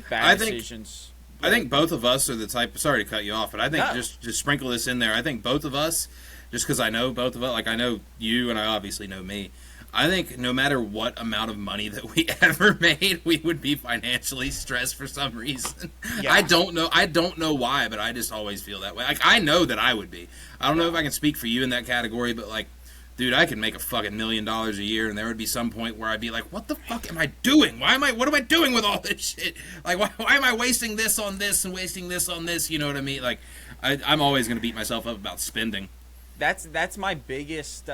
bad decisions. I think both of us are the type. Sorry to cut you off, but I think just sprinkle this in there. I think both of us, just because I know both of us, like I know you and I obviously know me. I think no matter what amount of money that we ever made, we would be financially stressed for some reason. Yeah. I don't know why, but I just always feel that way. Like, I know that I would be. I don't know if I can speak for you in that category, but like, dude, I could make a fucking $1 million a year, and there would be some point where I'd be like, what the fuck am I doing? What am I doing with all this shit? Like, why am I wasting this on this and wasting this on this? You know what I mean? Like, I'm always going to beat myself up about spending. That's my biggest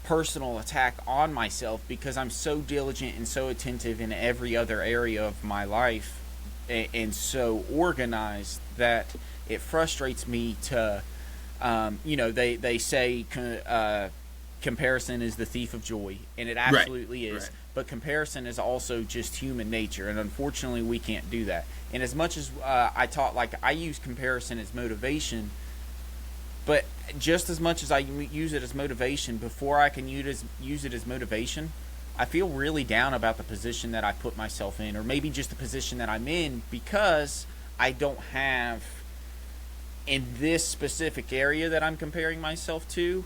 personal attack on myself, because I'm so diligent and so attentive in every other area of my life, and so organized, that it frustrates me to they say comparison is the thief of joy, and it absolutely is. Right. But comparison is also just human nature, and unfortunately we can't do that. And as much as I use comparison as motivation, but just as much as I use it as motivation, before I can use it as motivation, I feel really down about the position that I put myself in, or maybe just the position that I'm in, because I don't have, in this specific area that I'm comparing myself to,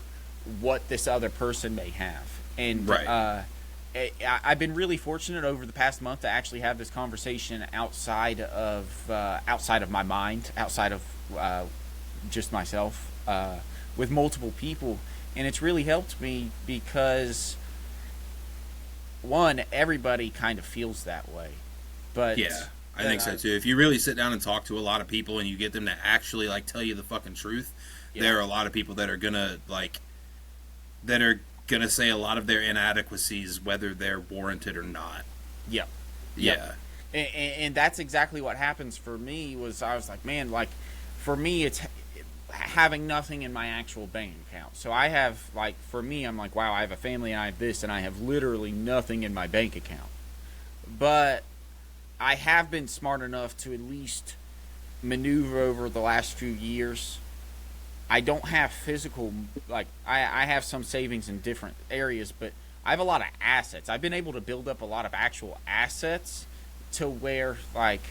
what this other person may have. And I've been really fortunate over the past month to actually have this conversation outside of my mind, outside of just myself, with multiple people, and it's really helped me, because one, everybody kind of feels that way, but yeah, I think so too. If you really sit down and talk to a lot of people and you get them to actually like tell you the fucking truth, there are a lot of people that are gonna say a lot of their inadequacies, whether they're warranted or not. Yeah. And that's exactly what happens for me. I was like, man, like, for me, it's having nothing in my actual bank account. So I have, like, for me, I'm like, wow, I have a family and I have this, and I have literally nothing in my bank account. But I have been smart enough to at least maneuver over the last few years. I don't have physical, like, I have some savings in different areas, but I have a lot of assets. I've been able to build up a lot of actual assets to where, like,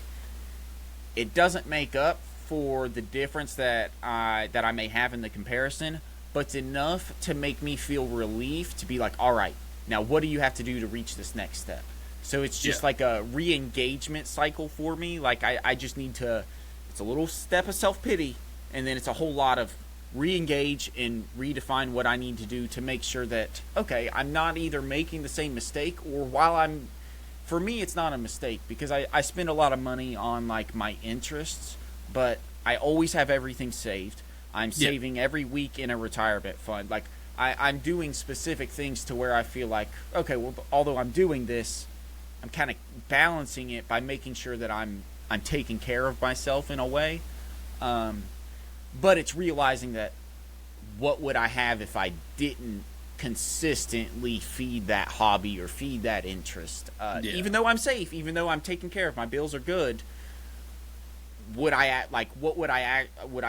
it doesn't make up for the difference that I may have in the comparison, but it's enough to make me feel relief to be like, all right, now what do you have to do to reach this next step? So it's just like a re-engagement cycle for me. Like I just need to, it's a little step of self-pity, and then it's a whole lot of re-engage and redefine what I need to do to make sure that, okay, I'm not either making the same mistake, or for me, it's not a mistake, because I spend a lot of money on like my interests, but I always have everything saved. I'm saving every week in a retirement fund. Like I'm doing specific things to where I feel like, okay, well, although I'm doing this, I'm kind of balancing it by making sure that I'm taking care of myself in a way. But it's realizing that what would I have if I didn't consistently feed that hobby or feed that interest? Even though I'm safe, even though I'm taken care of, my bills are good, would I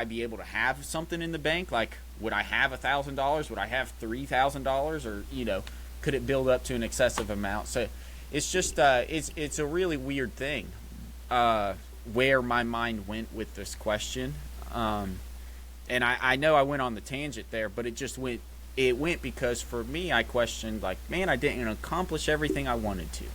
be able to have something in the bank? Like, would I have $1,000? Would I have $3,000? Or, could it build up to an excessive amount? So it's just, it's a really weird thing, where my mind went with this question. And I know I went on the tangent there, but it went because for me, I questioned, like, man, I didn't accomplish everything I wanted to.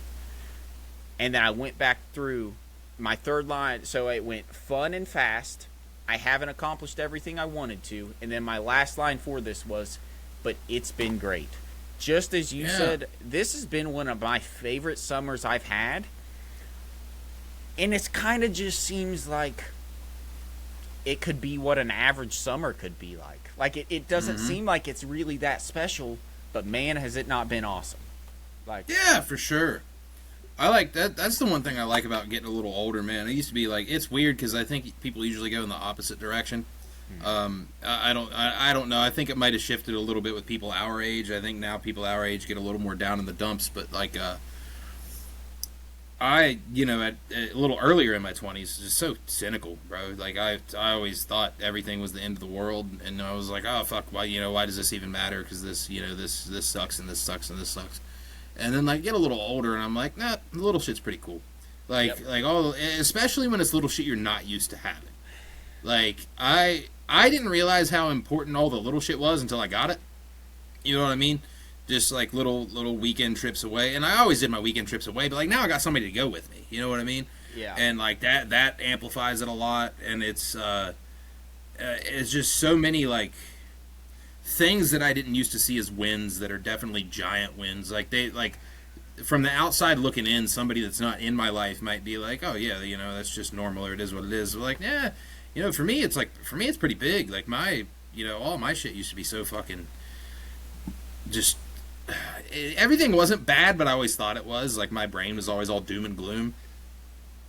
And then I went back through my third line. So it went fun and fast. I haven't accomplished everything I wanted to. And then my last line for this was, but it's been great. Just as you said, this has been one of my favorite summers I've had. And it's kind of just seems like it could be what an average summer could be like. Like, it doesn't seem like it's really that special, but man, has it not been awesome. Like, yeah, for sure. I like that. That's the one thing I like about getting a little older, man. It used to be like, it's weird because I think people usually go in the opposite direction. I don't know. I think it might have shifted a little bit with people our age. I think now people our age get a little more down in the dumps, but like, at a little earlier in my 20s, just so cynical, bro. Like, I always thought everything was the end of the world, and I was like, oh, fuck, why does this even matter? Because this sucks, and this sucks, and this sucks. And then, like, get a little older, and I'm like, nah, the little shit's pretty cool. Like, especially when it's little shit you're not used to having. Like, I didn't realize how important all the little shit was until I got it. You know what I mean? Just like little weekend trips away, and I always did my weekend trips away, but like now I got somebody to go with me. You know what I mean? Yeah. And like that amplifies it a lot, and it's just so many like things that I didn't used to see as wins that are definitely giant wins. Like from the outside looking in, somebody that's not in my life might be like, oh yeah, that's just normal, or it is what it is. But like, yeah, for me it's pretty big. Like all my shit used to be so fucking just. Everything wasn't bad, but I always thought it was. Like, my brain was always all doom and gloom.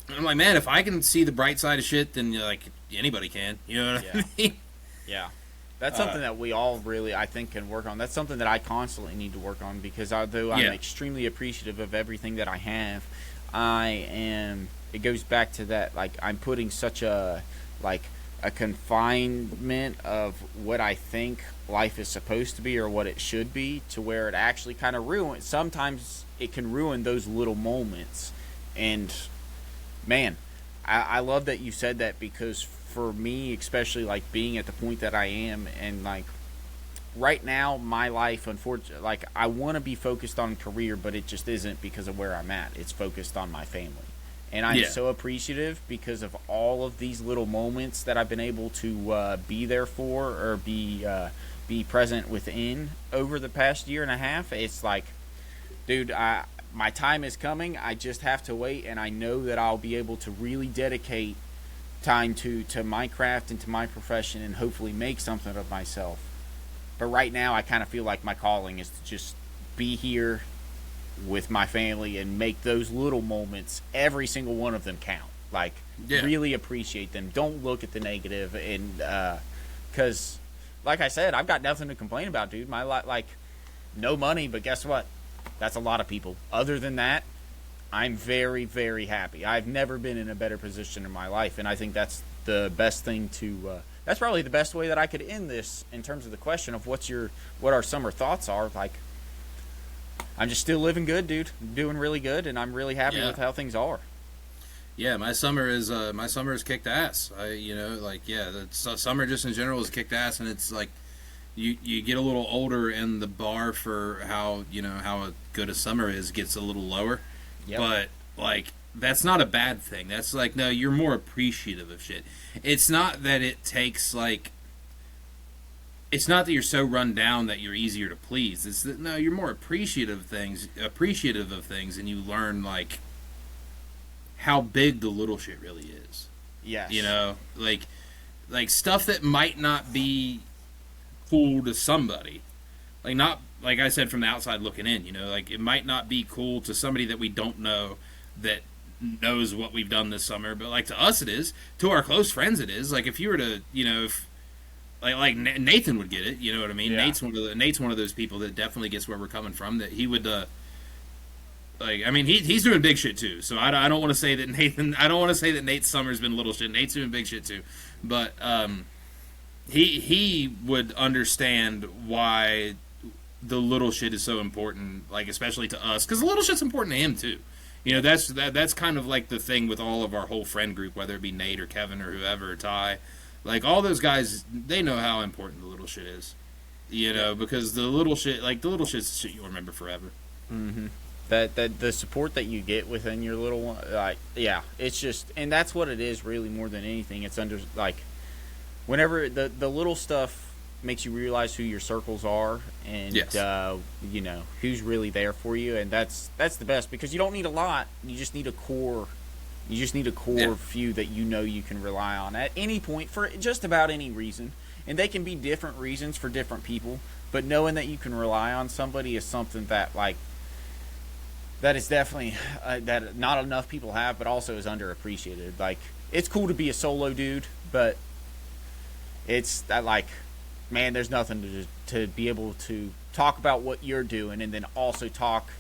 And I'm like, man, if I can see the bright side of shit, then like anybody can. You know what I mean? Yeah. That's something that we all really, I think, can work on. That's something that I constantly need to work on, because although I'm extremely appreciative of everything that I have, it goes back to that, like, I'm putting such a confinement of what I think life is supposed to be or what it should be, to where it actually kind of sometimes it can ruin those little moments. And man, I love that you said that, because for me, especially like being at the point that I am, and like right now my life, unfortunately, like I want to be focused on career, but it just isn't because of where I'm at. It's focused on my family. And I'm so appreciative because of all of these little moments that I've been able to be there for, or be present within over the past year and a half. It's like, dude, my time is coming. I just have to wait, and I know that I'll be able to really dedicate time to my craft and to my profession, and hopefully make something of myself. But right now, I kind of feel like my calling is to just be here with my family and make those little moments, every single one of them, count. Like, really appreciate them. Don't look at the negative, and because like I said, I've got nothing to complain about, dude. My like, no money, but guess what? That's a lot of people. Other than that, I'm very, very happy. I've never been in a better position in my life, and I think that's the best thing to that's probably the best way that I could end this in terms of the question of what our summer thoughts are. Like, I'm just still living good, dude. I'm doing really good, and I'm really happy with how things are. Yeah, my summer is kicked ass. Summer just in general is kicked ass, and it's like you get a little older, and the bar for how good a summer is gets a little lower. Yep. But like that's not a bad thing. That's like, no, you're more appreciative of shit. It's not that it takes like. It's not that you're so run down that you're easier to please. It's that, no, you're more appreciative of things, and you learn like how big the little shit really is. Yes. You know, like stuff that might not be cool to somebody. Not like I said, from the outside looking in, you know, like it might not be cool to somebody that we don't know that knows what we've done this summer, but like to us it is. To our close friends it is. Like if you were to, you know, if like Nathan would get it, you know what I mean? Yeah. Nate's one of those people that definitely gets where we're coming from, that he would he's doing big shit too. So I don't want to say that Nate's summer's been little shit. Nate's doing big shit too. But he would understand why the little shit is so important, like especially to us, cuz the little shit's important to him too. You know, that's kind of like the thing with all of our whole friend group, whether it be Nate or Kevin or whoever, or Ty. Like, all those guys, they know how important the little shit is. You know, because the little shit's the shit you'll remember forever. Mm-hmm. That the support that you get within your little one, like, yeah, it's just, and that's what it is really more than anything. It's under, like, whenever the little stuff makes you realize who your circles are, and, yes. You know, who's really there for you, and that's the best, because you don't need a lot, you just need a core. You just need a core few that you know you can rely on at any point for just about any reason. And they can be different reasons for different people. But knowing that you can rely on somebody is something that, like, that is definitely, that not enough people have, but also is underappreciated. Like, it's cool to be a solo dude, but it's that, like, man, there's nothing to be able to talk about what you're doing and then also talk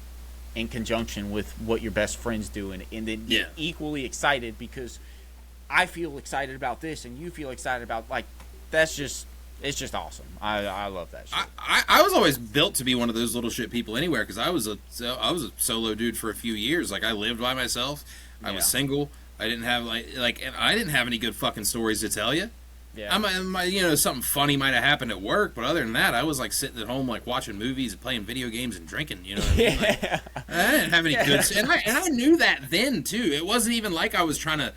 in conjunction with what your best friend's doing, and then get equally excited because I feel excited about this and you feel excited about, like, it's just awesome. I love that shit. I was always built to be one of those little shit people anywhere, because I was a solo dude for a few years. Like, I lived by myself. I was single. I didn't have and I didn't have any good fucking stories to tell you. Yeah. You know, something funny might have happened at work, but other than that, I was like sitting at home, like watching movies and playing video games and drinking. You know what I mean? Like, I didn't have any good, and I knew that then too. It wasn't even like I was trying to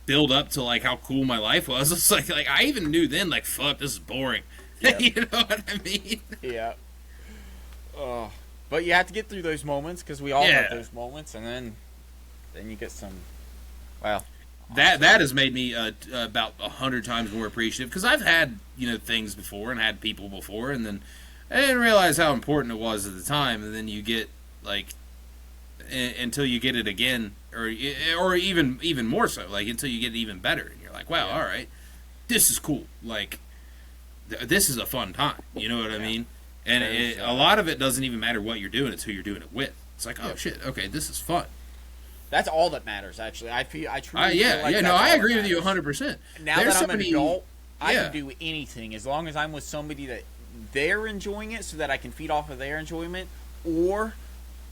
build up to like how cool my life was. It's like I even knew then, like, fuck, this is boring. Yep. You know what I mean? Yeah. But you have to get through those moments, because we all have those moments, and then you get some. Well. That has made me about 100 times more appreciative, because I've had, you know, things before and had people before, and then I didn't realize how important it was at the time, and then you get like until you get it again, or even more so, like until you get it even better, and you're like, wow, all right, this is cool, like this is a fun time, you know what I mean? And a lot of it doesn't even matter what you're doing; it's who you're doing it with. It's like, oh shit, okay, this is fun. That's all that matters, actually. I truly feel like I agree with you 100%. Now that I'm an adult, I can do anything as long as I'm with somebody that they're enjoying it, so that I can feed off of their enjoyment, or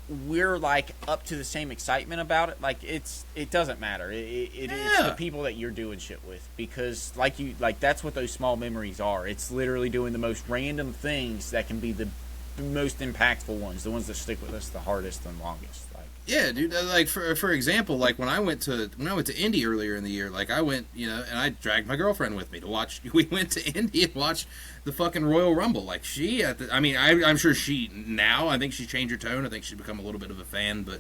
we're like up to the same excitement about it. Like, it doesn't matter. It's the people that you're doing shit with, because that's what those small memories are. It's literally doing the most random things that can be the most impactful ones, the ones that stick with us the hardest and longest. Yeah, dude. Like for example, like when I went to Indy earlier in the year, like I went, you know, and I dragged my girlfriend with me to watch. We went to Indy and watched the fucking Royal Rumble. Like I'm sure I think she changed her tone. I think she's become a little bit of a fan, but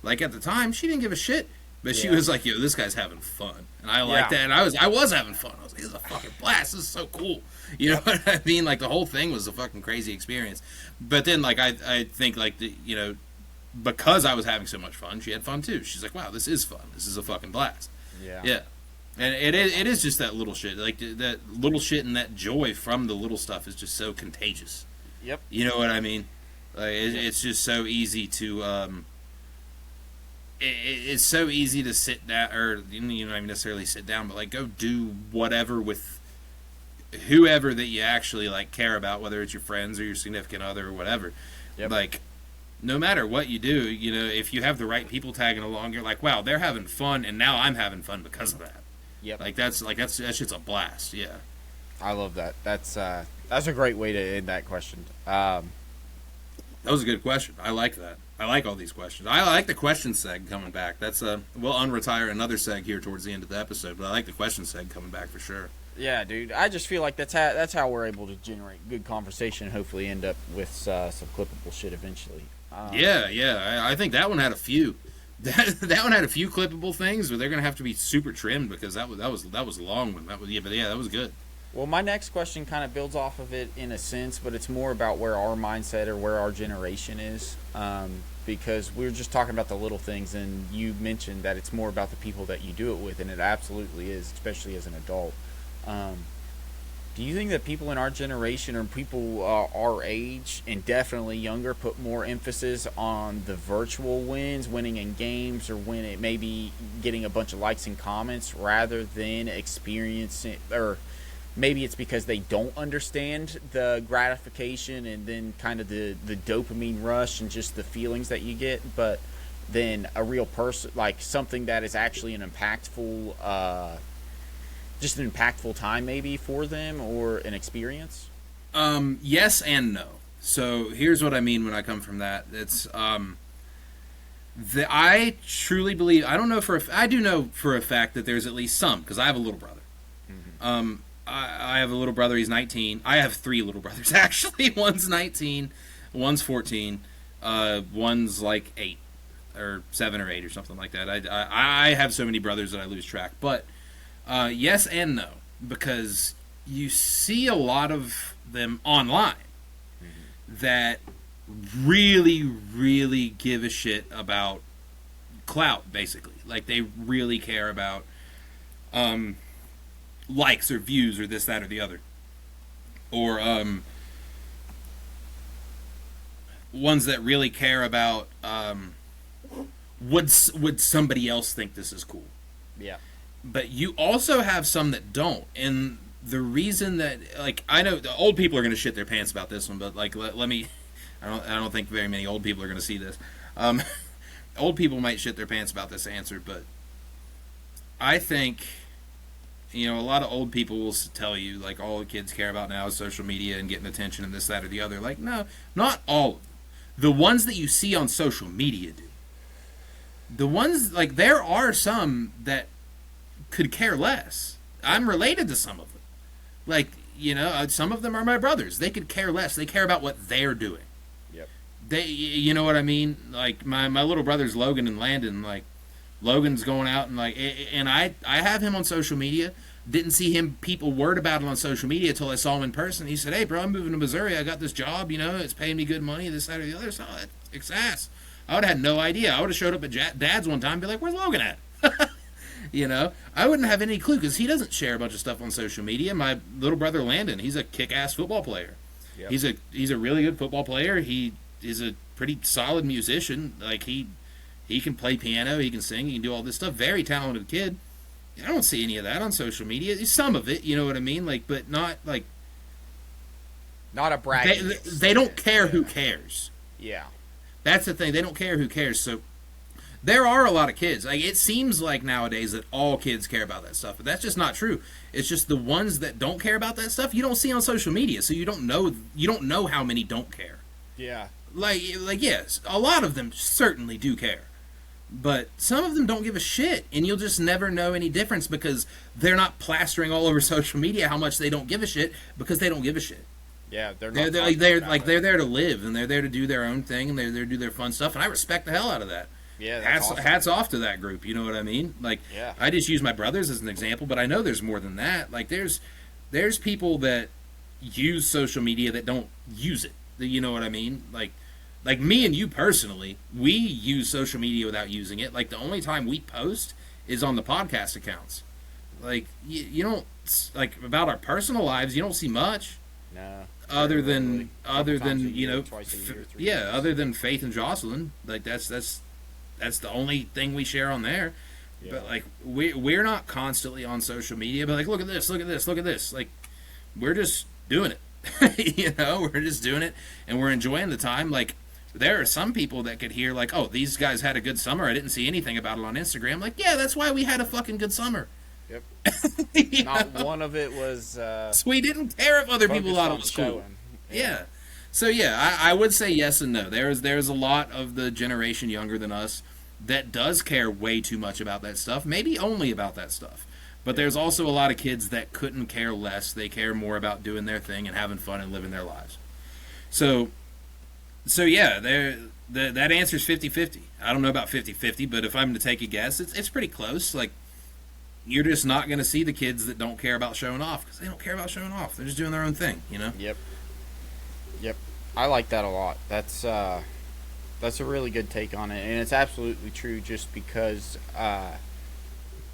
like at the time, she didn't give a shit. But she was like, yo, this guy's having fun, and I like that. And I was having fun. I was like, this is a fucking blast. This is so cool. You know what I mean? Like the whole thing was a fucking crazy experience. But then like I think like you know. Because I was having so much fun, she had fun too. She's like, wow, this is fun. This is a fucking blast. Yeah. And it is just that little shit. Like, that little shit and that joy from the little stuff is just so contagious. Yep. You know what I mean? Like, it's just so easy to, it's so easy to sit down, or, you know, not even necessarily sit down, but, like, go do whatever with whoever that you actually, like, care about, whether it's your friends or your significant other or whatever. Yep. Like, no matter what you do, if you have the right people tagging along, you're like, wow, they're having fun, and now I'm having fun because of that. Yep. That shit's a blast. Yeah. I love that. That's a great way to end that question. That was a good question. I like that. I like all these questions. I like the question seg coming back. That's we'll unretire another seg here towards the end of the episode, but I like the question seg coming back for sure. Yeah, dude. I just feel like that's how we're able to generate good conversation and hopefully end up with some clippable shit eventually. Yeah. I think that one had a few. That one had a few clippable things, but they're gonna have to be super trimmed because that was a long one. That was good. Well, my next question kind of builds off of it in a sense, but it's more about where our mindset or where our generation is. Because we were just talking about the little things, and you mentioned that it's more about the people that you do it with, and it absolutely is, especially as an adult. Do you think that people in our generation or people our age and definitely younger put more emphasis on the virtual wins, winning in games, or maybe getting a bunch of likes and comments rather than experiencing, or maybe it's because they don't understand the gratification and then kind of the dopamine rush and just the feelings that you get, but then a real person, like something that is actually an impactful just an impactful time maybe for them or an experience? Yes and no. So here's what I mean when I come from that. It's I truly believe, I do know for a fact that there's at least some, because I have a little brother. Mm-hmm. I have a little brother, he's 19. I have 3 little brothers, actually. One's 19, one's 14, one's like 8, or 7 or 8 or something like that. I have so many brothers that I lose track. But yes and no, because you see a lot of them online that really, really give a shit about clout, basically. Like, they really care about likes or views or this, that, or the other. Or ones that really care about would somebody else think this is cool? Yeah. But you also have some that don't, and the reason that, like, I know the old people are going to shit their pants about this one, but like, let me, I don't think very many old people are going to see this. Old people might shit their pants about this answer, but I think, a lot of old people will tell you, like, all the kids care about now is social media and getting attention and this, that, or the other. Like, no, not all of them. The ones that you see on social media do. The ones, like, there are some that could care less. I'm related to some of them. Like, some of them are my brothers. They could care less. They care about what they're doing. Yep. You know what I mean? Like, my little brothers, Logan and Landon, like, Logan's going out and, like, and I have him on social media. Didn't see people word about him on social media until I saw him in person. He said, hey, bro, I'm moving to Missouri. I got this job, it's paying me good money, this, that, or the other. So, it's ass. I would have had no idea. I would have showed up at Dad's one time and be like, where's Logan at? I wouldn't have any clue because he doesn't share a bunch of stuff on social media. My little brother Landon, he's a kick-ass football player. Yep. He's a really good football player. He is a pretty solid musician. Like, he can play piano, he can sing, he can do all this stuff. Very talented kid. I don't see any of that on social media. Some of it, you know what I mean? Like, but not like. Not a bragging. They don't care who cares. Yeah. That's the thing. They don't care who cares. So there are a lot of kids. Like, it seems like nowadays that all kids care about that stuff, but that's just not true. It's just the ones that don't care about that stuff you don't see on social media, so you don't know how many don't care. Yeah. Like yes, a lot of them certainly do care. But some of them don't give a shit, and you'll just never know any difference because they're not plastering all over social media how much they don't give a shit because they don't give a shit. Yeah, they're there to live, and they're there to do their own thing, and they're there to do their fun stuff, and I respect the hell out of that. Yeah, that's awesome. Hats off to that group, you know what I mean? Like, yeah. I just use my brothers as an example, but I know there's more than that. Like, there's people that use social media that don't use it. You know what I mean? Like me and you personally, we use social media without using it. Like, the only time we post is on the podcast accounts. Like, you don't, like, about our personal lives, you don't see much. No. Other than twice a year, other than Faith and Jocelyn, like, that's the only thing we share on there. Yeah. But, like, we're not constantly on social media, but, like, look at this, look at this, look at this. Like, we're just doing it. We're just doing it, and we're enjoying the time. Like, There are some people that could hear like, oh, these guys had a good summer. I didn't see anything about it on Instagram. Like, yeah, that's why we had a fucking good summer. Yep. Not one of it was. So we didn't care if other people thought it was cool. Yeah. So yeah, I would say yes and no. There's a lot of the generation younger than us that does care way too much about that stuff. Maybe only about that stuff. But there's also a lot of kids that couldn't care less. They care more about doing their thing and having fun and living their lives. So yeah, that answer's 50-50. I don't know about 50-50, but if I'm to take a guess, it's pretty close. Like, you're just not going to see the kids that don't care about showing off because they don't care about showing off. They're just doing their own thing, you know? Yep. I like that a lot. That's a really good take on it, and it's absolutely true just because...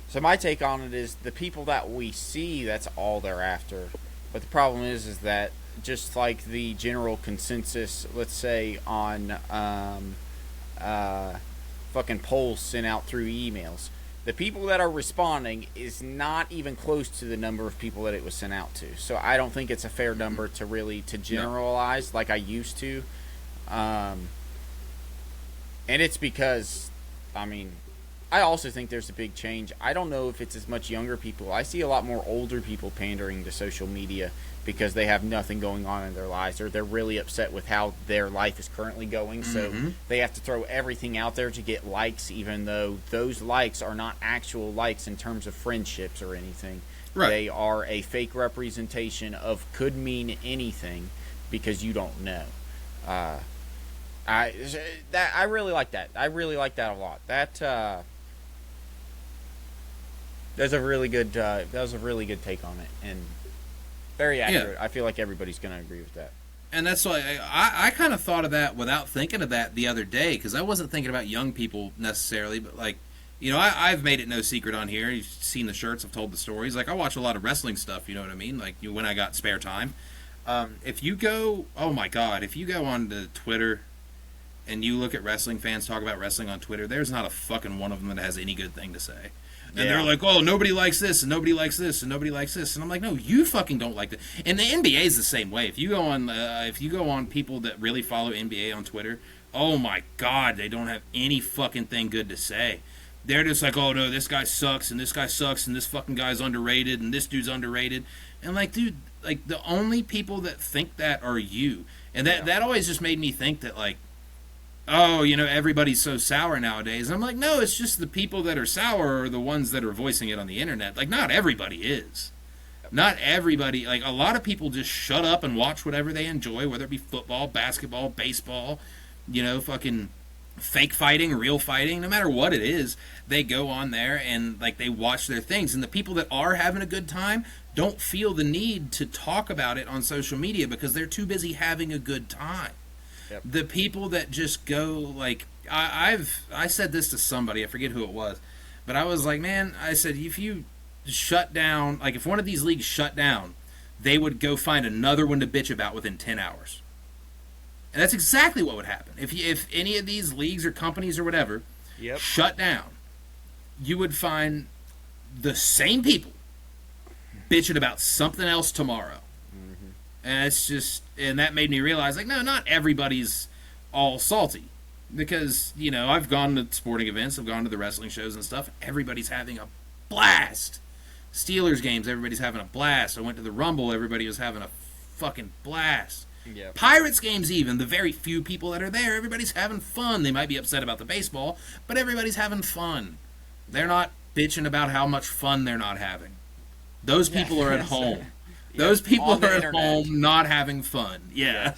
So my take on it is the people that we see, that's all they're after. But the problem is that just like the general consensus, let's say on fucking polls sent out through emails, the people that are responding is not even close to the number of people that it was sent out to. So I don't think it's a fair number to generalize like I used to. And it's because, I mean, I also think there's a big change. I don't know if it's as much younger people. I see a lot more older people pandering to social media because they have nothing going on in their lives, or they're really upset with how their life is currently going. So they have to throw everything out there to get likes, even though those likes are not actual likes in terms of friendships or anything. Right. They are a fake representation of could mean anything because you don't know. I really like that. I really like that a lot. That's a really good take on it, and very accurate. Yeah. I feel like everybody's going to agree with that. And that's why I kind of thought of that without thinking of that the other day, because I wasn't thinking about young people necessarily, but like, you know, I've made it no secret on here. You've seen the shirts, I've told the stories. Like, I watch a lot of wrestling stuff, you know what I mean? Like, when I got spare time. If you go on to Twitter and you look at wrestling fans talk about wrestling on Twitter, there's not a fucking one of them that has any good thing to say. And they're like, oh, nobody likes this, and nobody likes this, and nobody likes this. And I'm like, no, you fucking don't like that. And the NBA is the same way. If you go on people that really follow NBA on Twitter, oh my God, they don't have any fucking thing good to say. They're just like, oh no, this guy sucks, and this guy sucks, and this fucking guy's underrated, and this dude's underrated. And like, dude, like the only people that think that are you. And that always just made me think that like, oh, you know, everybody's so sour nowadays. I'm like, no, it's just the people that are sour are the ones that are voicing it on the internet. Like, not everybody is. Not everybody. Like, a lot of people just shut up and watch whatever they enjoy, whether it be football, basketball, baseball, you know, fucking fake fighting, real fighting, no matter what it is, they go on there and, like, they watch their things. And the people that are having a good time don't feel the need to talk about it on social media because they're too busy having a good time. Yep. The people that just go, like, I said this to somebody, I forget who it was, but I was like, man, I said, if you shut down, like, if one of these leagues shut down, they would go find another one to bitch about within 10 hours. And that's exactly what would happen. If any of these leagues or companies or whatever shut down, you would find the same people bitching about something else tomorrow. And it's just, and that made me realize, like, no, not everybody's all salty. Because, you know, I've gone to sporting events, I've gone to the wrestling shows and stuff. Everybody's having a blast. Steelers games, everybody's having a blast. I went to the Rumble, everybody was having a fucking blast. Yep. Pirates games even, the very few people that are there, everybody's having fun. They might be upset about the baseball, but everybody's having fun. They're not bitching about how much fun they're not having. Those people are at home. Those people are at home not having fun. Yeah.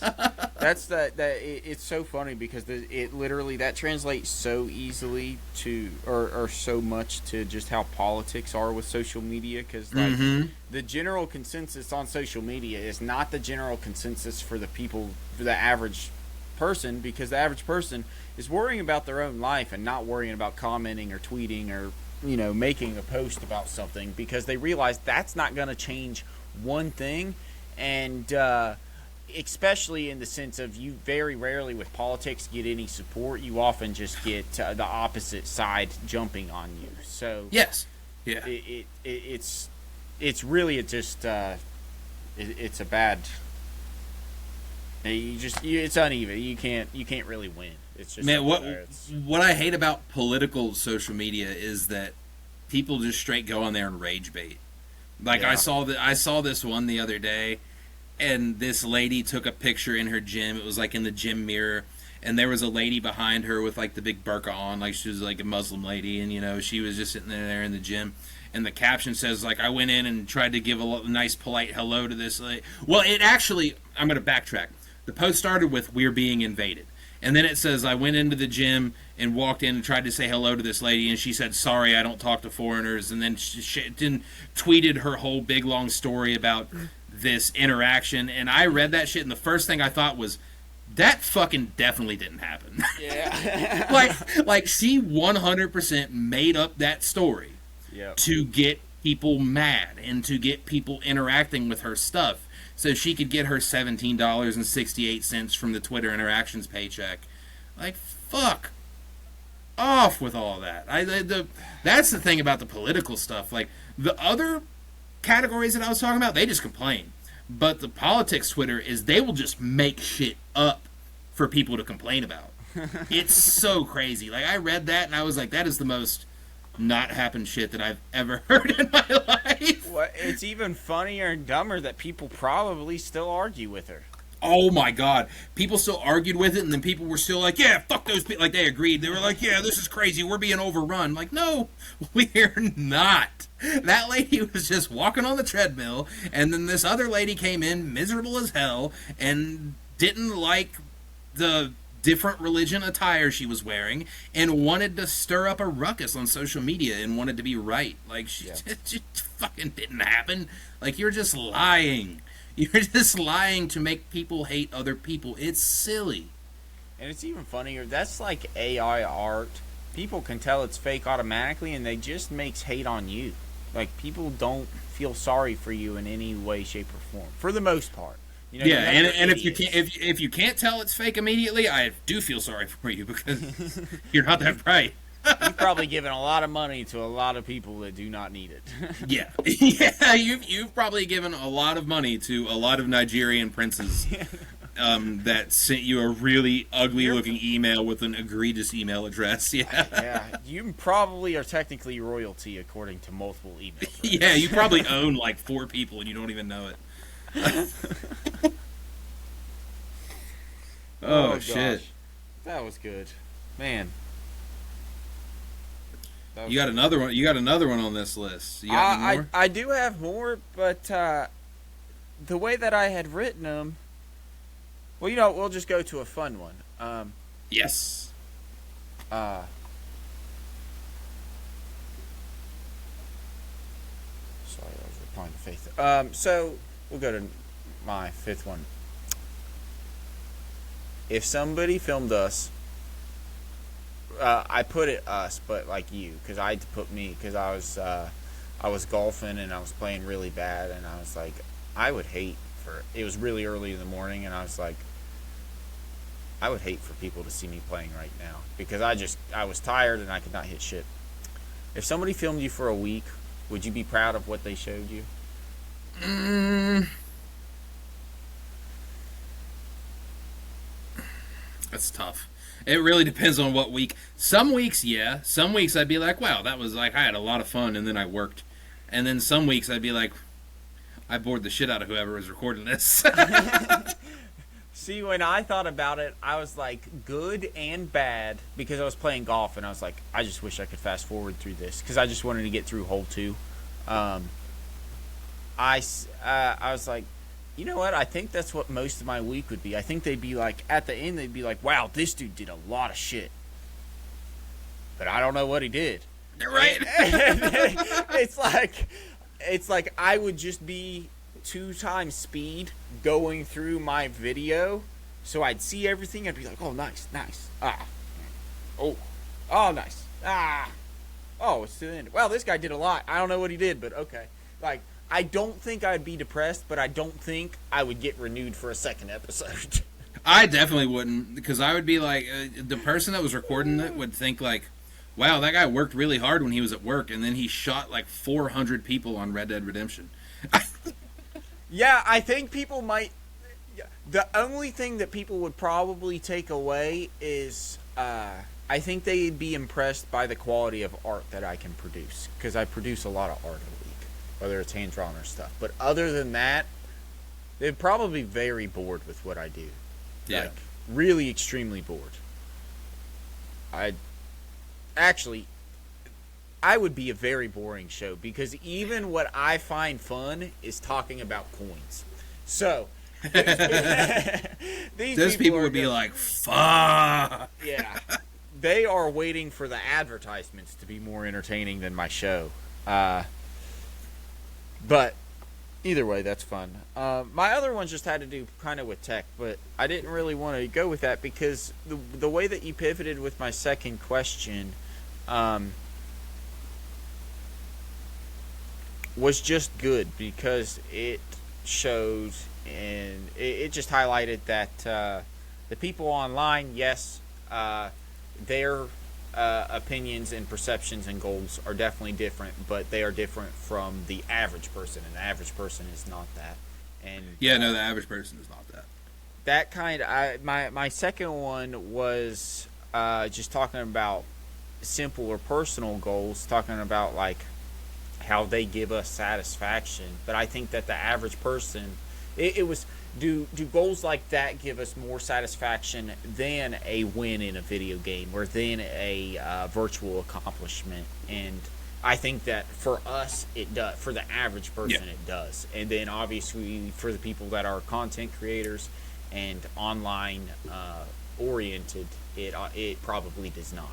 Yes. It's so funny because it literally, that translates so easily to, or so much to just how politics are with social media. Because like, the general consensus on social media is not the general consensus for the people, for the average person, because the average person is worrying about their own life and not worrying about commenting or tweeting or, you know, making a post about something, because they realize that's not going to change one thing. And especially in the sense of, you very rarely with politics get any support. You often just get the opposite side jumping on you. So yes, yeah, it's really just it's a bad It's uneven. You can't really win. It's just Man, what I hate about political social media is that people just straight go on there and rage bait. Like Yeah. I saw this one the other day, and this lady took a picture in her gym. It was like in the gym mirror, and there was a lady behind her with like the big burqa on, like she was like a Muslim lady, and she was just sitting there in the gym. And the caption says like, I went in and tried to give a nice polite hello to this lady. Well, it actually, I'm going to backtrack. The post started with, "We're being invaded." And then it says, "I went into the gym and walked in and tried to say hello to this lady, and she said, 'Sorry, I don't talk to foreigners.'" And then she tweeted her whole big long story about this interaction. And I read that shit, and the first thing I thought was, that fucking definitely didn't happen. Yeah. like she 100% made up that story to get people mad and to get people interacting with her stuff, so she could get her $17.68 from the Twitter interactions paycheck. Like, fuck off with all that. That's the thing about the political stuff. Like, the other categories that I was talking about, they just complain. But the politics Twitter is they will just make shit up for people to complain about. It's so crazy. Like, I read that and I was like, that is the most not happened shit that I've ever heard in my life. Well, it's even funnier and dumber that people probably still argue with her. Oh my god. People still argued with it, and then people were still like, yeah, fuck those people. Like, they agreed. They were like, yeah, this is crazy. We're being overrun. Like, no, we're not. That lady was just walking on the treadmill, and then this other lady came in miserable as hell and didn't like the different religion attire she was wearing and wanted to stir up a ruckus on social media and wanted to be right. Like, she just fucking didn't happen. Like, you're just lying. You're just lying to make people hate other people. It's silly. And it's even funnier. That's like AI art. People can tell it's fake automatically, and they just makes hate on you. Like, people don't feel sorry for you in any way, shape, or form, for the most part. And if you can't tell it's fake immediately, I do feel sorry for you because you're not that bright. You've probably given a lot of money to a lot of people that do not need it. Yeah. You've probably given a lot of money to a lot of Nigerian princes that sent you a really ugly-looking email with an egregious email address. Yeah. You probably are technically royalty according to multiple emails. Yeah, you probably own like 4 people and you don't even know it. Oh shit! That was good, man. You got another one. You got another one on this list. You got any more? I do have more, but the way that I had written them, well, we'll just go to a fun one. Yes. Sorry, I was replying to Faith. So we'll go to my 5th one. If somebody filmed us, I put it us, but like you, because I had to put me, because I was golfing and I was playing really bad, and I was like, I would hate for, it was really early in the morning, and I was like, I would hate for people to see me playing right now, because I was tired and I could not hit shit. If somebody filmed you for a week, would you be proud of what they showed you? That's tough. It really depends on what week. Some weeks, yeah. Some weeks I'd be like, wow, that was like, I had a lot of fun, and then I worked. And then some weeks I'd be like, I bored the shit out of whoever was recording this. See, when I thought about it, I was like, good and bad, because I was playing golf, and I was like, I just wish I could fast forward through this, because I just wanted to get through hole 2. I was like, you know what? I think that's what most of my week would be. I think they'd be like, at the end, they'd be like, wow, this dude did a lot of shit. But I don't know what he did. Right. It's like I would just be 2 times speed going through my video. So I'd see everything. I'd be like, oh, nice. Ah. Oh, nice. Ah. Oh, it's to the end. Well, this guy did a lot. I don't know what he did, but okay. Like, I don't think I'd be depressed, but I don't think I would get renewed for a second episode. I definitely wouldn't, because I would be like, the person that was recording it would think like, wow, that guy worked really hard when he was at work, and then he shot like 400 people on Red Dead Redemption. Yeah, I think people might... The only thing that people would probably take away is I think they'd be impressed by the quality of art that I can produce, because I produce a lot of art in the league, whether it's hand drawn or stuff. But other than that, they'd probably be very bored with what I do. Yeah. Like, really extremely bored. I would be a very boring show, because even what I find fun is talking about coins. So, those people would be like, fuck. Yeah. They are waiting for the advertisements to be more entertaining than my show. But either way, that's fun. My other ones just had to do kind of with tech, but I didn't really want to go with that because the way that you pivoted with my second question was just good, because it shows and it just highlighted that the people online, yes, their opinions and perceptions and goals are definitely different, but they are different from the average person, and the average person is not that. And yeah, no, the average person is not that. That kind of my second one was just talking about simple or personal goals, talking about like how they give us satisfaction. But I think that the average person, it was, do goals like that give us more satisfaction than a win in a video game, or than a virtual accomplishment? And I think that for us it does. For the average person, it does. And then obviously for the people that are content creators and online oriented, it probably does not.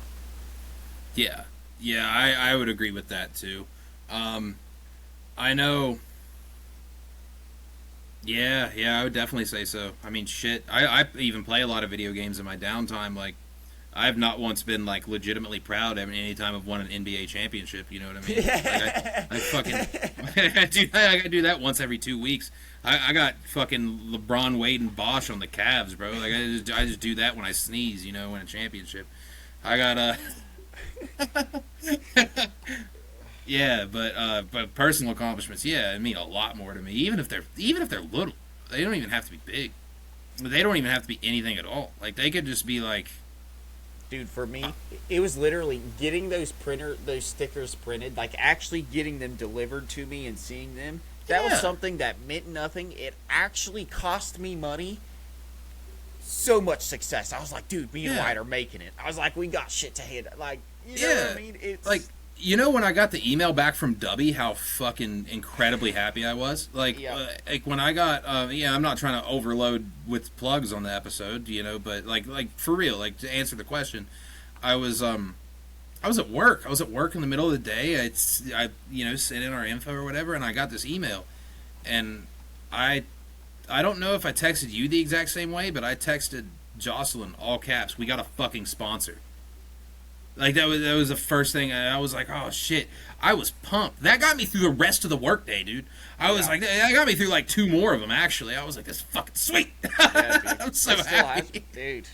Yeah, I would agree with that too. I know. Yeah, I would definitely say so. I mean, shit, I even play a lot of video games in my downtime. Like, I've not once been, like, legitimately proud any time I've won an NBA championship, you know what I mean? Like, I fucking, I do that once every 2 weeks. I got fucking LeBron, Wade, and Bosch on the Cavs, bro. Like, I just do that when I sneeze, you know, win a championship. I got, yeah, but personal accomplishments, yeah, mean a lot more to me. Even if they're little, they don't even have to be big. They don't even have to be anything at all. Like, they could just be like, dude, for me, it was literally getting those stickers printed, like actually getting them delivered to me and seeing them. That was something that meant nothing. It actually cost me money. So much success. I was like, dude, me and Wyatt are making it. I was like, we got shit to hand. Like, you know what I mean? It's like, you know, when I got the email back from Dubby, how fucking incredibly happy I was. Like, like when I got, I'm not trying to overload with plugs on the episode, you know, but like for real, like to answer the question, I was at work. I was at work in the middle of the day. I sent in our info or whatever, and I got this email, and I don't know if I texted you the exact same way, but I texted Jocelyn all caps. We got a fucking sponsor. Like, that was the first thing. I was like, oh, shit. I was pumped. That got me through the rest of the workday, dude. I was like, that got me through, like, 2 more of them, actually. I was like, this is fucking sweet. Yeah, I'm so happy. Dude,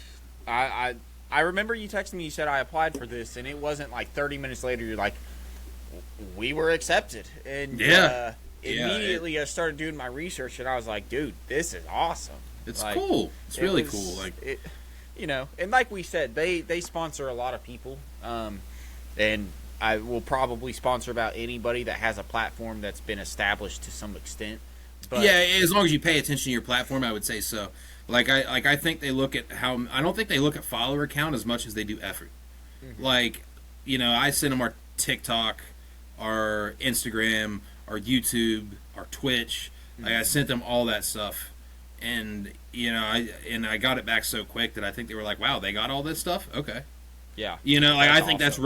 I remember you texting me, you said I applied for this, and it wasn't like 30 minutes later, you're like, we were accepted. And immediately I started doing my research, and I was like, dude, this is awesome. It's like, cool. It's really cool. Like, you know, and like we said, they sponsor a lot of people, and I will probably sponsor about anybody that has a platform that's been established to some extent. But yeah, as long as you pay attention to your platform, I would say so. I think they look at how, I don't think they look at follower count as much as they do effort. Mm-hmm. Like, you know, I send them our TikTok, our Instagram, our YouTube, our Twitch. Mm-hmm. Like, I sent them all that stuff. And, you know, I got it back so quick that I think they were like, wow, they got all this stuff? Okay. Yeah. You know, like, I think that's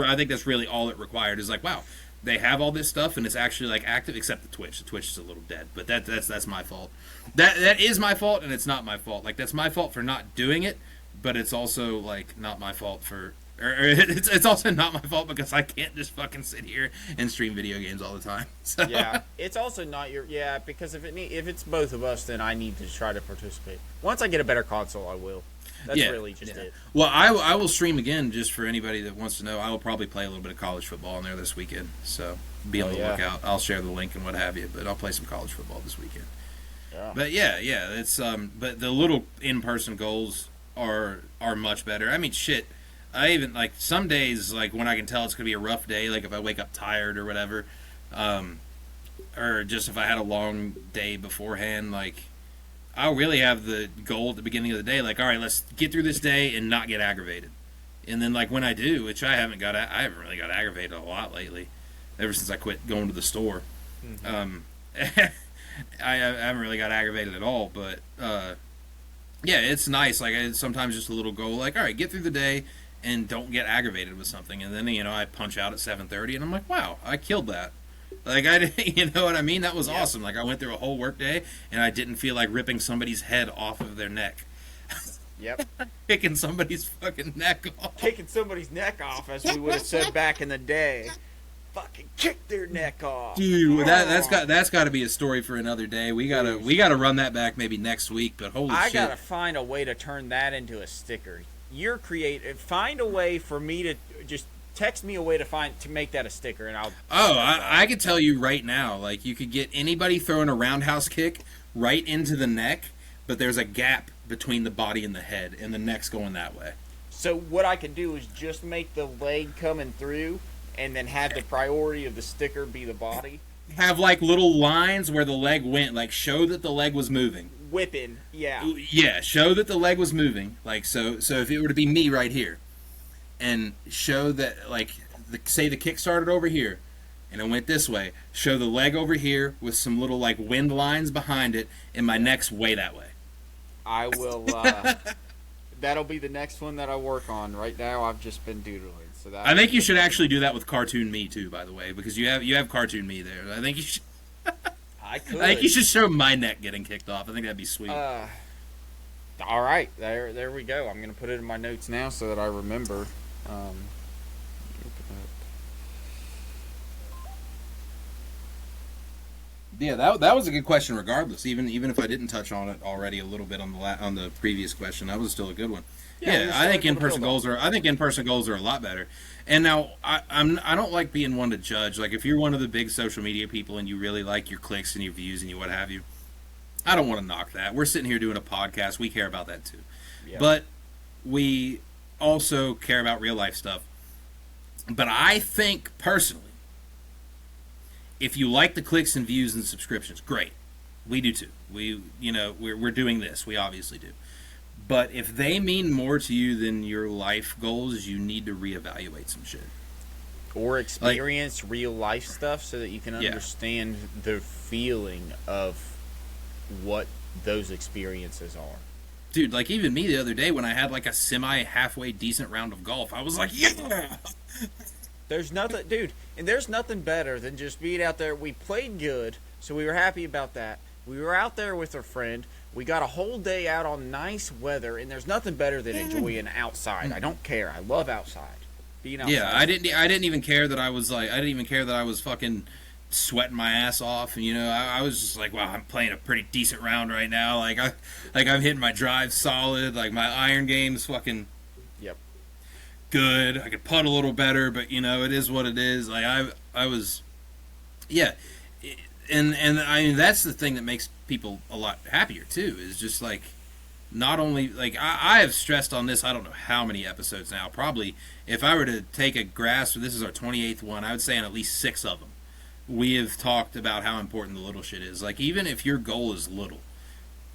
really all it required is like, wow, they have all this stuff and it's actually like active, except the Twitch. The Twitch is a little dead, but that's my fault. That is my fault, and it's not my fault. Like, that's my fault for not doing it, but it's also like not my fault for, or it's also not my fault because I can't just fucking sit here and stream video games all the time. So. Yeah, it's also not your because if it's both of us, then I need to try to participate. Once I get a better console, I will. That's really just it. Well, I will stream again just for anybody that wants to know. I will probably play a little bit of college football in there this weekend, so be on the lookout. I'll share the link and what have you, but I'll play some college football this weekend. Yeah. But yeah, it's but the little in-person goals are much better. I mean, shit. I even like some days like when I can tell it's gonna be a rough day, like if I wake up tired or whatever, or just if I had a long day beforehand, like I'll really have the goal at the beginning of the day, like all right, let's get through this day and not get aggravated. And then like when I do, which I haven't really got aggravated a lot lately, ever since I quit going to the store. Mm-hmm. I haven't really got aggravated at all, but yeah, it's nice. Like sometimes just a little goal, like all right, get through the day and don't get aggravated with something. And then I punch out at 7:30, and I'm like, wow, I killed that. Like you know what I mean? That was awesome. Like I went through a whole work day, and I didn't feel like ripping somebody's head off of their neck. Yep. Picking somebody's fucking neck off. Kicking somebody's neck off, as we would have said back in the day. Fucking kick their neck off, dude. That's got to be a story for another day. We gotta run that back maybe next week. But holy shit, I gotta find a way to turn that into a sticker. You're creative. Find a way for me to just text me a way to make that a sticker, and I'll. Oh, I could tell you right now. Like you could get anybody throwing a roundhouse kick right into the neck, but there's a gap between the body and the head, and the neck's going that way. So what I could do is just make the leg coming through, and then have the priority of the sticker be the body. Have like little lines where the leg went, like show that the leg was moving. Whipping, yeah. Yeah, show that the leg was moving. Like so if it were to be me right here, and show that like say the kick started over here, and it went this way. Show the leg over here with some little like wind lines behind it, and my neck's way that way. I will. That'll be the next one that I work on. Right now, I've just been doodling. So I think you should actually do that with Cartoon Me too. By the way, because you have Cartoon Me there. I think you should. I could. I think you should show my neck getting kicked off. I think that'd be sweet. All right, there we go. I'm gonna put it in my notes now so that I remember. Yeah, that was a good question. Regardless, even if I didn't touch on it already a little bit on the previous question, that was still a good one. Yeah, I think in-person goals are a lot better. And now I don't like being one to judge. Like if you're one of the big social media people and you really like your clicks and your views and what have you, I don't want to knock that. We're sitting here doing a podcast. We care about that too. Yeah. But we also care about real life stuff. But I think personally, if you like the clicks and views and subscriptions, great. We do too. We're doing this. We obviously do. But if they mean more to you than your life goals, you need to reevaluate some shit. Or experience real life stuff so that you can understand the feeling of what those experiences are. Dude, like even me the other day when I had like a semi-halfway decent round of golf, I was like, yeah! There's nothing, dude, and there's nothing better than just being out there. We played good, so we were happy about that. We were out there with our friend. We got a whole day out on nice weather, and there's nothing better than enjoying outside. I don't care. I love outside. Being outside. Yeah, I didn't even care that I was fucking sweating my ass off. And, I was just like, wow, I'm playing a pretty decent round right now. Like I'm hitting my drive solid. Like my iron game's fucking good. I could putt a little better, but it is what it is. Like I was, yeah, and I mean that's the thing that makes people a lot happier too. Is just like not only like I have stressed on this. I don't know how many episodes now. Probably if I were to take a grasp, this is our 28th one. I would say on at least 6 of them, we have talked about how important the little shit is. Like even if your goal is little,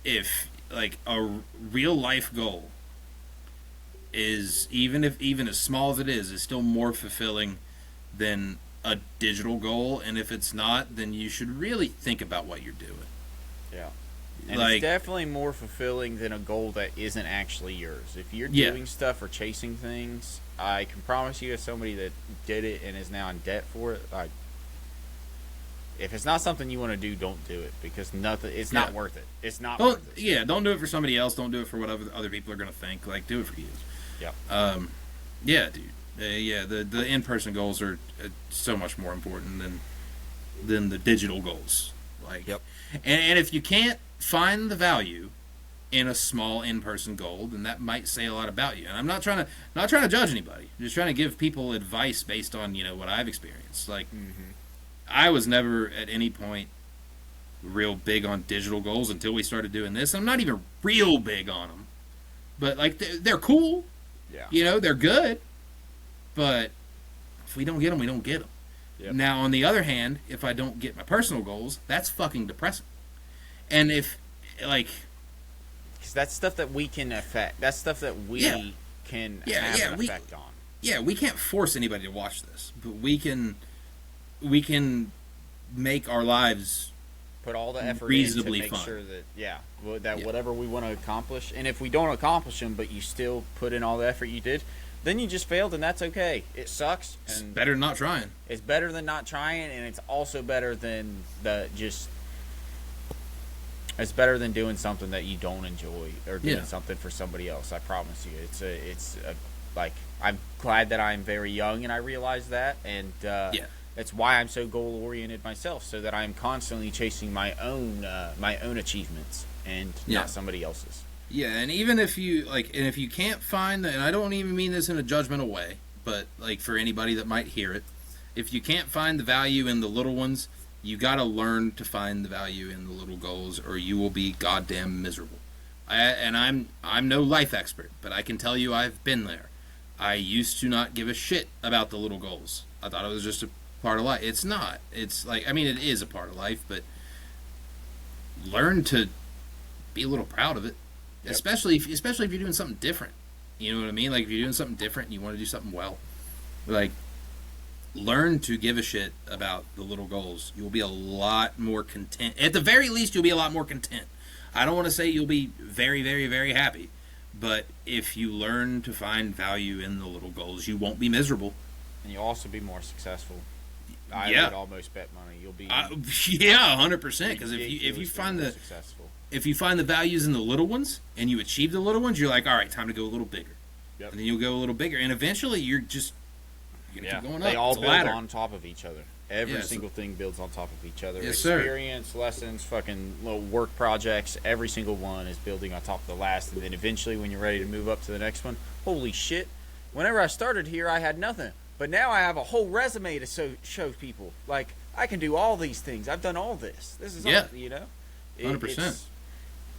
if like a real life goal is even as small as it is still more fulfilling than a digital goal, and if it's not, then you should really think about what you're doing. Yeah. And it's definitely more fulfilling than a goal that isn't actually yours. If you're doing stuff or chasing things, I can promise you as somebody that did it and is now in debt for it, if it's not something you want to do, don't do it because it's not worth it. It's not worth it. Yeah, don't do it for somebody else. Don't do it for what other people are going to think. Like, do it for you. Yeah. Yeah, dude. The in-person goals are so much more important than the digital goals. Like, and if you can't find the value in a small in-person goal, then that might say a lot about you. And I'm not trying to judge anybody. I'm just trying to give people advice based on what I've experienced. Like, I was never at any point real big on digital goals until we started doing this. I'm not even real big on them, but like they're cool. Yeah. You know, they're good, but if we don't get them, we don't get them. Yep. Now, on the other hand, if I don't get my personal goals, that's fucking depressing. And if, like... Because that's stuff that we can affect. That's stuff that we can have an effect on. Yeah, we can't force anybody to watch this, but we can make our lives put all the effort reasonably in to make fun. Sure that whatever we want to accomplish, and if we don't accomplish them, but you still put in all the effort you did, then you just failed, and that's okay. It sucks. And it's better than not trying. It's better than not trying, and it's also better than it's better than doing something that you don't enjoy or doing something for somebody else. I promise you, it's like, I'm glad that I'm very young and I realize that, and that's why I'm so goal oriented myself, so that I'm constantly chasing my own achievements and not somebody else's. Yeah, and even if you if you can't find and I don't even mean this in a judgmental way, but like for anybody that might hear it, if you can't find the value in the little ones, you got to learn to find the value in the little goals, or you will be goddamn miserable. I'm no life expert, but I can tell you I've been there. I used to not give a shit about the little goals. I thought it was just a part of life. It's not. It's like, I mean, it is a part of life, but learn to be a little proud of it. Yep. Especially if you're doing something different. You know what I mean? Like, if you're doing something different and you want to do something well, like, learn to give a shit about the little goals. You'll be a lot more content. At the very least, you'll be a lot more content. I don't want to say you'll be very, very, very happy, but if you learn to find value in the little goals, you won't be miserable. And you'll also be more successful. I would almost bet money you'll be. 100%. Because if you find the successful. If you find the values in the little ones and you achieve the little ones, you're like, all right, time to go a little bigger. Yep. And then you'll go a little bigger, and eventually you're gonna keep going up. They all build on top of each other. Every single thing builds on top of each other. Yes, Experience, lessons, fucking little work projects. Every single one is building on top of the last, and then eventually, when you're ready to move up to the next one, holy shit! Whenever I started here, I had nothing, but now I have a whole resume to show people. Like, I can do all these things. I've done all this. This is all, 100%.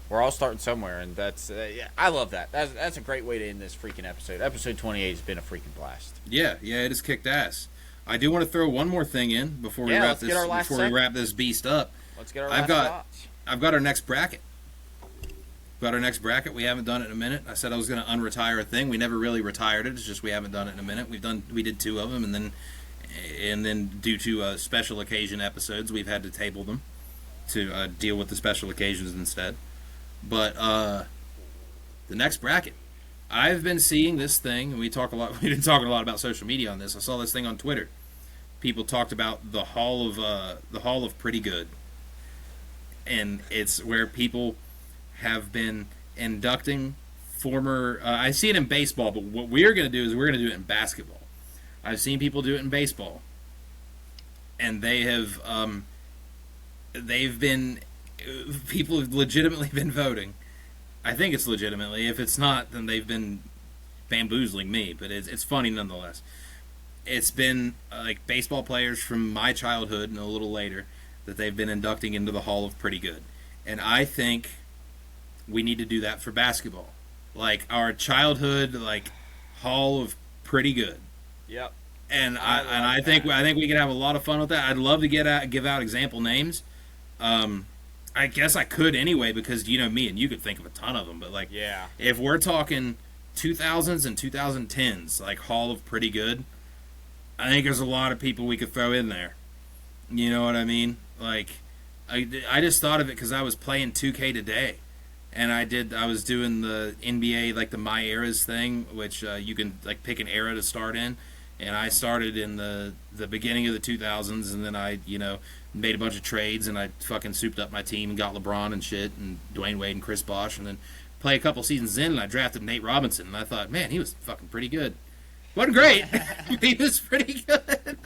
We're all starting somewhere, and that's I love that. That's a great way to end this freaking episode. Episode 28 has been a freaking blast. Yeah, it has kicked ass. I do want to throw one more thing in before we wrap this beast up. Let's get our last thoughts. I've got our next bracket. We haven't done it in a minute. I said I was going to unretire a thing. We never really retired it. It's just we haven't done it in a minute. We did 2 of them, and then due to special occasion episodes, we've had to table them to deal with the special occasions instead. But the next bracket, I've been seeing this thing, and we've been talking a lot about social media on this. I saw this thing on Twitter. People talked about the Hall of Pretty Good, and it's where people have been inducting former. I see it in baseball, but what we're going to do is we're going to do it in basketball. I've seen people do it in baseball, and people have legitimately been voting. I think it's legitimately. If it's not, then they've been bamboozling me, but it's funny nonetheless. It's been like baseball players from my childhood and a little later that they've been inducting into the Hall of Pretty Good. And I think we need to do that for basketball. Like our childhood Hall of Pretty Good. Yep. And I think we could have a lot of fun with that. I'd love to give out example names. I guess I could anyway, because me and you could think of a ton of them. But if we're talking 2000s and 2010s, Hall of Pretty Good, I think there's a lot of people we could throw in there. You know what I mean? I just thought of it because I was playing 2K today, and I was doing the NBA the My Eras thing, which you can pick an era to start in. And I started in the beginning of the 2000s, and then I, made a bunch of trades, and I fucking souped up my team and got LeBron and shit, and Dwayne Wade and Chris Bosh, and then play a couple seasons in, and I drafted Nate Robinson, and I thought, man, he was fucking pretty good. Wasn't great. He was pretty good.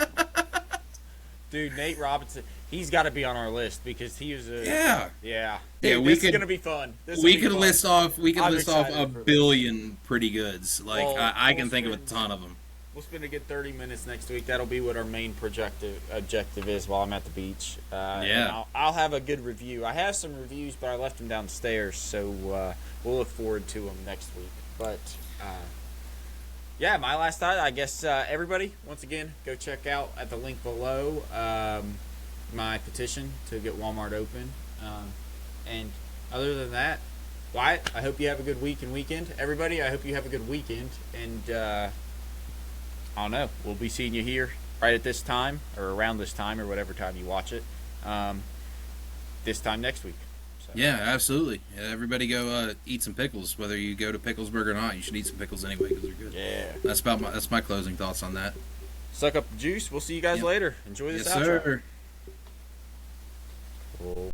Dude, Nate Robinson, he's got to be on our list because he was a... Yeah. Dude, this is going to be fun. We could list off a billion pretty goods. I can think of a ton of them. We'll spend a good 30 minutes next week. That'll be what our main objective is while I'm at the beach. Yeah. I'll have a good review. I have some reviews, but I left them downstairs, so we'll look forward to them next week. But, yeah, my last thought, I guess everybody, once again, go check out at the link below my petition to get Walmart open. And other than that, Wyatt, I hope you have a good week and weekend. Everybody, I hope you have a good weekend. And, I don't know. We'll be seeing you here right at this time or around this time or whatever time you watch it this time next week. So. Yeah, absolutely. Yeah, everybody go eat some pickles. Whether you go to Picklesburg or not, you should eat some pickles anyway because they're good. Yeah. That's my closing thoughts on that. Suck up the juice. We'll see you guys later. Enjoy this outro. Sir. Cool.